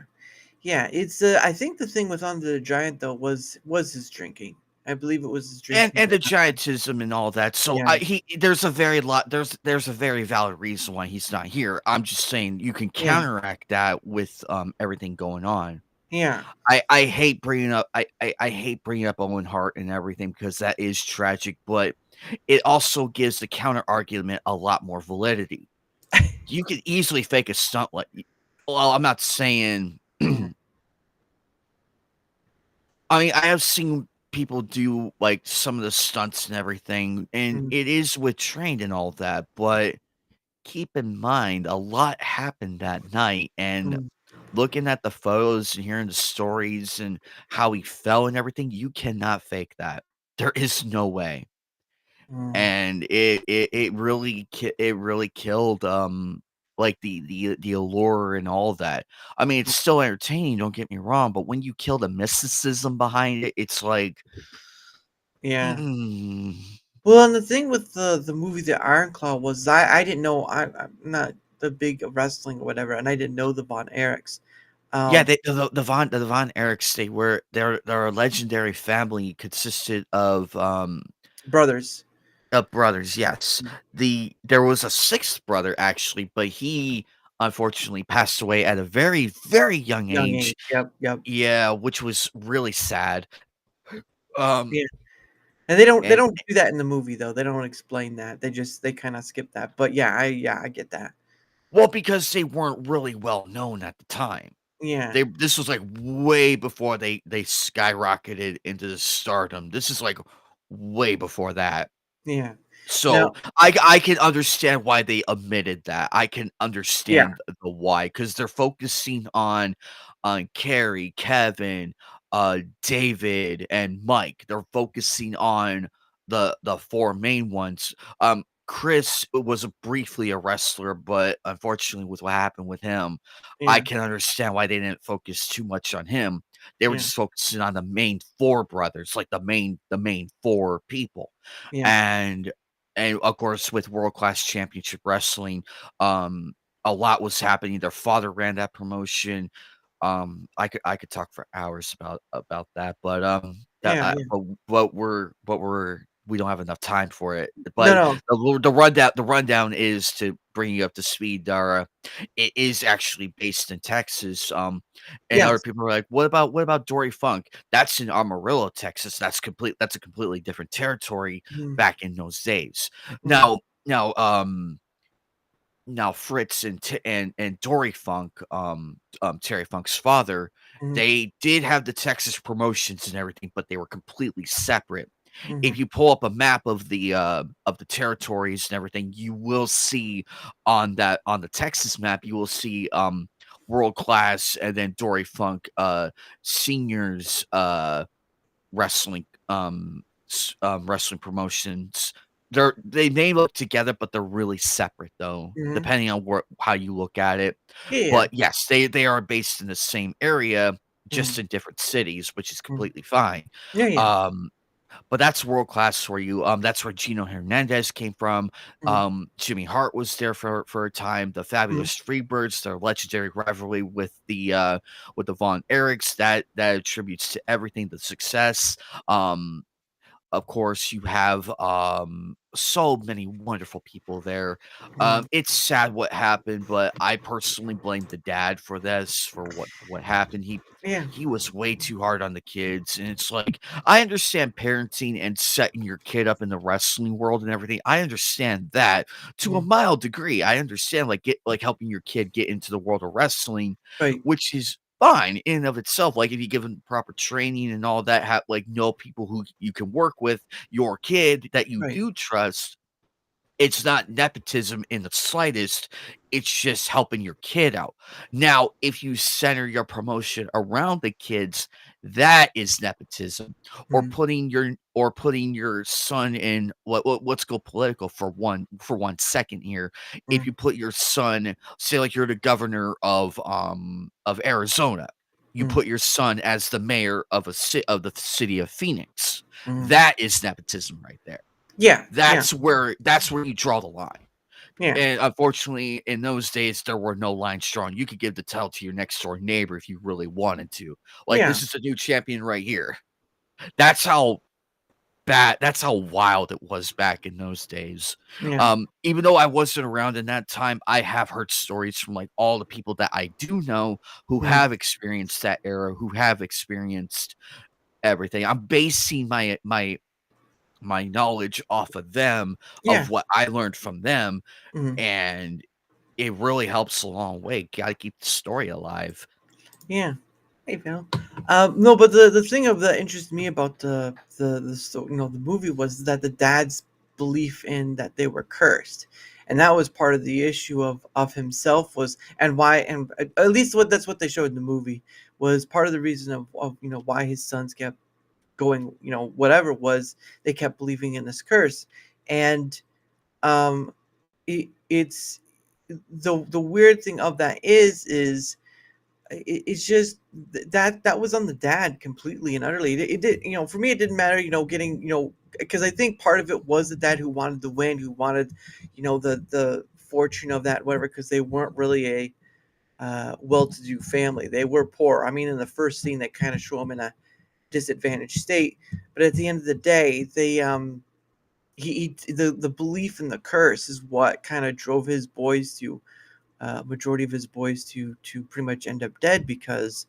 [SPEAKER 2] Yeah. It's. I think the thing with Andre the Giant though was his drinking. I believe it was his
[SPEAKER 3] And
[SPEAKER 2] drinking.
[SPEAKER 3] the
[SPEAKER 2] That,
[SPEAKER 3] giantism and all that. So
[SPEAKER 2] yeah.
[SPEAKER 3] there's a very valid reason why he's not here. I'm just saying you can
[SPEAKER 2] Yeah.
[SPEAKER 3] counteract that with everything going on.
[SPEAKER 2] Yeah.
[SPEAKER 3] I hate bringing up I hate bringing up Owen Hart and everything because that is tragic, but it also gives the counter argument a lot more validity. You could easily fake a stunt like well, I'm not saying
[SPEAKER 2] Mm,
[SPEAKER 3] I mean, I have seen people do, like, some of the stunts and everything, and
[SPEAKER 2] mm,
[SPEAKER 3] it is with trained and all that, but keep in mind, a lot happened that night, and
[SPEAKER 2] mm,
[SPEAKER 3] looking at the photos and hearing the stories and how he fell and everything, you cannot fake that. There is no way.
[SPEAKER 2] mm.
[SPEAKER 3] And it really killed, like, the allure and all that. I mean, it's still entertaining, don't get me wrong, but when you kill the mysticism behind it, it's like,
[SPEAKER 2] Yeah.
[SPEAKER 3] mm.
[SPEAKER 2] Well, and the thing with the movie The Iron Claw was I didn't know I'm not the big wrestling or whatever, and I didn't know the Von Erichs.
[SPEAKER 3] Yeah,
[SPEAKER 2] Um,
[SPEAKER 3] the Von Erichs, they're a legendary family consisted
[SPEAKER 2] brothers.
[SPEAKER 3] of brothers, yes. There was a 6th brother, actually, but he unfortunately passed away at a very, very young
[SPEAKER 2] Young age.
[SPEAKER 3] age.
[SPEAKER 2] Yep, yep.
[SPEAKER 3] Yeah, which was really sad. Um,
[SPEAKER 2] Yeah. And they don't
[SPEAKER 3] and
[SPEAKER 2] do that in the movie though. They don't explain that. They kind of skip that. But yeah, I get that.
[SPEAKER 3] well, because they weren't really well known at the time.
[SPEAKER 2] Yeah.
[SPEAKER 3] This was, like, way before they skyrocketed into the stardom. This is, like, way before that.
[SPEAKER 2] Yeah.
[SPEAKER 3] So,
[SPEAKER 2] Now,
[SPEAKER 3] I can understand why they omitted that. I can
[SPEAKER 2] yeah.
[SPEAKER 3] understand the why because 'cause they're focusing on Carrie, Kevin, David, and Mike. They're focusing on the 4 main ones. Chris was briefly a wrestler, but unfortunately, with what happened with him, I
[SPEAKER 2] Yeah.
[SPEAKER 3] can understand why they didn't focus too much on him. They were
[SPEAKER 2] Yeah.
[SPEAKER 3] just focusing on the main 4 brothers, like the main 4 people.
[SPEAKER 2] Yeah.
[SPEAKER 3] And of course, with World Class Championship Wrestling, um, a lot was happening. Their father ran that promotion. I could talk for hours about that, but
[SPEAKER 2] Yeah. Yeah.
[SPEAKER 3] what we don't have enough time for it.
[SPEAKER 2] No,
[SPEAKER 3] But
[SPEAKER 2] no.
[SPEAKER 3] the rundown is to bring you up to speed, Dara. It is actually based in Texas. And other
[SPEAKER 2] Yes.
[SPEAKER 3] people are like, what about Dory Funk? That's in Amarillo, Texas. That's a completely different territory
[SPEAKER 2] Mhm,
[SPEAKER 3] back in those days.
[SPEAKER 2] mhm,
[SPEAKER 3] Now, now Fritz and Dory Funk, Terry Funk's father,
[SPEAKER 2] mhm,
[SPEAKER 3] they did have the Texas promotions and everything, but they were completely separate.
[SPEAKER 2] mhm,
[SPEAKER 3] If you pull up a map of the territories and everything, you will see on the Texas map, you will see World Class and then Dory Funk seniors wrestling wrestling promotions. They may look together, but they're really separate though,
[SPEAKER 2] mhm.
[SPEAKER 3] depending on how you look at it.
[SPEAKER 2] Yeah.
[SPEAKER 3] But yes, they are based in the same area, just
[SPEAKER 2] Mhm,
[SPEAKER 3] in different cities, which is
[SPEAKER 2] mhm.
[SPEAKER 3] completely fine.
[SPEAKER 2] Yeah, yeah.
[SPEAKER 3] Um, but that's world class for you. That's where Gino Hernandez came from.
[SPEAKER 2] Mhm,
[SPEAKER 3] Jimmy Hart was there for a time. The
[SPEAKER 2] mhm,
[SPEAKER 3] Fabulous Freebirds, their legendary rivalry with the Von Erichs, that attributes to everything, the success. Um, of course, you have so many wonderful people there.
[SPEAKER 2] mhm.
[SPEAKER 3] It's sad what happened, but I personally blame the dad for this, for what happened.
[SPEAKER 2] Yeah.
[SPEAKER 3] He was way too hard on the kids, and it's like I understand parenting and setting your kid up in the wrestling world and everything. I understand that to a
[SPEAKER 2] Mhm.
[SPEAKER 3] mild degree. I understand like helping your kid get into the world of wrestling,
[SPEAKER 2] Right.
[SPEAKER 3] which is fine in and of itself. Like if you give them proper training and all that, have like know people who you can work with, your kid that you
[SPEAKER 2] Right.
[SPEAKER 3] do trust. It's not nepotism in the slightest. It's just helping your kid out. Now, if you center your promotion around the kids, that is nepotism.
[SPEAKER 2] Mhm,
[SPEAKER 3] Or putting your son in let's go political for one second here. If
[SPEAKER 2] mhm,
[SPEAKER 3] you put your son, say like you're the governor of Arizona, you
[SPEAKER 2] mhm,
[SPEAKER 3] put your son as the mayor of of the city of Phoenix.
[SPEAKER 2] mhm.
[SPEAKER 3] That is nepotism right there.
[SPEAKER 2] Yeah. Yeah.
[SPEAKER 3] That's where you draw the line.
[SPEAKER 2] Yeah.
[SPEAKER 3] And unfortunately, in those days, there were no lines drawn. You could give the title to your next door neighbor if you really wanted to. Like,
[SPEAKER 2] Yeah.
[SPEAKER 3] this is a new champion right here. That's how that's how wild it was back in those days.
[SPEAKER 2] Yeah.
[SPEAKER 3] Even though I wasn't around in that time, I have heard stories from like all the people that I do know who
[SPEAKER 2] Mhm.
[SPEAKER 3] have experienced that era, who have experienced everything. I'm basing my knowledge off of them,
[SPEAKER 2] Yeah.
[SPEAKER 3] of what I learned from them,
[SPEAKER 2] Mhm.
[SPEAKER 3] and it really helps a long way. Gotta keep the story alive.
[SPEAKER 2] Yeah. Hey, Phil. No, but the thing of that interests me about the movie was that the dad's belief in that they were cursed, and that was part of the issue of himself was and why and at least that's what they showed in the movie was part of the reason of why his sons kept going, whatever it was, they kept believing in this curse. And um it's the weird thing of that is it's just that was on the dad completely and utterly. It did, for me it didn't matter, getting, because I think part of it was the dad who wanted the win, who wanted, the fortune of that, whatever, because they weren't really a well-to-do family. They were poor. I mean, in the first scene they kind of show them in a disadvantaged state, but at the end of the day, they the belief in the curse is what kind of drove his boys to majority of his boys to pretty much end up dead, because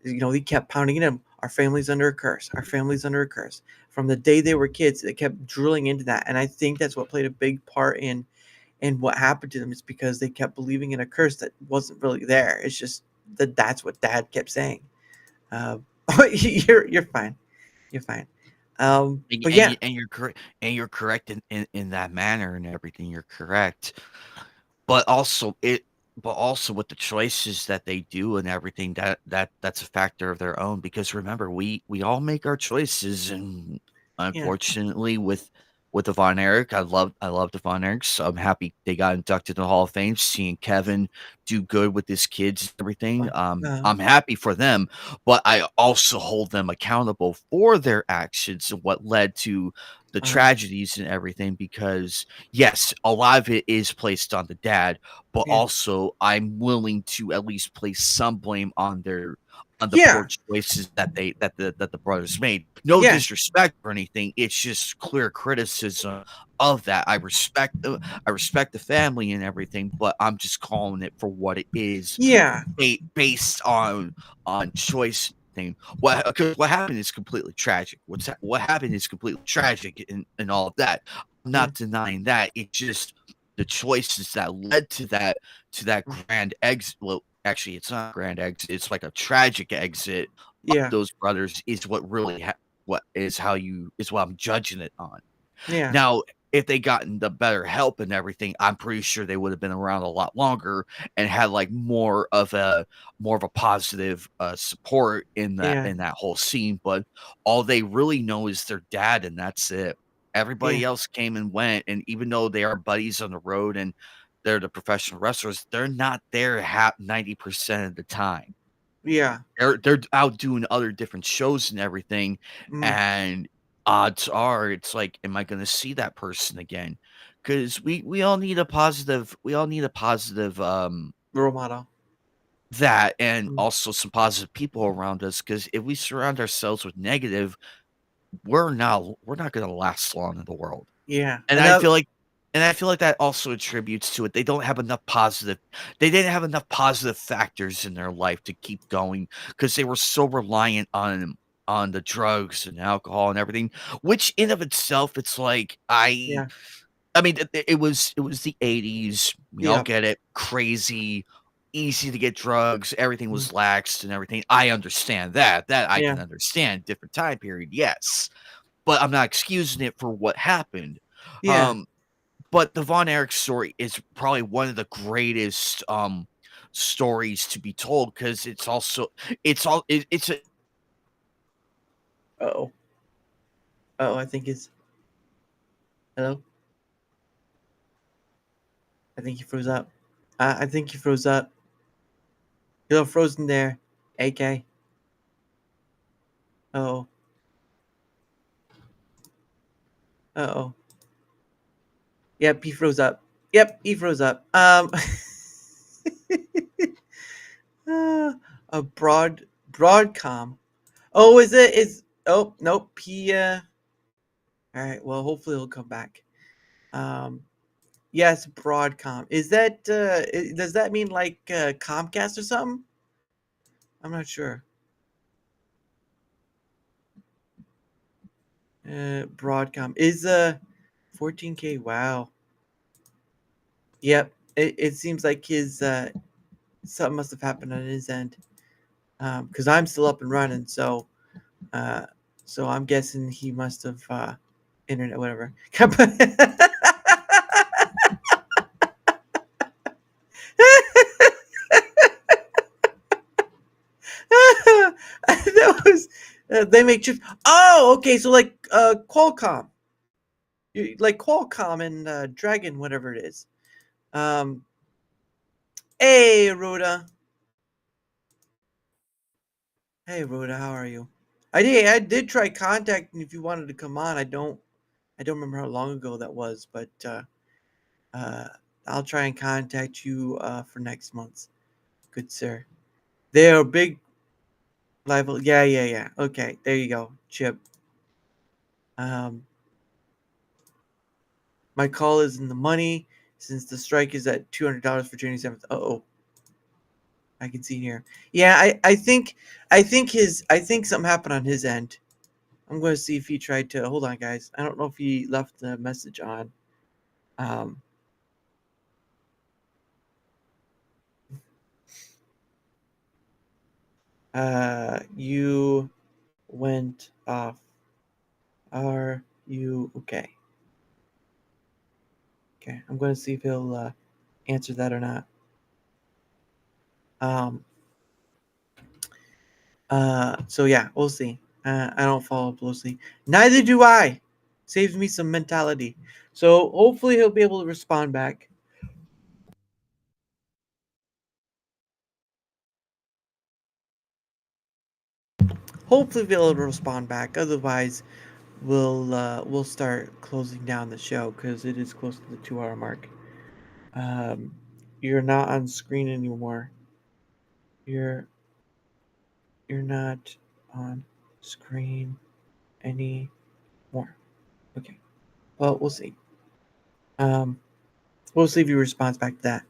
[SPEAKER 2] he kept pounding in him, our family's under a curse, our family's under a curse. From the day they were kids, they kept drilling into that, and I think that's what played a big part in what happened to them, is because they kept believing in a curse that wasn't really there. It's just that's what dad kept saying. uh, you're fine, you're fine. But yeah.
[SPEAKER 3] And you're correct, and you're correct in that manner and everything. You're correct. But also with the choices that they do and everything, that's a factor of their own, because remember, we all make our choices, and
[SPEAKER 2] Yeah.
[SPEAKER 3] unfortunately with the Von Erich, I love the Von Erichs. I'm happy they got inducted in the Hall of Fame, seeing Kevin do good with his kids and everything.
[SPEAKER 2] uh,
[SPEAKER 3] I'm happy for them, but I also hold them accountable for their actions and what led to the
[SPEAKER 2] uh,
[SPEAKER 3] tragedies and everything, because yes, a lot of it is placed on the dad, but
[SPEAKER 2] yeah.
[SPEAKER 3] also I'm willing to at least place some blame on on the poor choices that the brothers made. No disrespect or anything. It's just clear criticism of that. I respect the family and everything, but I'm just calling it for what it is.
[SPEAKER 2] Yeah.
[SPEAKER 3] Based on choice thing. What happened is completely tragic. What happened is completely tragic and all of that. I'm not denying that. It's just the choices that led to that grand exit. Well, actually, it's not a grand exit. It's like a tragic exit of those brothers is what really what I'm judging it on.
[SPEAKER 2] Yeah.
[SPEAKER 3] Now, if they gotten the better help and everything, I'm pretty sure they would have been around a lot longer and had like more of a positive support in that whole scene. But all they really know is their dad, and that's it. Everybody else came and went, and even though they are buddies on the road and they're the professional wrestlers, they're not there 90% of the time.
[SPEAKER 2] Yeah.
[SPEAKER 3] They're out doing other different shows and everything, and odds are it's like, am I going to see that person again? Because we all need a positive
[SPEAKER 2] role model.
[SPEAKER 3] That and also some positive people around us. Because if we surround ourselves with negative, we're not going to last long in the world.
[SPEAKER 2] Yeah,
[SPEAKER 3] and I feel like that also attributes to it. They didn't have enough positive factors in their life to keep going because they were so reliant on the drugs and alcohol and everything, which in of itself, it's like, I mean, it was the 80s. We all get it. Crazy, easy to get drugs. Everything was laxed and everything. I understand that I can understand. Different time period. Yes. But I'm not excusing it for what happened. But the Von Erich story is probably one of the greatest stories to be told because it's a.
[SPEAKER 2] I think it's. Hello. I think you froze up. I think you froze up. You're frozen there, AK. Uh-oh. Yep, he froze up. A Broadcom. Oh, oh, nope. All right, well, hopefully he'll come back. Yes, Broadcom. Is that does that mean like Comcast or something? I'm not sure. Broadcom is 14K. Wow. Yep. It seems like his something must have happened on his end. Because I'm still up and running, so I'm guessing he must have internet, whatever. That was they make chips. Oh, okay. So like Qualcomm, like Qualcomm and Dragon, whatever it is. Hey, Rhoda. Hey, Rhoda. How are you? I did try contacting if you wanted to come on. I don't remember how long ago that was, but I'll try and contact you for next month. Good sir. They are big live. Yeah. Okay, there you go, Chip. My call is in the money since the strike is at $200 for January 7th. Oh, I can see here. Yeah, I think something happened on his end. I'm going to see if he tried to hold on, guys. I don't know if he left the message on. You went off. Are you okay? Okay, I'm going to see if he'll answer that or not. So yeah, we'll see. I don't follow closely. Neither do I. Saves me some mentality. So hopefully he'll be able to respond back. Hopefully be able to respond back. Otherwise, we'll start closing down the show because it is close to the 2-hour mark. You're not on screen anymore. You're You're not on screen anymore. Okay. Well, we'll see. We'll see if you responds back to that.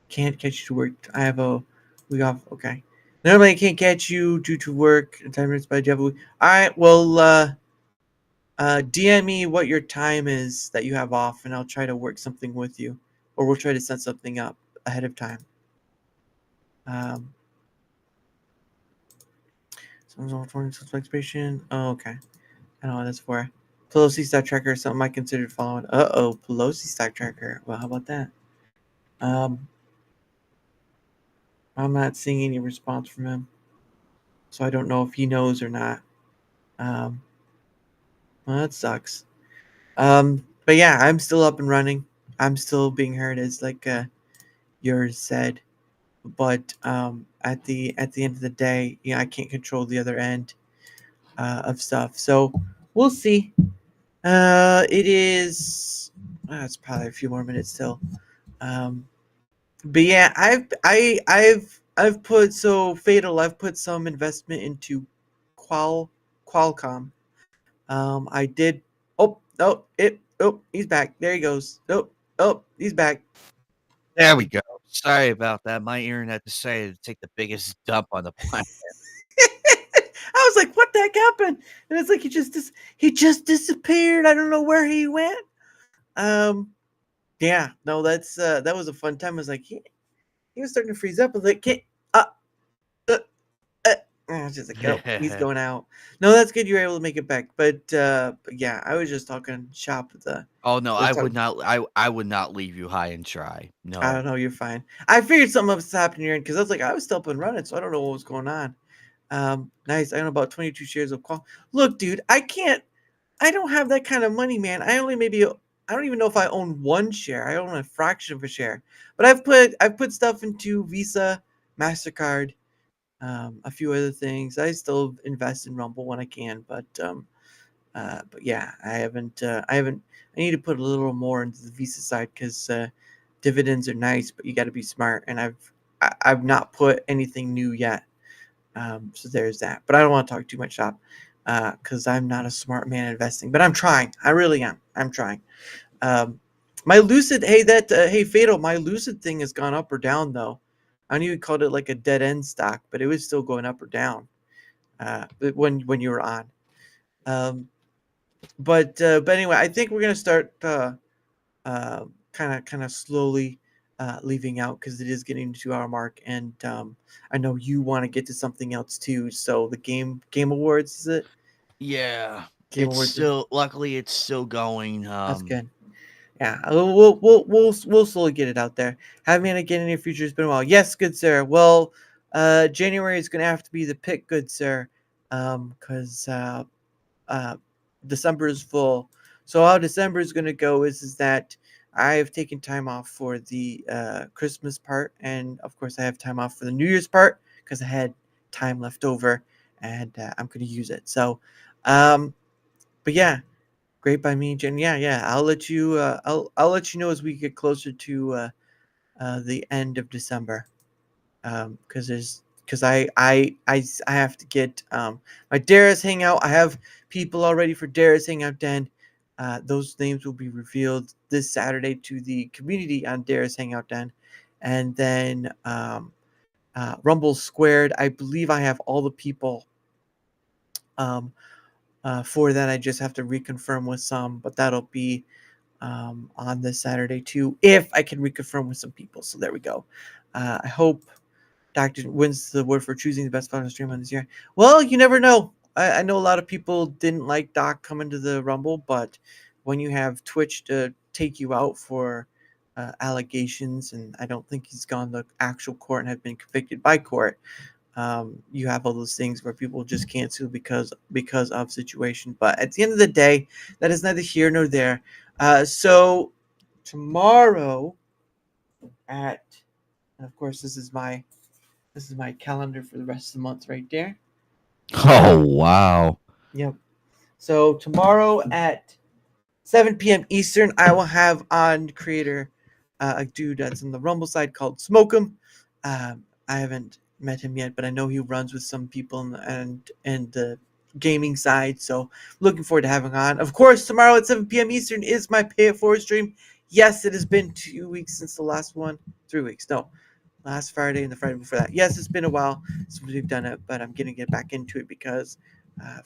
[SPEAKER 2] Can't catch you to work. I have a week off. Okay. Normally I can't catch you due to work. 10 minutes by Jeff. All right. Well, DM me what your time is that you have off, and I'll try to work something with you, or we'll try to set something up ahead of time. Someone's on 20 expiration. Oh, okay. I know what that's for. Pelosi stock tracker is something I considered following. Pelosi stock tracker. Well, how about that? I'm not seeing any response from him, so I don't know if he knows or not. Well, that sucks. But yeah, I'm still up and running. I'm still being heard, as like yours said. But at the end of the day, yeah, I can't control the other end of stuff. So we'll see. It is. It's probably a few more minutes still. But yeah, I've put so Fatal. I've put some investment into Qualcomm. I did. He's back. There he goes. He's back.
[SPEAKER 3] There we go. Sorry about that. My internet decided to take the biggest dump on the planet.
[SPEAKER 2] I was like, what the heck happened? And it's like he just disappeared. I don't know where he went. Yeah, no, that was a fun time. I was like, he was starting to freeze up. I was like, I was just like, oh, he's going out. No, that's good. You were able to make it back. But yeah, I was just talking shop with the.
[SPEAKER 3] Oh no, I would not. I would not leave you high and dry. No.
[SPEAKER 2] I don't know. You're fine. I figured something was happening here because I was like, I was still up and running, so I don't know what was going on. Nice. I own about 22 shares of Qual. Look, dude, I don't have that kind of money, man. I don't even know if I own one share. I own a fraction of a share. But I've put stuff into Visa, MasterCard, a few other things. I still invest in Rumble when I can, but yeah, I need to put a little more into the Visa side because dividends are nice, but you got to be smart. And I've not put anything new yet. So there's that. But I don't want to talk too much shop because I'm not a smart man investing. But I'm trying. I really am. I'm trying. My Lucid, hey Fatal, my Lucid thing has gone up or down though. I don't even called it like a dead end stock, but it was still going up or down. When you were on. But anyway, I think we're gonna start kind of slowly leaving out because it is getting to 2 hour mark, and I know you want to get to something else too. So the game awards, is it?
[SPEAKER 3] Yeah,
[SPEAKER 2] Game
[SPEAKER 3] it's
[SPEAKER 2] awards.
[SPEAKER 3] still. Luckily, it's still going.
[SPEAKER 2] That's good. Yeah, we'll slowly get it out there. Have me again in your future. It's been a while. Yes, good sir. Well, January is gonna have to be the pick, good sir, because December is full. So how December is gonna go is that I've taken time off for the Christmas part, and of course I have time off for the New Year's part because I had time left over, and I'm gonna use it. So, but yeah. Great by me, Jen. Yeah. I'll let you. I'll let you know as we get closer to the end of December, because I have to get my Dara's hangout. I have people already for Dara's hangout. Den. Those names will be revealed this Saturday to the community on Dara's hangout. Den, and then Rumble Squared. I believe I have all the people. For that, I just have to reconfirm with some, but that'll be on this Saturday too, if I can reconfirm with some people. So there we go. I hope Doctor wins the award for choosing the best final stream on this year. Well, you never know. I know a lot of people didn't like Doc coming to the Rumble, but when you have Twitch to take you out for allegations, and I don't think he's gone to actual court and have been convicted by court. You have all those things where people just can't sue because of situation. But at the end of the day, that is neither here nor there. So tomorrow and of course this is my calendar for the rest of the month right there.
[SPEAKER 3] Oh wow.
[SPEAKER 2] Yep. So tomorrow at 7 p.m. Eastern, I will have on creator a dude that's in the Rumble side called Smoke'em. I haven't met him yet, but I know he runs with some people and the gaming side. So looking forward to having on. Of course, tomorrow at 7 p.m. Eastern is my Pay It Forward stream. Yes, it has been 2 weeks since the last one. 3 weeks. No, last Friday and the Friday before that. Yes, it's been a while since we've done it, but I'm going to get back into it because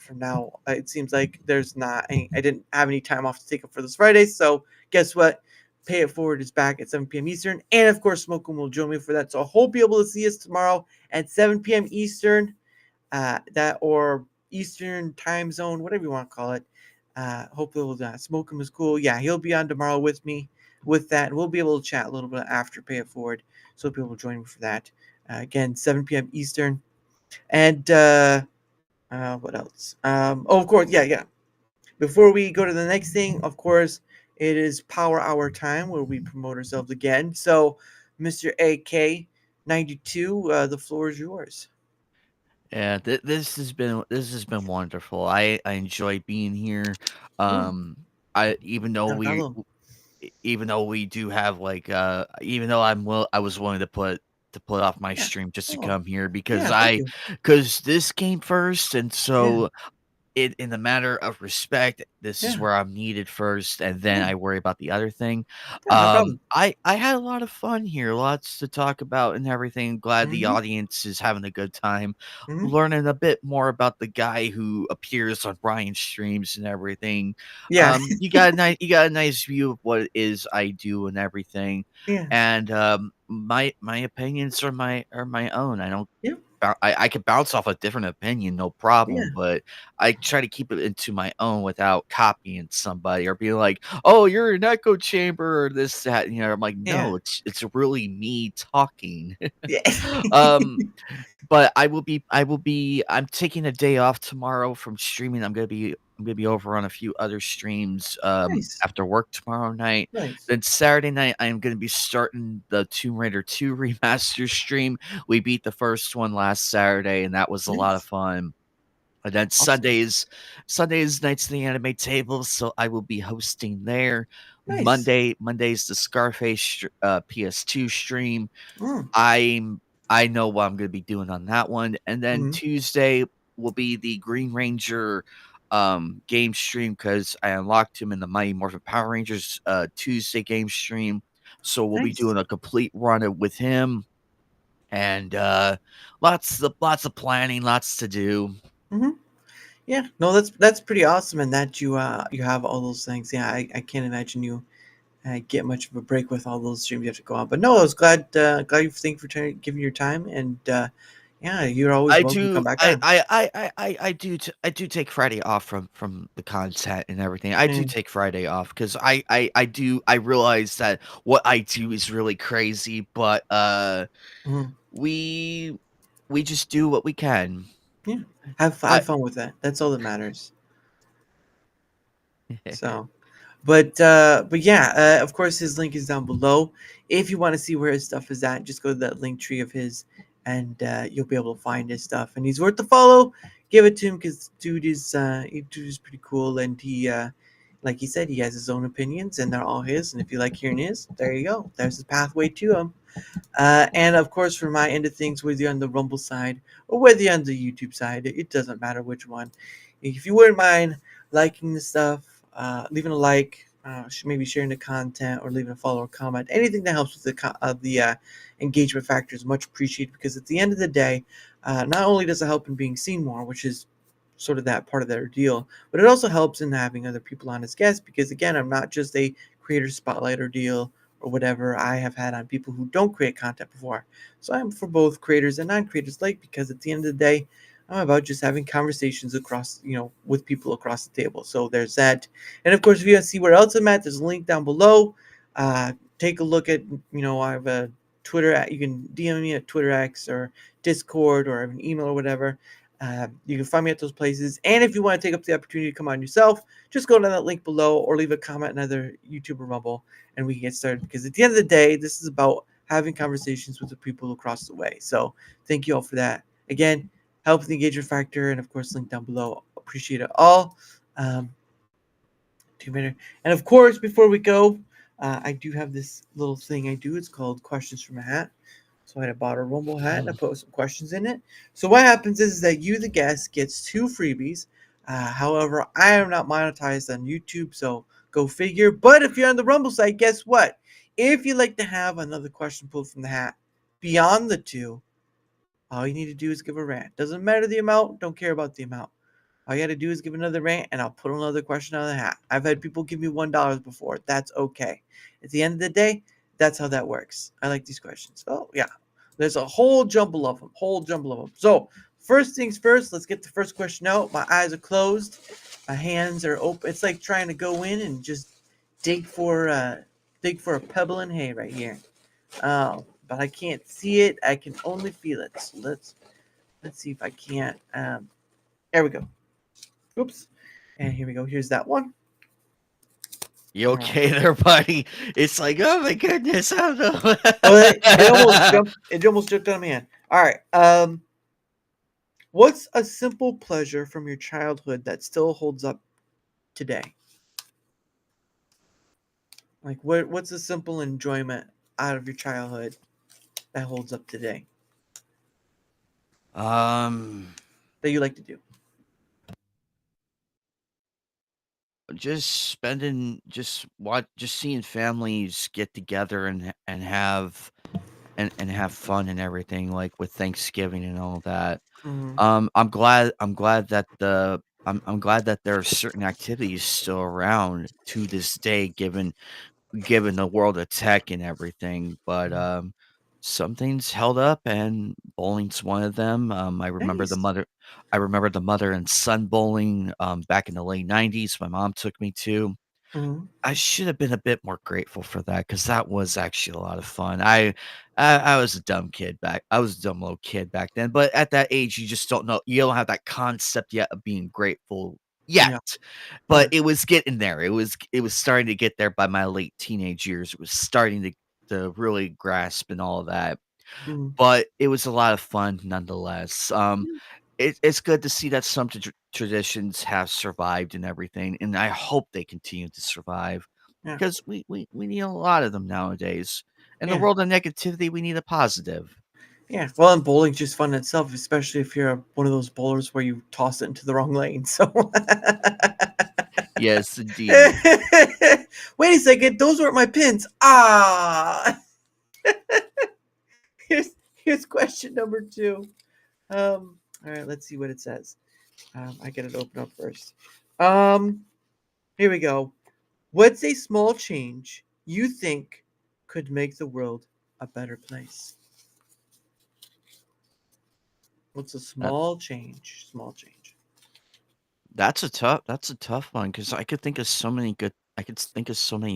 [SPEAKER 2] from now it seems like there's not any, I didn't have any time off to take up for this Friday. So guess what? Pay It Forward is back at 7 p.m. Eastern. And of course, Smokum will join me for that. So I hope you'll be able to see us tomorrow at 7 p.m. Eastern, that or Eastern time zone, whatever you want to call it. Hopefully, Smokum is cool. Yeah, he'll be on tomorrow with me with that. And we'll be able to chat a little bit after Pay It Forward. So people will join me for that. Again, 7 p.m. Eastern. And what else? Of course, yeah. Before we go to the next thing, of course, it is Power Hour time where we promote ourselves again. So, Mr. AK92, the floor is yours.
[SPEAKER 3] Yeah, this has been wonderful. I enjoy being here. I
[SPEAKER 2] Not a problem.
[SPEAKER 3] even though we do have like even though I was willing to put off my
[SPEAKER 2] Yeah.
[SPEAKER 3] stream just to
[SPEAKER 2] Oh,
[SPEAKER 3] come here
[SPEAKER 2] yeah, thank you.
[SPEAKER 3] because this came first, and so in the matter of respect, this is
[SPEAKER 2] Yeah.
[SPEAKER 3] where I'm needed first, and then
[SPEAKER 2] Yeah.
[SPEAKER 3] I worry about the other thing.
[SPEAKER 2] Yeah, no problem.
[SPEAKER 3] I had a lot of fun here, lots to talk about and everything. Glad the
[SPEAKER 2] Mm-hmm.
[SPEAKER 3] audience is having a good time,
[SPEAKER 2] Mm-hmm.
[SPEAKER 3] learning a bit more about the guy who appears on Brian's streams and everything.
[SPEAKER 2] Yeah.
[SPEAKER 3] You got a nice view of what it is I do and everything,
[SPEAKER 2] Yeah.
[SPEAKER 3] and my opinions are my own. I don't.
[SPEAKER 2] Yeah.
[SPEAKER 3] I could bounce off a different opinion, no
[SPEAKER 2] Yeah.
[SPEAKER 3] problem, but I try to keep it into my own without copying somebody or being like, "Oh, you're an echo chamber," or this, that. I'm like,
[SPEAKER 2] Yeah.
[SPEAKER 3] no, it's really me talking.
[SPEAKER 2] Yeah.
[SPEAKER 3] um, but I'm taking a day off tomorrow from streaming. I'm gonna be over on a few other streams
[SPEAKER 2] Nice.
[SPEAKER 3] after work tomorrow night.
[SPEAKER 2] Nice.
[SPEAKER 3] Then Saturday night I am gonna be starting the Tomb Raider 2 remaster stream. We beat the first one last Saturday, and that was a lot of
[SPEAKER 2] Nice.
[SPEAKER 3] fun. And then
[SPEAKER 2] Awesome.
[SPEAKER 3] Sundays nights the anime table, so I will be hosting there.
[SPEAKER 2] Nice.
[SPEAKER 3] Monday's the Scarface PS2 stream.
[SPEAKER 2] Mm.
[SPEAKER 3] I know what I'm gonna be doing on that one. And then
[SPEAKER 2] Mm-hmm.
[SPEAKER 3] Tuesday will be the Green Ranger game stream because I unlocked him in the Mighty Morphin Power Rangers Tuesday game stream. So we'll be
[SPEAKER 2] Nice.
[SPEAKER 3] doing a complete run with him. And lots of planning, lots to do.
[SPEAKER 2] Mm-hmm. Yeah. No, that's pretty awesome, and that you have all those things. Yeah, I can't imagine you get much of a break with all those streams you have to go on. But no, I was glad you think for giving your time, and yeah, you're always
[SPEAKER 3] I
[SPEAKER 2] welcome to
[SPEAKER 3] do
[SPEAKER 2] come back on.
[SPEAKER 3] I do take Friday off from the content and everything. I do
[SPEAKER 2] Mm,
[SPEAKER 3] take Friday off because I realize that what I do is really crazy, but
[SPEAKER 2] mhm.
[SPEAKER 3] we just do what we can.
[SPEAKER 2] Yeah,
[SPEAKER 3] I
[SPEAKER 2] have fun with that. That's all that matters. So, but yeah, of course his link is down below. If you want to see where his stuff is at, just go to that link tree of his, and you'll be able to find his stuff. And he's worth the follow. Give it to him because dude is pretty cool, and he like he said, he has his own opinions, and they're all his. And if you like hearing his, there you go. There's the pathway to him. And of course, for my end of things, whether you're on the Rumble side or whether you're on the YouTube side, it doesn't matter which one. If you wouldn't mind liking the stuff, leaving a like, maybe sharing the content, or leaving a follow or comment, anything that helps with the engagement factor is much appreciated. Because at the end of the day, not only does it help in being seen more, which is sort of that part of their deal, but it also helps in having other people on as guests. Because again, I'm not just a creator spotlighter deal or whatever. I have had on people who don't create content before. So I'm for both creators and non-creators alike, because at the end of the day, I'm about just having conversations across, with people across the table. So there's that. And of course, if you want to see where else I'm at, there's a link down below. Take a look at, I have a Twitter. You can DM me at Twitter X or Discord, or an email or whatever. You can find me at those places. And if you want to take up the opportunity to come on yourself, just go to that link below or leave a comment in either YouTube or Rumble, and we can get started. Because at the end of the day, this is about having conversations with the people across the way. So thank you all for that. Again, help the engagement factor, and of course, link down below. Appreciate it all. 2 minute. And of course, before we go, I do have this little thing I do. It's called Questions from a Hat. So I bought a Rumble hat and I put some questions in it. So what happens is that you, the guest, gets 2 freebies. However, I am not monetized on YouTube, so go figure. But if you're on the Rumble site, guess what? If you'd like to have another question pulled from the hat beyond the 2, all you need to do is give a rant. Doesn't matter the amount. Don't care about the amount. All you got to do is give another rant, and I'll put another question out of the hat. I've had people give me $1 before. That's okay. At the end of the day, that's how that works. I like these questions. Oh, yeah. There's a whole jumble of them. So, first things first, let's get the first question out. My eyes are closed. My hands are open. It's like trying to go in and just dig for a pebble in hay right here. But I can't see it. I can only feel it. So let's see if I can't. There we go. Oops. And here we go. Here's that one.
[SPEAKER 3] You okay there, buddy? It's like, oh my goodness, I don't know.
[SPEAKER 2] Oh, it almost jumped on my hand. All right. What's a simple pleasure from your childhood that still holds up today? Like what's a simple enjoyment out of your childhood that holds up today that you like to do?
[SPEAKER 3] Just seeing families get together and have fun and everything, like with Thanksgiving and all that.
[SPEAKER 2] Mm-hmm.
[SPEAKER 3] I'm glad that there are certain activities still around to this day, given the world of tech and everything. But some things held up, and bowling's one of them.
[SPEAKER 2] Nice.
[SPEAKER 3] I remember the mother and son bowling back in the late '90s. My mom took me to.
[SPEAKER 2] Mm-hmm.
[SPEAKER 3] I should have been a bit more grateful for that because that was actually a lot of fun. I was a dumb kid back. I was a dumb little kid back then. But at that age, you just don't know. You don't have that concept yet of being grateful yet.
[SPEAKER 2] Yeah.
[SPEAKER 3] But it was getting there. It was starting to get there by my late teenage years. It was starting to really grasp and all of that.
[SPEAKER 2] Mm-hmm.
[SPEAKER 3] But it was a lot of fun nonetheless. It's good to see that some traditions have survived and everything, and I hope they continue to survive
[SPEAKER 2] Yeah.
[SPEAKER 3] because we need a lot of them nowadays. In the
[SPEAKER 2] Yeah.
[SPEAKER 3] world of negativity, we need a positive.
[SPEAKER 2] Yeah. Well, and bowling's just fun in itself, especially if you're one of those bowlers where you toss it into the wrong lane. So.
[SPEAKER 3] Yes, indeed.
[SPEAKER 2] Wait a second. Those weren't my pins. Ah. Here's question number 2. All right, let's see what it says. I get it open up first. Here we go. What's a small change you think could make the world a better place? What's a small change? Small change.
[SPEAKER 3] That's a tough one because I could think of so many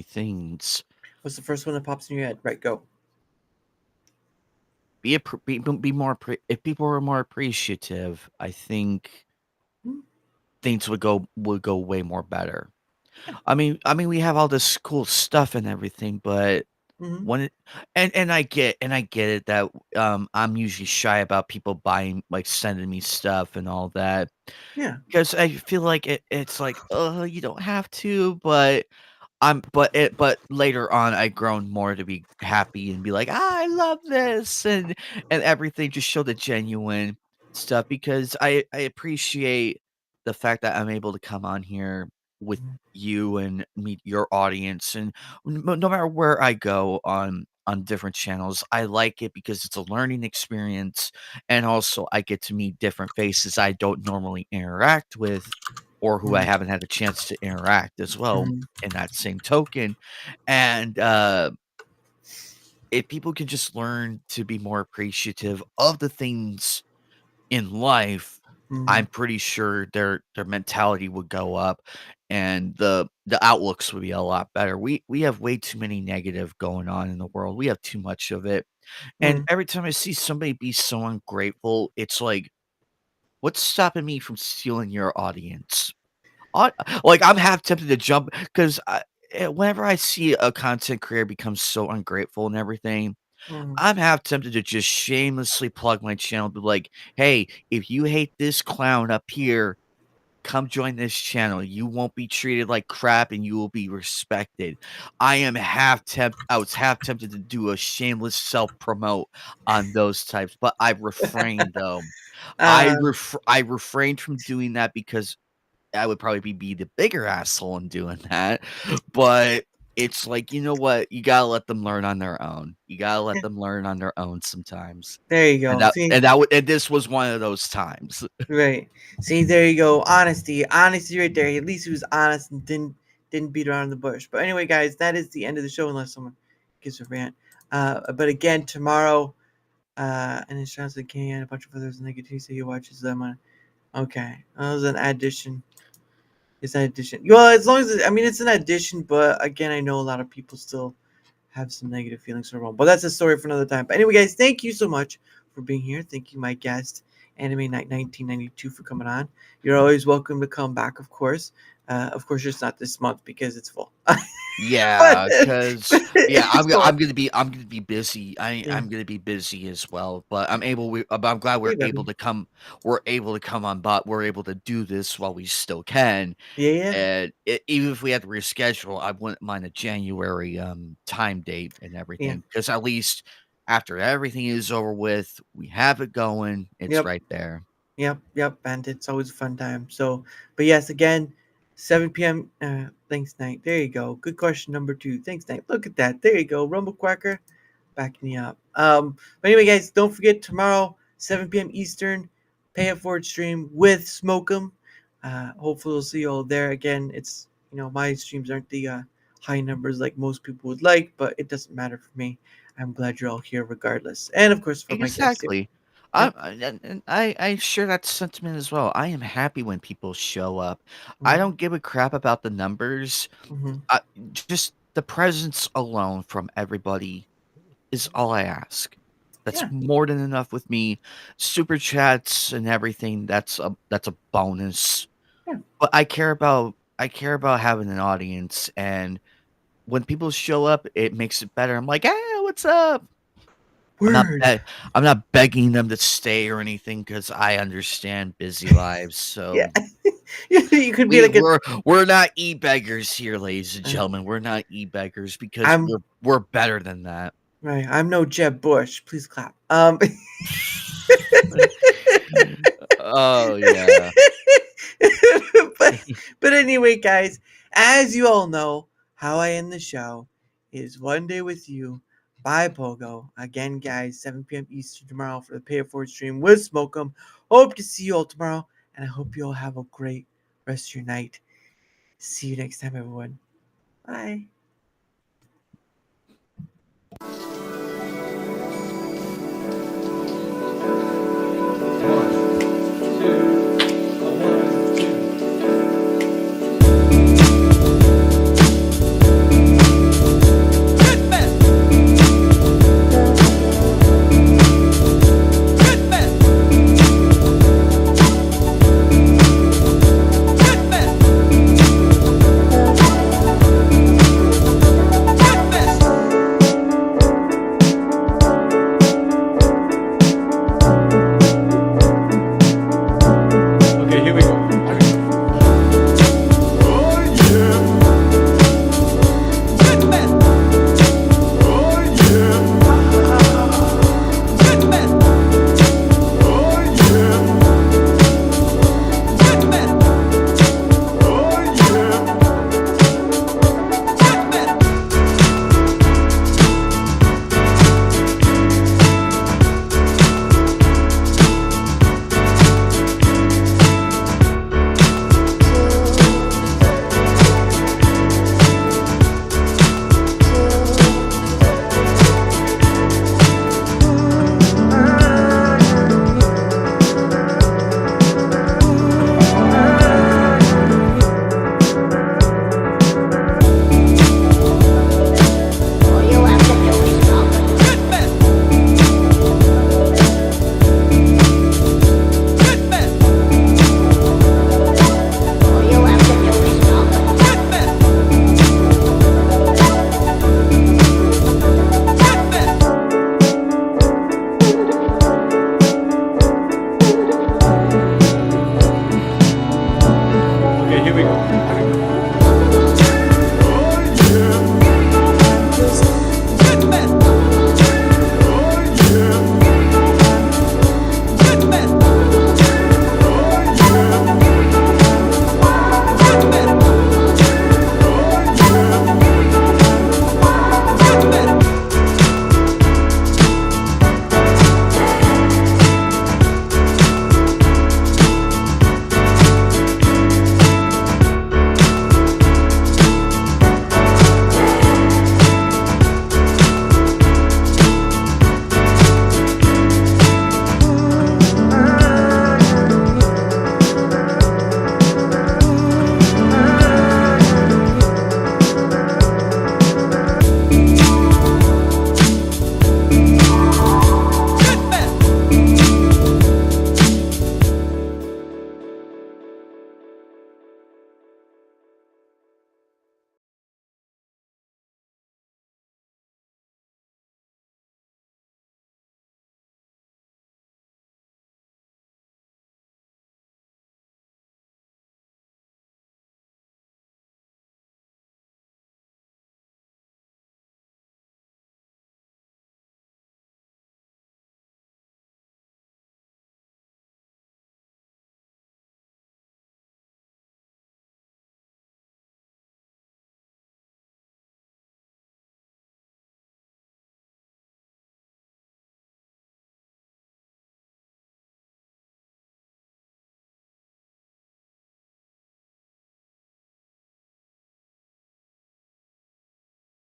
[SPEAKER 3] things.
[SPEAKER 2] What's the first one that pops in your head? Right, go.
[SPEAKER 3] Be more if people were more appreciative, I think
[SPEAKER 2] Hmm.
[SPEAKER 3] things would go way more better. I mean, we have all this cool stuff and everything, but
[SPEAKER 2] Mm-hmm.
[SPEAKER 3] when it, and I get it that I'm usually shy about people buying, like, sending me stuff and all that
[SPEAKER 2] Yeah.
[SPEAKER 3] because I feel like it's like, oh, you don't have to, but but later on, I've grown more to be happy and be like, "Ah, I love this," and everything, just show the genuine stuff because I appreciate the fact that I'm able to come on here with
[SPEAKER 2] Mhm.
[SPEAKER 3] you and meet your audience, and no matter where I go on different channels, I like it because it's a learning experience, and also I get to meet different faces I don't normally interact with or who I
[SPEAKER 2] Mhm.
[SPEAKER 3] haven't had a chance to interact as well
[SPEAKER 2] Mhm.
[SPEAKER 3] in that same token. And if people can just learn to be more appreciative of the things in life,
[SPEAKER 2] Mhm.
[SPEAKER 3] I'm pretty sure their mentality would go up and the outlooks would be a lot better. We have way too many negative going on in the world. We have too much of it. And
[SPEAKER 2] Mhm.
[SPEAKER 3] every time I see somebody be so ungrateful, it's like, what's stopping me from stealing your audience? On like, I'm half tempted to jump 'cause whenever I see a content creator become so ungrateful and everything,
[SPEAKER 2] Mhm.
[SPEAKER 3] I'm half tempted to just shamelessly plug my channel, be like, "Hey, if you hate this clown up here, come join this channel. You won't be treated like crap, and you will be respected. I was half tempted to do a shameless self promote on those types, but I refrained though.
[SPEAKER 2] Uh,
[SPEAKER 3] I refrained from doing that because I would probably be the bigger asshole in doing that. But it's like, you know what? You gotta let them learn on their own. You gotta let them learn on their own sometimes.
[SPEAKER 2] there you go. See,
[SPEAKER 3] And this was one of those times.
[SPEAKER 2] right. See, there you go. Honesty right there. At least he was honest and didn't beat around the bush. But anyway, guys, that is the end of the show unless someone gives a rant. But again, tomorrow, and it sounds like Kenny and a bunch of others, and they get to say he watches them on. Okay, that was an addition. It's an addition. Well, as long as it's an addition, but again, I know a lot of people still have some negative feelings for Rome. But that's a story for another time. But anyway, guys, thank you so much for being here. Thank you, my guest, AnimeKnight1992, for coming on. You're always welcome to come back, of course. Of course, just not this month because it's full.
[SPEAKER 3] Yeah, because I'm
[SPEAKER 2] So-
[SPEAKER 3] gonna be busy.
[SPEAKER 2] Yeah.
[SPEAKER 3] I'm gonna be busy as well. But I'm glad we're
[SPEAKER 2] Hey, buddy.
[SPEAKER 3] able to come. We're able to come on, but we're able to do this while we still can.
[SPEAKER 2] Yeah.
[SPEAKER 3] And even if we had to reschedule, I wouldn't mind a January time date and everything. Because at least after everything is over with, we have it going. It's
[SPEAKER 2] Yep.
[SPEAKER 3] right there.
[SPEAKER 2] Yep. And it's always a fun time. So, but yes, again, 7 p.m. Thanks, Night. There you go. Good question number 2. Thanks, Night. Look at that. There you go. Rumble Quacker, backing me up. But anyway, guys, don't forget tomorrow, 7 p.m. Eastern, pay it forward stream with Smoke'em. Hopefully, we'll see you all there. Again, it's my streams aren't the high numbers like most people would like, but it doesn't matter for me. I'm glad you're all here regardless, and of course for my guests.
[SPEAKER 3] Exactly.
[SPEAKER 2] Yep.
[SPEAKER 3] I share that sentiment as well. I am happy when people show up. I
[SPEAKER 2] Mhm.
[SPEAKER 3] don't give a crap about the numbers.
[SPEAKER 2] Mhm.
[SPEAKER 3] Uh, just the presence alone from everybody is all I ask. That's
[SPEAKER 2] Yeah.
[SPEAKER 3] more than enough with me. Super chats and everything, that's a bonus.
[SPEAKER 2] Yeah.
[SPEAKER 3] But I care about having an audience, and when people show up, it makes it better. I'm like, "Hey, what's up?"
[SPEAKER 2] Word.
[SPEAKER 3] I'm not begging them to stay or anything because I understand busy lives. So
[SPEAKER 2] Yeah. You could be like
[SPEAKER 3] we're not e-beggars here, ladies and gentlemen. We're not e-beggars because
[SPEAKER 2] I'm
[SPEAKER 3] we're better than that.
[SPEAKER 2] right. I'm no Jeb Bush. Please clap.
[SPEAKER 3] Oh yeah.
[SPEAKER 2] but but anyway, guys, as you all know, how I end the show is One Day with You by Pogo. Again, guys, 7 p.m. Eastern tomorrow for the Pay It Forward stream with Smoke'em. Hope to see you all tomorrow, and I hope you all have a great rest of your night. See you next time, everyone. Bye.